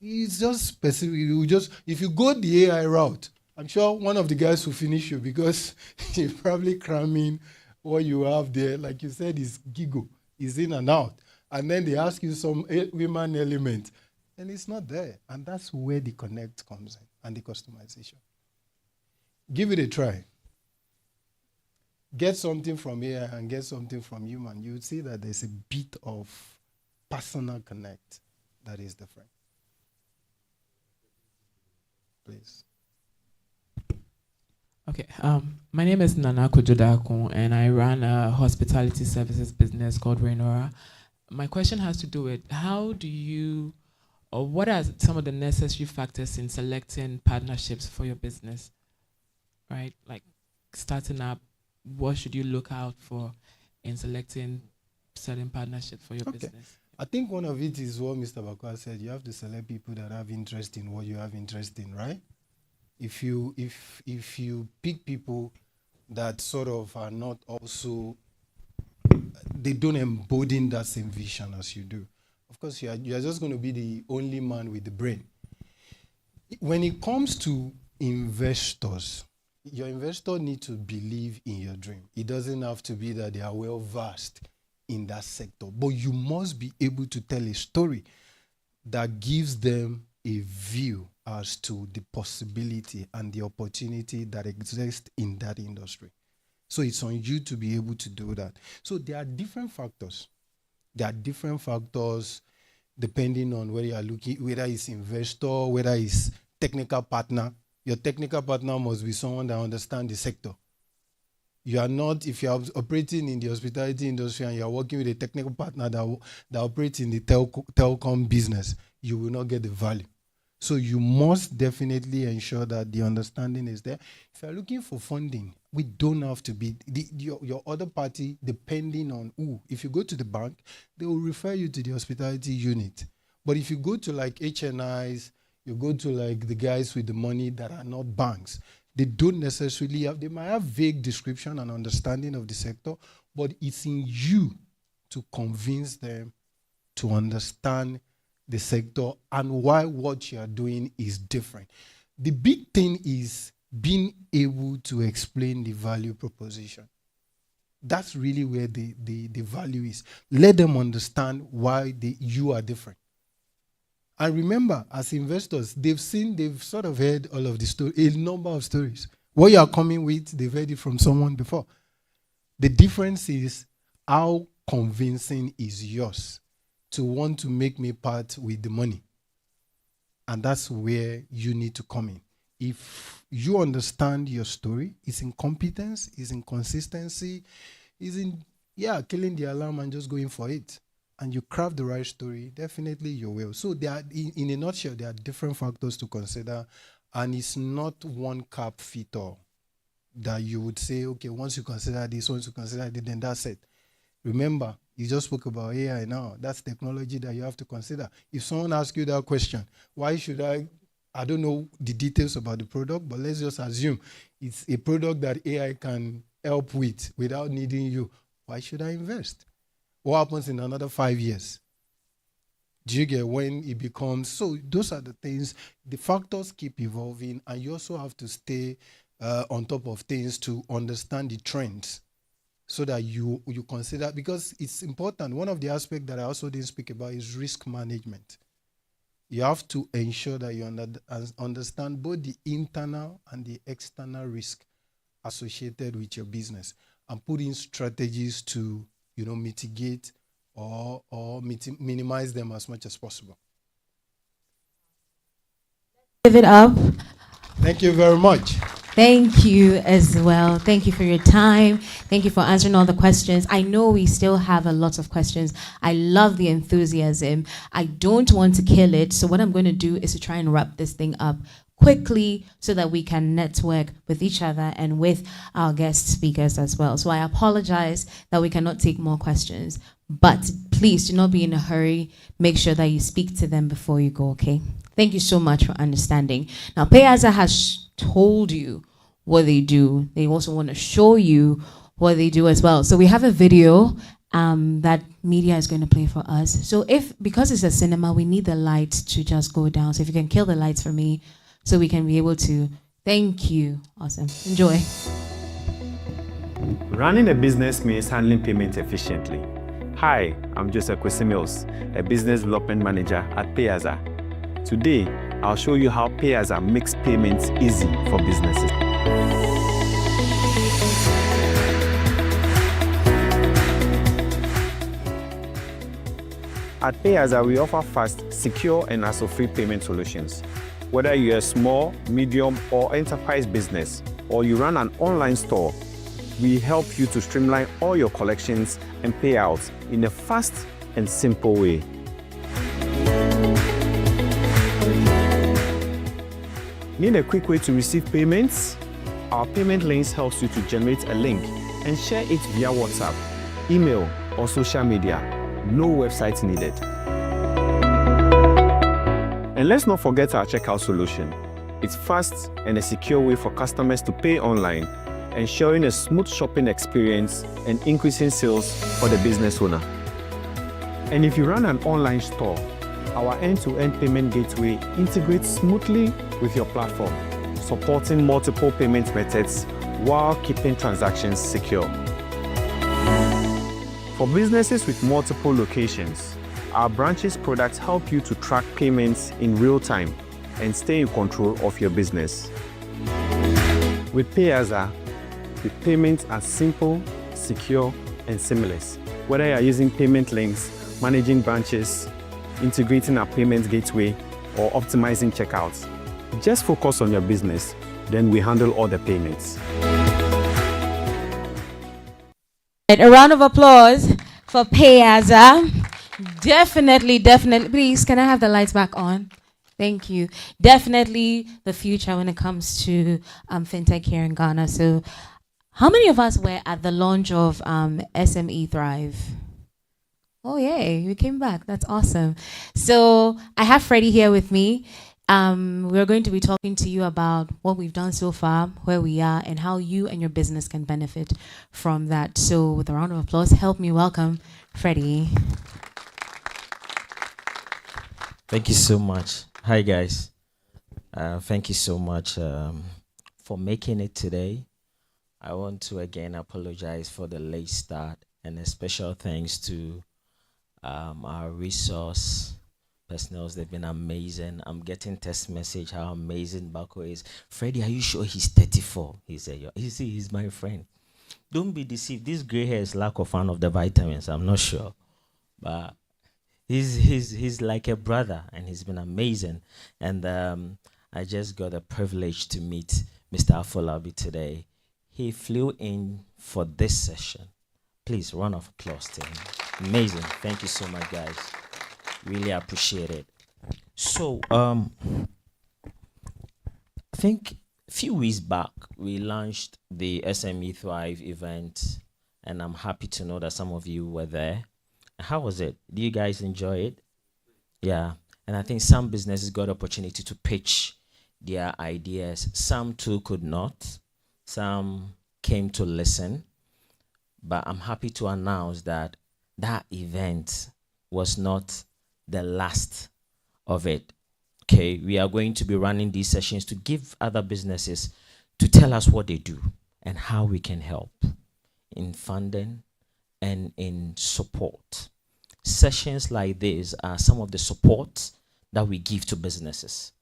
it's just specific. You just, if you go the AI route, I'm sure one of the guys will finish you, because you're probably cramming what you have there. Like you said, is giggle, is in and out. And then they ask you some human element, and it's not there. And that's where the connect comes in and the customization. Give it a try. Get something from AI and get something from human. You would see that there's a bit of personal connect that is different. Please. Okay, my name is Nana Kojodako, and I run a hospitality services business called Rainora. My question has to do with how do you, or what are some of the necessary factors in selecting partnerships for your business, right? Like starting up, what should you look out for in selecting certain partnerships for your business? I think one of it is what Mr. Bakwa said. You have to select people that have interest in what you have interest in, right? If you pick people that sort of are not also, they don't embody that same vision as you do, of course you are just going to be the only man with the brain. When it comes to investors, your investor needs to believe in your dream. It doesn't have to be that they are well versed in that sector, but you must be able to tell a story that gives them a view as to the possibility and the opportunity that exists in that industry. So it's on you to be able to do that. So there are different factors. There are different factors depending on whether you are looking, whether it's investor, whether it's technical partner. Your technical partner must be someone that understands the sector. You are not, if you are operating in the hospitality industry and you are working with a technical partner that operates in the telecom business, you will not get the value. So you must definitely ensure that the understanding is there. If you're looking for funding, we don't have to be, your other party, depending on who. If you go to the bank, they will refer you to the hospitality unit. But if you go to like HNIs, you go to like the guys with the money that are not banks, they don't necessarily have, they might have vague description and understanding of the sector, but it's in you to convince them to understand the sector and why what you are doing is different. The big thing is being able to explain the value proposition. That's really where the value is. Let them understand why you are different. And remember, as investors, they've sort of heard all of the stories, a number of stories. What you are coming with, they've heard it from someone before. The difference is how convincing is yours to want to make me part with the money. And that's where you need to come in. If you understand your story, it's in competence, it's in consistency, it's in, killing the alarm and just going for it. And you craft the right story, definitely you will. So there are, in a nutshell, there are different factors to consider, and it's not one cap fit all that you would say, okay, once you consider this, once you consider it, then that's it. Remember, you just spoke about AI now. That's technology that you have to consider. If someone asks you that question, why should I don't know the details about the product, but let's just assume it's a product that AI can help with without needing you. Why should I invest? What happens in another 5 years? Do you get when it becomes? So those are the things, the factors keep evolving, and you also have to stay on top of things to understand the trends so that you consider, because it's important. One of the aspects that I also didn't speak about is risk management. You have to ensure that you understand both the internal and the external risk associated with your business and put in strategies to mitigate or minimize them as much as possible. Give it up. Thank you very much. Thank you as well. Thank you for your time. Thank you for answering all the questions. I know we still have a lot of questions. I love the enthusiasm. I don't want to kill it. So what I'm going to do is to try and wrap this thing up quickly so that we can network with each other and with our guest speakers as well. So I apologize that we cannot take more questions, but please do not be in a hurry. Make sure that you speak to them before you go, okay? Thank you so much for understanding. Now, Payaza has told you what they do. They also want to show you what they do as well. So we have a video that media is going to play for us. So because it's a cinema, we need the lights to just go down. So if you can kill the lights for me so we can be able to, thank you. Awesome. Enjoy. Running a business means handling payments efficiently. Hi, I'm Joseph Kwesi Mills, a business development manager at Payaza. Today, I'll show you how Payaza makes payments easy for businesses. At Payaza, we offer fast, secure, and hassle-free payment solutions. Whether you're a small, medium, or enterprise business, or you run an online store, we help you to streamline all your collections and payouts in a fast and simple way. Need a quick way to receive payments? Our payment links helps you to generate a link and share it via WhatsApp, email, or social media. No website needed. And let's not forget our checkout solution. It's fast and a secure way for customers to pay online, ensuring a smooth shopping experience and increasing sales for the business owner. And if you run an online store, our end-to-end payment gateway integrates smoothly with your platform, supporting multiple payment methods while keeping transactions secure. For businesses with multiple locations, our branches products help you to track payments in real time and stay in control of your business. With Payaza, the payments are simple, secure, and seamless. Whether you are using payment links, managing branches, integrating our payment gateway, or optimizing checkouts, just focus on your business, then we handle all the payments. A round of applause for Payaza. Definitely, please, can I have the lights back on? Thank you. Definitely the future when it comes to fintech here in Ghana. So how many of us were at the launch of SME Thrive? Oh, yay, we came back. That's awesome. So I have Freddie here with me. We're going to be talking to you about what we've done so far, where we are, and how you and your business can benefit from that. So with a round of applause, help me welcome Freddie. Thank you so much. Hi, guys. Thank you so much for making it today. I want to again apologize for the late start, and a special thanks to our resource personnel. They've been amazing. I'm getting text message how amazing Bako is. Freddie, are you sure he's 34? He said, you see, he's my friend. Don't be deceived. This gray hair is lack of one of the vitamins. I'm not sure. But he's like a brother, and he's been amazing. And I just got a privilege to meet Mr. Afolabi today. He flew in for this session. Please, round of applause to him. Amazing. Thank you so much, guys. Really appreciate it. So, I think a few weeks back, we launched the SME Thrive event, and I'm happy to know that some of you were there. How was it? Do you guys enjoy it? Yeah. And I think some businesses got opportunity to pitch their ideas. Some too could not. Some came to listen. But I'm happy to announce that that event was not the last of it. Okay, we are going to be running these sessions to give other businesses to tell us what they do and how we can help in funding and in support. Sessions like this are some of the support that we give to businesses.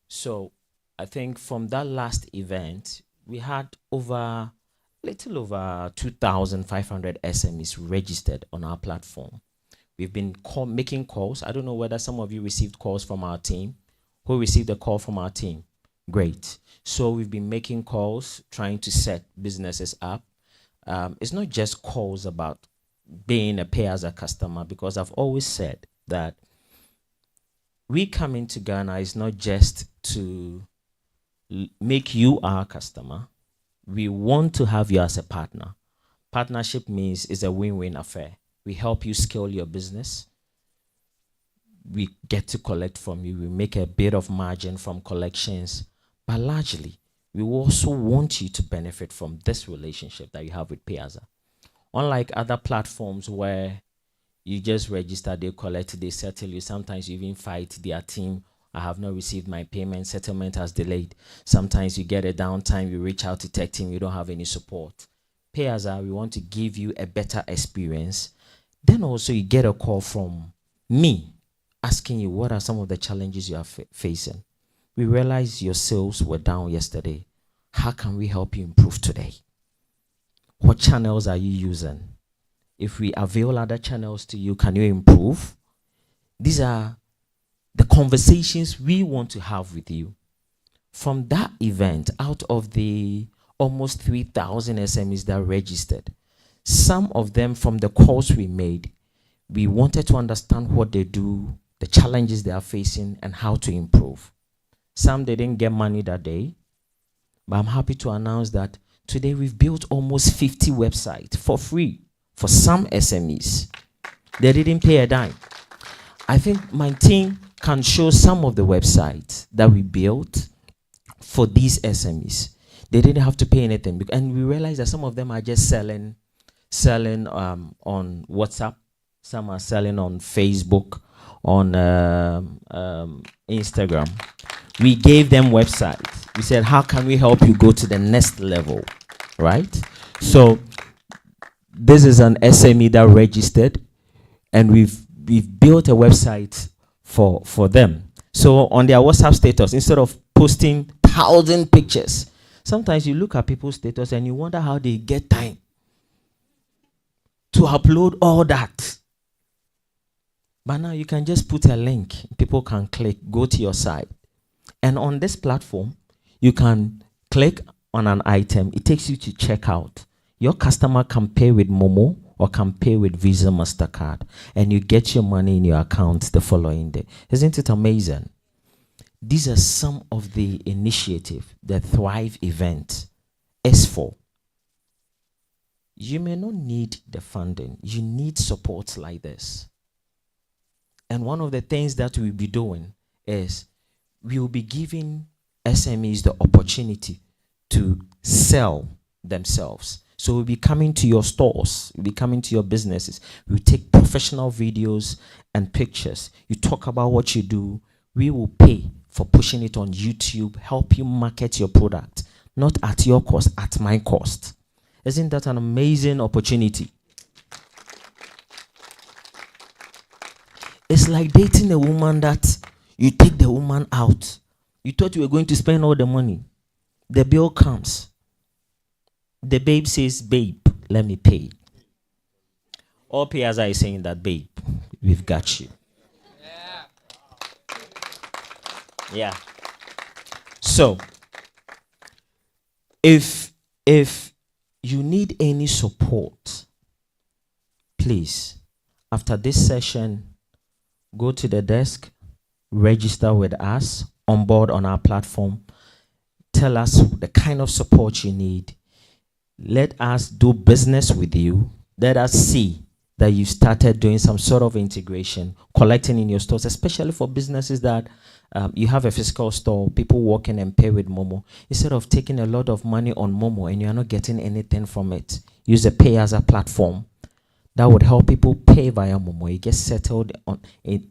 So I think from that last event, we had little over 2,500 SMEs registered on our platform. We've been making calls. I don't know whether some of you received calls from our team. Who received a call from our team? Great. So we've been making calls, trying to set businesses up. It's not just calls about being a Payaza customer, because I've always said that we come into Ghana is not just to make you our customer. We want to have you as a partner. Partnership means it's a win-win affair. We help you scale your business. We get to collect from you. We make a bit of margin from collections. But largely, we also want you to benefit from this relationship that you have with Payaza. Unlike other platforms where you just register, they collect, they settle you. Sometimes you even fight their team. I have not received my payment. Settlement has delayed. Sometimes you get a downtime. You reach out to tech team. You don't have any support. Payaza, we want to give you a better experience. Then also you get a call from me asking you what are some of the challenges you are facing. We realize your sales were down yesterday. How can we help you improve today? What channels are you using? If we avail other channels to you, can you improve? These are the conversations we want to have with you. From that event, out of the almost 3,000 SMEs that registered, some of them from the calls we made, we wanted to understand what they do, the challenges they are facing, and how to improve. Some they didn't get money that day, but I'm happy to announce that today we've built almost 50 websites for free for some SMEs. They didn't pay a dime. I think my team can show some of the websites that we built for these SMEs. They didn't have to pay anything. And we realized that some of them are just selling on WhatsApp. Some are selling on Facebook, on Instagram. We gave them websites. We said, how can we help you go to the next level, right? So this is an SME that registered, and we've built a website for them. So on their WhatsApp status, instead of posting 1,000 pictures, sometimes you look at people's status and you wonder how they get time to upload all that. But now you can just put a link. People can click, go to your site. And on this platform, you can click on an item. It takes you to checkout. Your customer can pay with Momo or can pay with Visa, MasterCard. And you get your money in your account the following day. Isn't it amazing? These are some of the initiatives the Thrive event is for. You may not need the funding. You need support like this. And one of the things that we'll be doing is we will be giving SMEs the opportunity to sell themselves. So we'll be coming to your stores, we'll be coming to your businesses. We'll take professional videos and pictures. You talk about what you do. We will pay for pushing it on YouTube, help you market your product, not at your cost, at my cost. Isn't that an amazing opportunity? It's like dating a woman that you take the woman out. You thought you were going to spend all the money. The bill comes. The babe says, babe, let me pay. All Payaza is saying that, babe, we've got you. Yeah. So, if you need any support, please, after this session, go to the desk, register with us, on board on our platform. Tell us the kind of support you need. Let us do business with you. Let us see that you started doing some sort of integration, collecting in your stores, especially for businesses that you have a physical store, people walk in and pay with Momo. Instead of taking a lot of money on Momo and you're not getting anything from it, use a Payaza platform. That would help people pay via Momo. You get settled on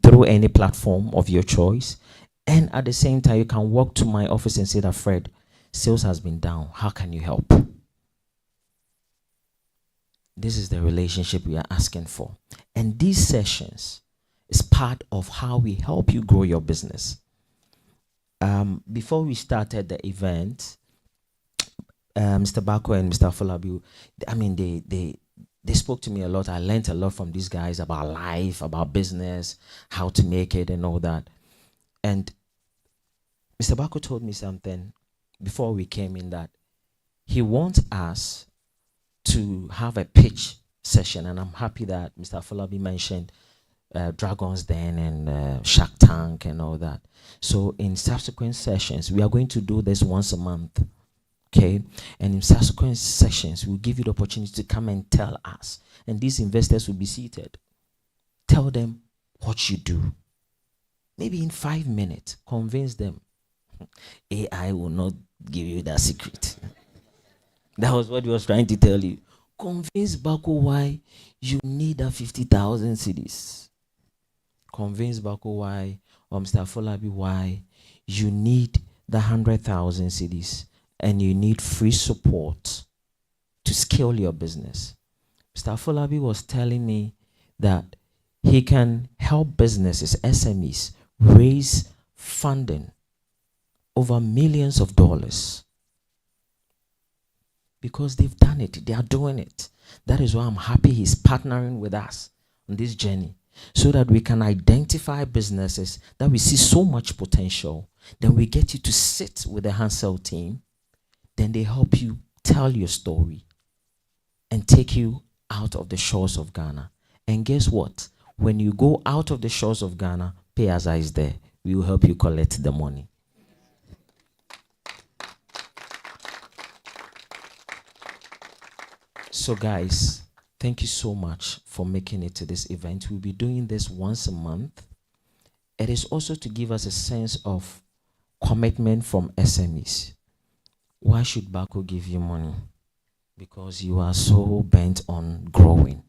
through any platform of your choice. And at the same time, you can walk to my office and say that, Fred, sales has been down. How can you help? This is the relationship we are asking for. And these sessions is part of how we help you grow your business. Before we started the event, Mr. Bako and Mr. Afolabi, I mean, they spoke to me a lot. I learned a lot from these guys about life, about business, how to make it and all that. And Mr. Bako told me something before we came in that he wants us to have a pitch session. And I'm happy that Mr. Afolabi mentioned Dragon's Den and Shark Tank and all that. So in subsequent sessions, we are going to do this once a month. Okay, and in subsequent sessions, we'll give you the opportunity to come and tell us. And these investors will be seated. Tell them what you do. Maybe in 5 minutes, convince them. AI will not give you that secret. That was what he was trying to tell you. Convince Bako why you need that 50,000 cedis. Convince Bako why, or Mr. Folabi why you need the 100,000 cedis. And you need free support to scale your business. Mr. Folabi was telling me that he can help businesses, SMEs, raise funding over millions of dollars because they've done it. They are doing it. That is why I'm happy he's partnering with us on this journey so that we can identify businesses that we see so much potential. Then we get you to sit with the Hansel team. Then they help you tell your story and take you out of the shores of Ghana. And guess what? When you go out of the shores of Ghana, Payaza is there. We will help you collect the money. So guys, thank you so much for making it to this event. We'll be doing this once a month. It is also to give us a sense of commitment from SMEs. Why should Bako give you money? Because you are so bent on growing.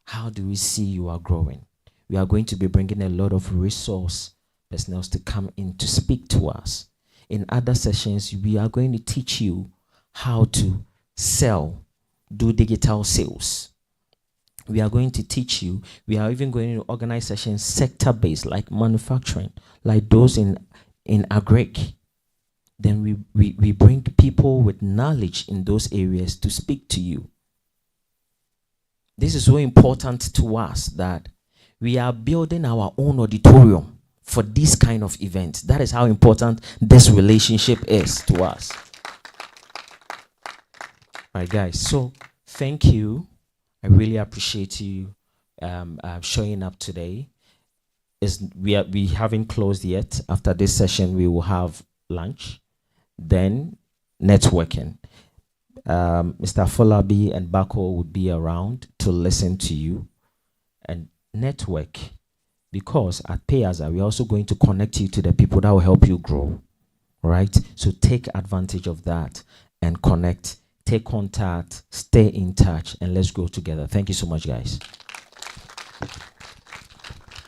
How do we see you are growing? We are going to be bringing a lot of resource personnel to come in to speak to us. In other sessions, we are going to teach you how to sell, do digital sales. We are going to teach you, we are even going to organize sessions sector-based, like manufacturing, like those in agric. Then we bring people with knowledge in those areas to speak to you. This is so important to us that we are building our own auditorium for this kind of events. That is how important this relationship is to us. All right, guys. So thank you. I really appreciate you showing up today. We haven't closed yet. After this session, we will have lunch. Then networking. Mr. Folabi and Bako would be around to listen to you and network, because at Payaza, we're also going to connect you to the people that will help you grow, right? So take advantage of that and connect, take contact, stay in touch, and let's grow together. Thank you so much, guys.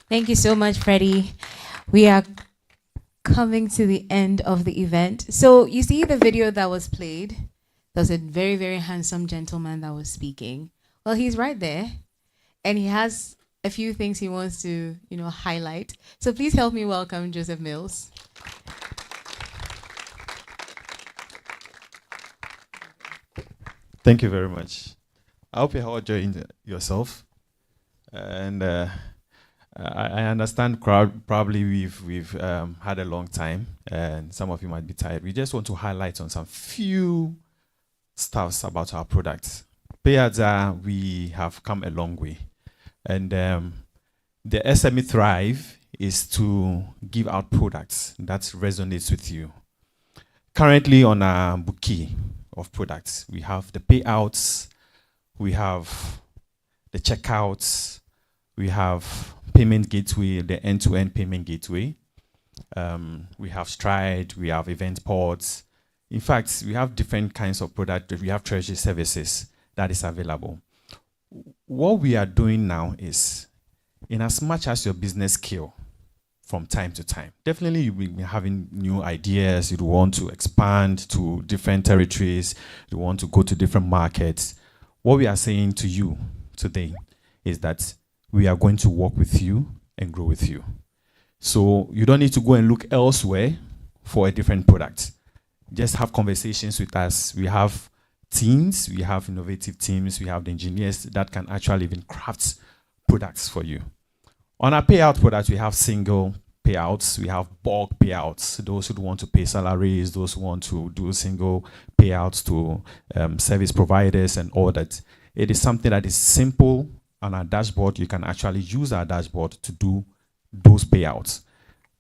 Thank you so much, Freddie. We are coming to the end of the event. So you see the video that was played? There was a very, very handsome gentleman that was speaking. Well, he's right there, and he has a few things he wants to, highlight. So please help me welcome Joseph Mills. Thank you very much. I hope you all enjoying yourself. And I understand probably we've had a long time, and some of you might be tired. We just want to highlight on some few stuffs about our products. Payaza, we have come a long way. And the SME Thrive is to give out products that resonates with you. Currently on our bouquet of products, we have the payouts, we have the checkouts, we have payment gateway, the end-to-end payment gateway. We have Stride, we have event pods. In fact, we have different kinds of products. We have treasury services that is available. What we are doing now is, in as much as your business scale from time to time, definitely you'll be having new ideas, you want to expand to different territories, you want to go to different markets. What we are saying to you today is that we are going to work with you and grow with you. So you don't need to go and look elsewhere for a different product. Just have conversations with us. We have teams, we have innovative teams, we have the engineers that can actually even craft products for you. On our payout products, we have single payouts, we have bulk payouts, those who want to pay salaries, those who want to do single payouts to service providers and all that. It is something that is simple on our dashboard, you can actually use our dashboard to do those payouts.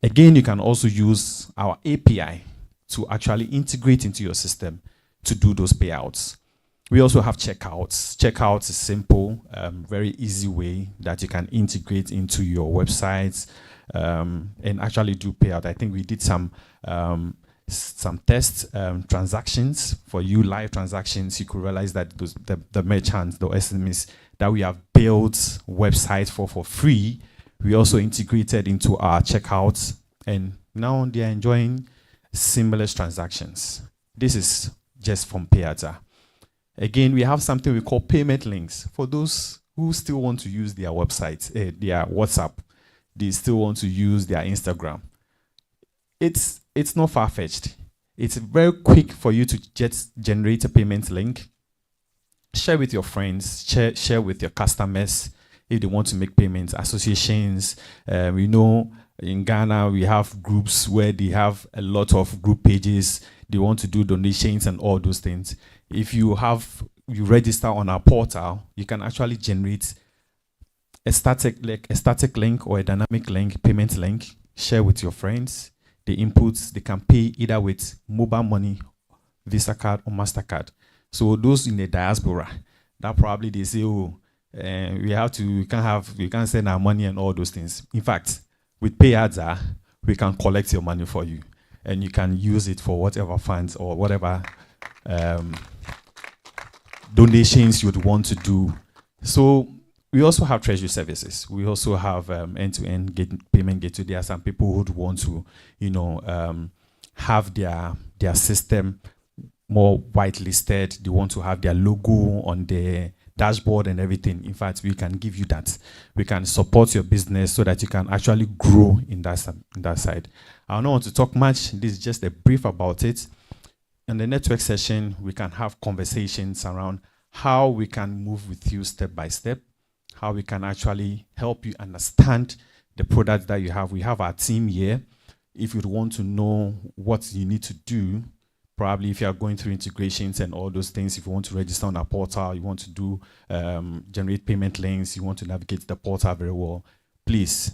Again, you can also use our API to actually integrate into your system to do those payouts. We also have checkouts. Checkouts is simple, very easy way that you can integrate into your websites and actually do payout. I think we did some test transactions for you, live transactions. You could realize that the merchants, the SMEs that we have built websites for free, we also integrated into our checkouts, and now they are enjoying seamless transactions. This is just from Payaza. Again, we have something we call payment links. For those who still want to use their website, their WhatsApp, they still want to use their Instagram. It's not far-fetched. It's very quick for you to just generate a payment link, share with your friends, share with your customers if they want to make payments, associations. We know in Ghana we have groups where they have a lot of group pages. They want to do donations and all those things. If you register on our portal, you can actually generate a static link or a dynamic link, payment link, share with your friends. The inputs, they can pay either with mobile money, Visa card, or MasterCard. So those in the diaspora, that probably they say, oh, we can't send our money and all those things. In fact, with Payaza, we can collect your money for you, and you can use it for whatever funds or whatever donations you'd want to do. So we also have treasury services. We also have end-to-end payment gateway. There are some people who would want to, have their system more whitelisted. They want to have their logo on the dashboard and everything. In fact, we can give you that. We can support your business so that you can actually grow in that side. I don't want to talk much. This is just a brief about it. In the network session, we can have conversations around how we can move with you step by step, how we can actually help you understand the product that you have. We have our team here. If you want to know what you need to do, probably if you are going through integrations and all those things, if you want to register on our portal, you want to do generate payment links, you want to navigate the portal very well, please,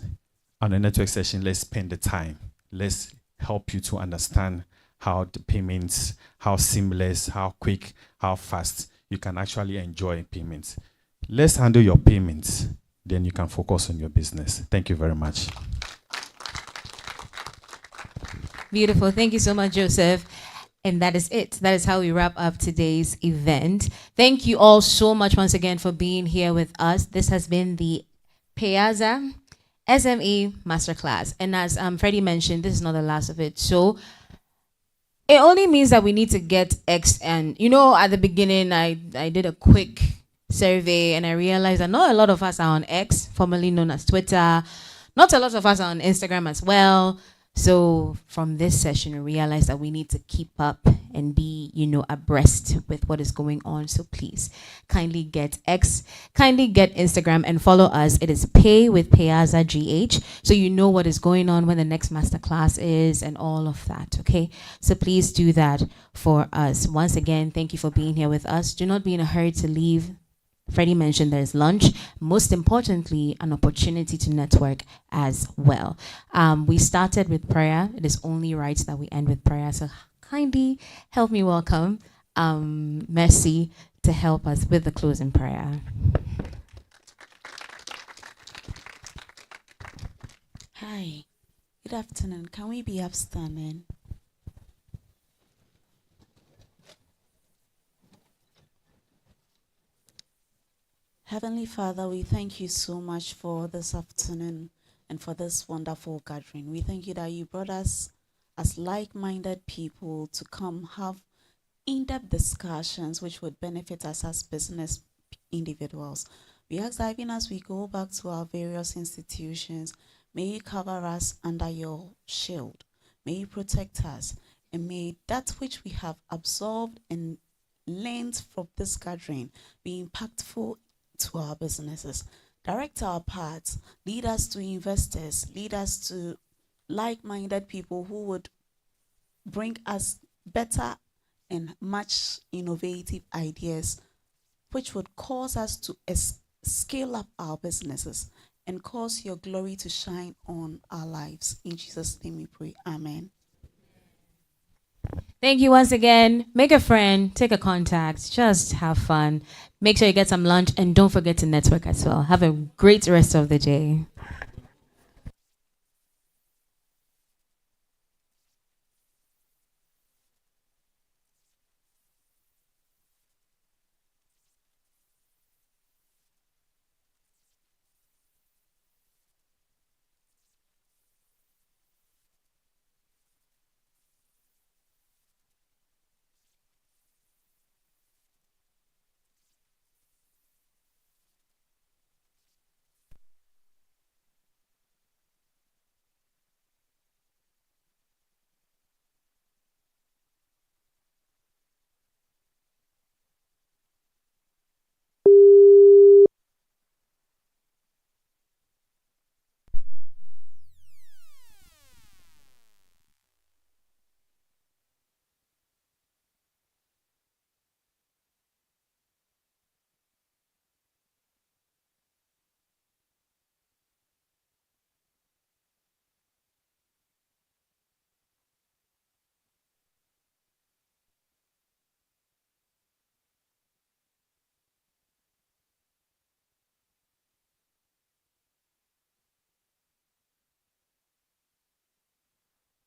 on the network session, let's spend the time. Let's help you to understand how the payments, how seamless, how quick, how fast you can actually enjoy payments. Let's handle your payments, then you can focus on your business. Thank you very much. Beautiful. Thank you so much, Joseph. And that is it. That is how we wrap up today's event. Thank you all so much once again for being here with us. This has been the Payaza SME Masterclass. And as Freddie mentioned, this is not the last of it. So it only means that we need to get X. And, at the beginning, I did a quick survey and I realized that not a lot of us are on X, formerly known as Twitter. Not a lot of us are on Instagram as well. So from this session, we realized that we need to keep up and be, abreast with what is going on. So please kindly get X, kindly get Instagram and follow us. It is Pay with Payaza GH. So you know what is going on, when the next masterclass is and all of that. Okay. So please do that for us. Once again, thank you for being here with us. Do not be in a hurry to leave. Freddie mentioned there's lunch. Most importantly, an opportunity to network as well. We started with prayer. It is only right that we end with prayer. So kindly help me welcome Mercy to help us with the closing prayer. Hi, good afternoon. Can we be upstanding? Heavenly Father, we thank you so much for this afternoon and for this wonderful gathering. We thank you that you brought us as like-minded people to come have in-depth discussions which would benefit us as business individuals. We ask that even as we go back to our various institutions, may you cover us under your shield. May you protect us, and may that which we have absorbed and learned from this gathering be impactful to our businesses. Direct our paths, lead us to investors, lead us to like-minded people who would bring us better and much innovative ideas which would cause us to scale up our businesses and cause your glory to shine on our lives. In Jesus' name we pray. Amen. Thank you once again. Make a friend, take a contact, just have fun. Make sure you get some lunch and don't forget to network as well. Have a great rest of the day.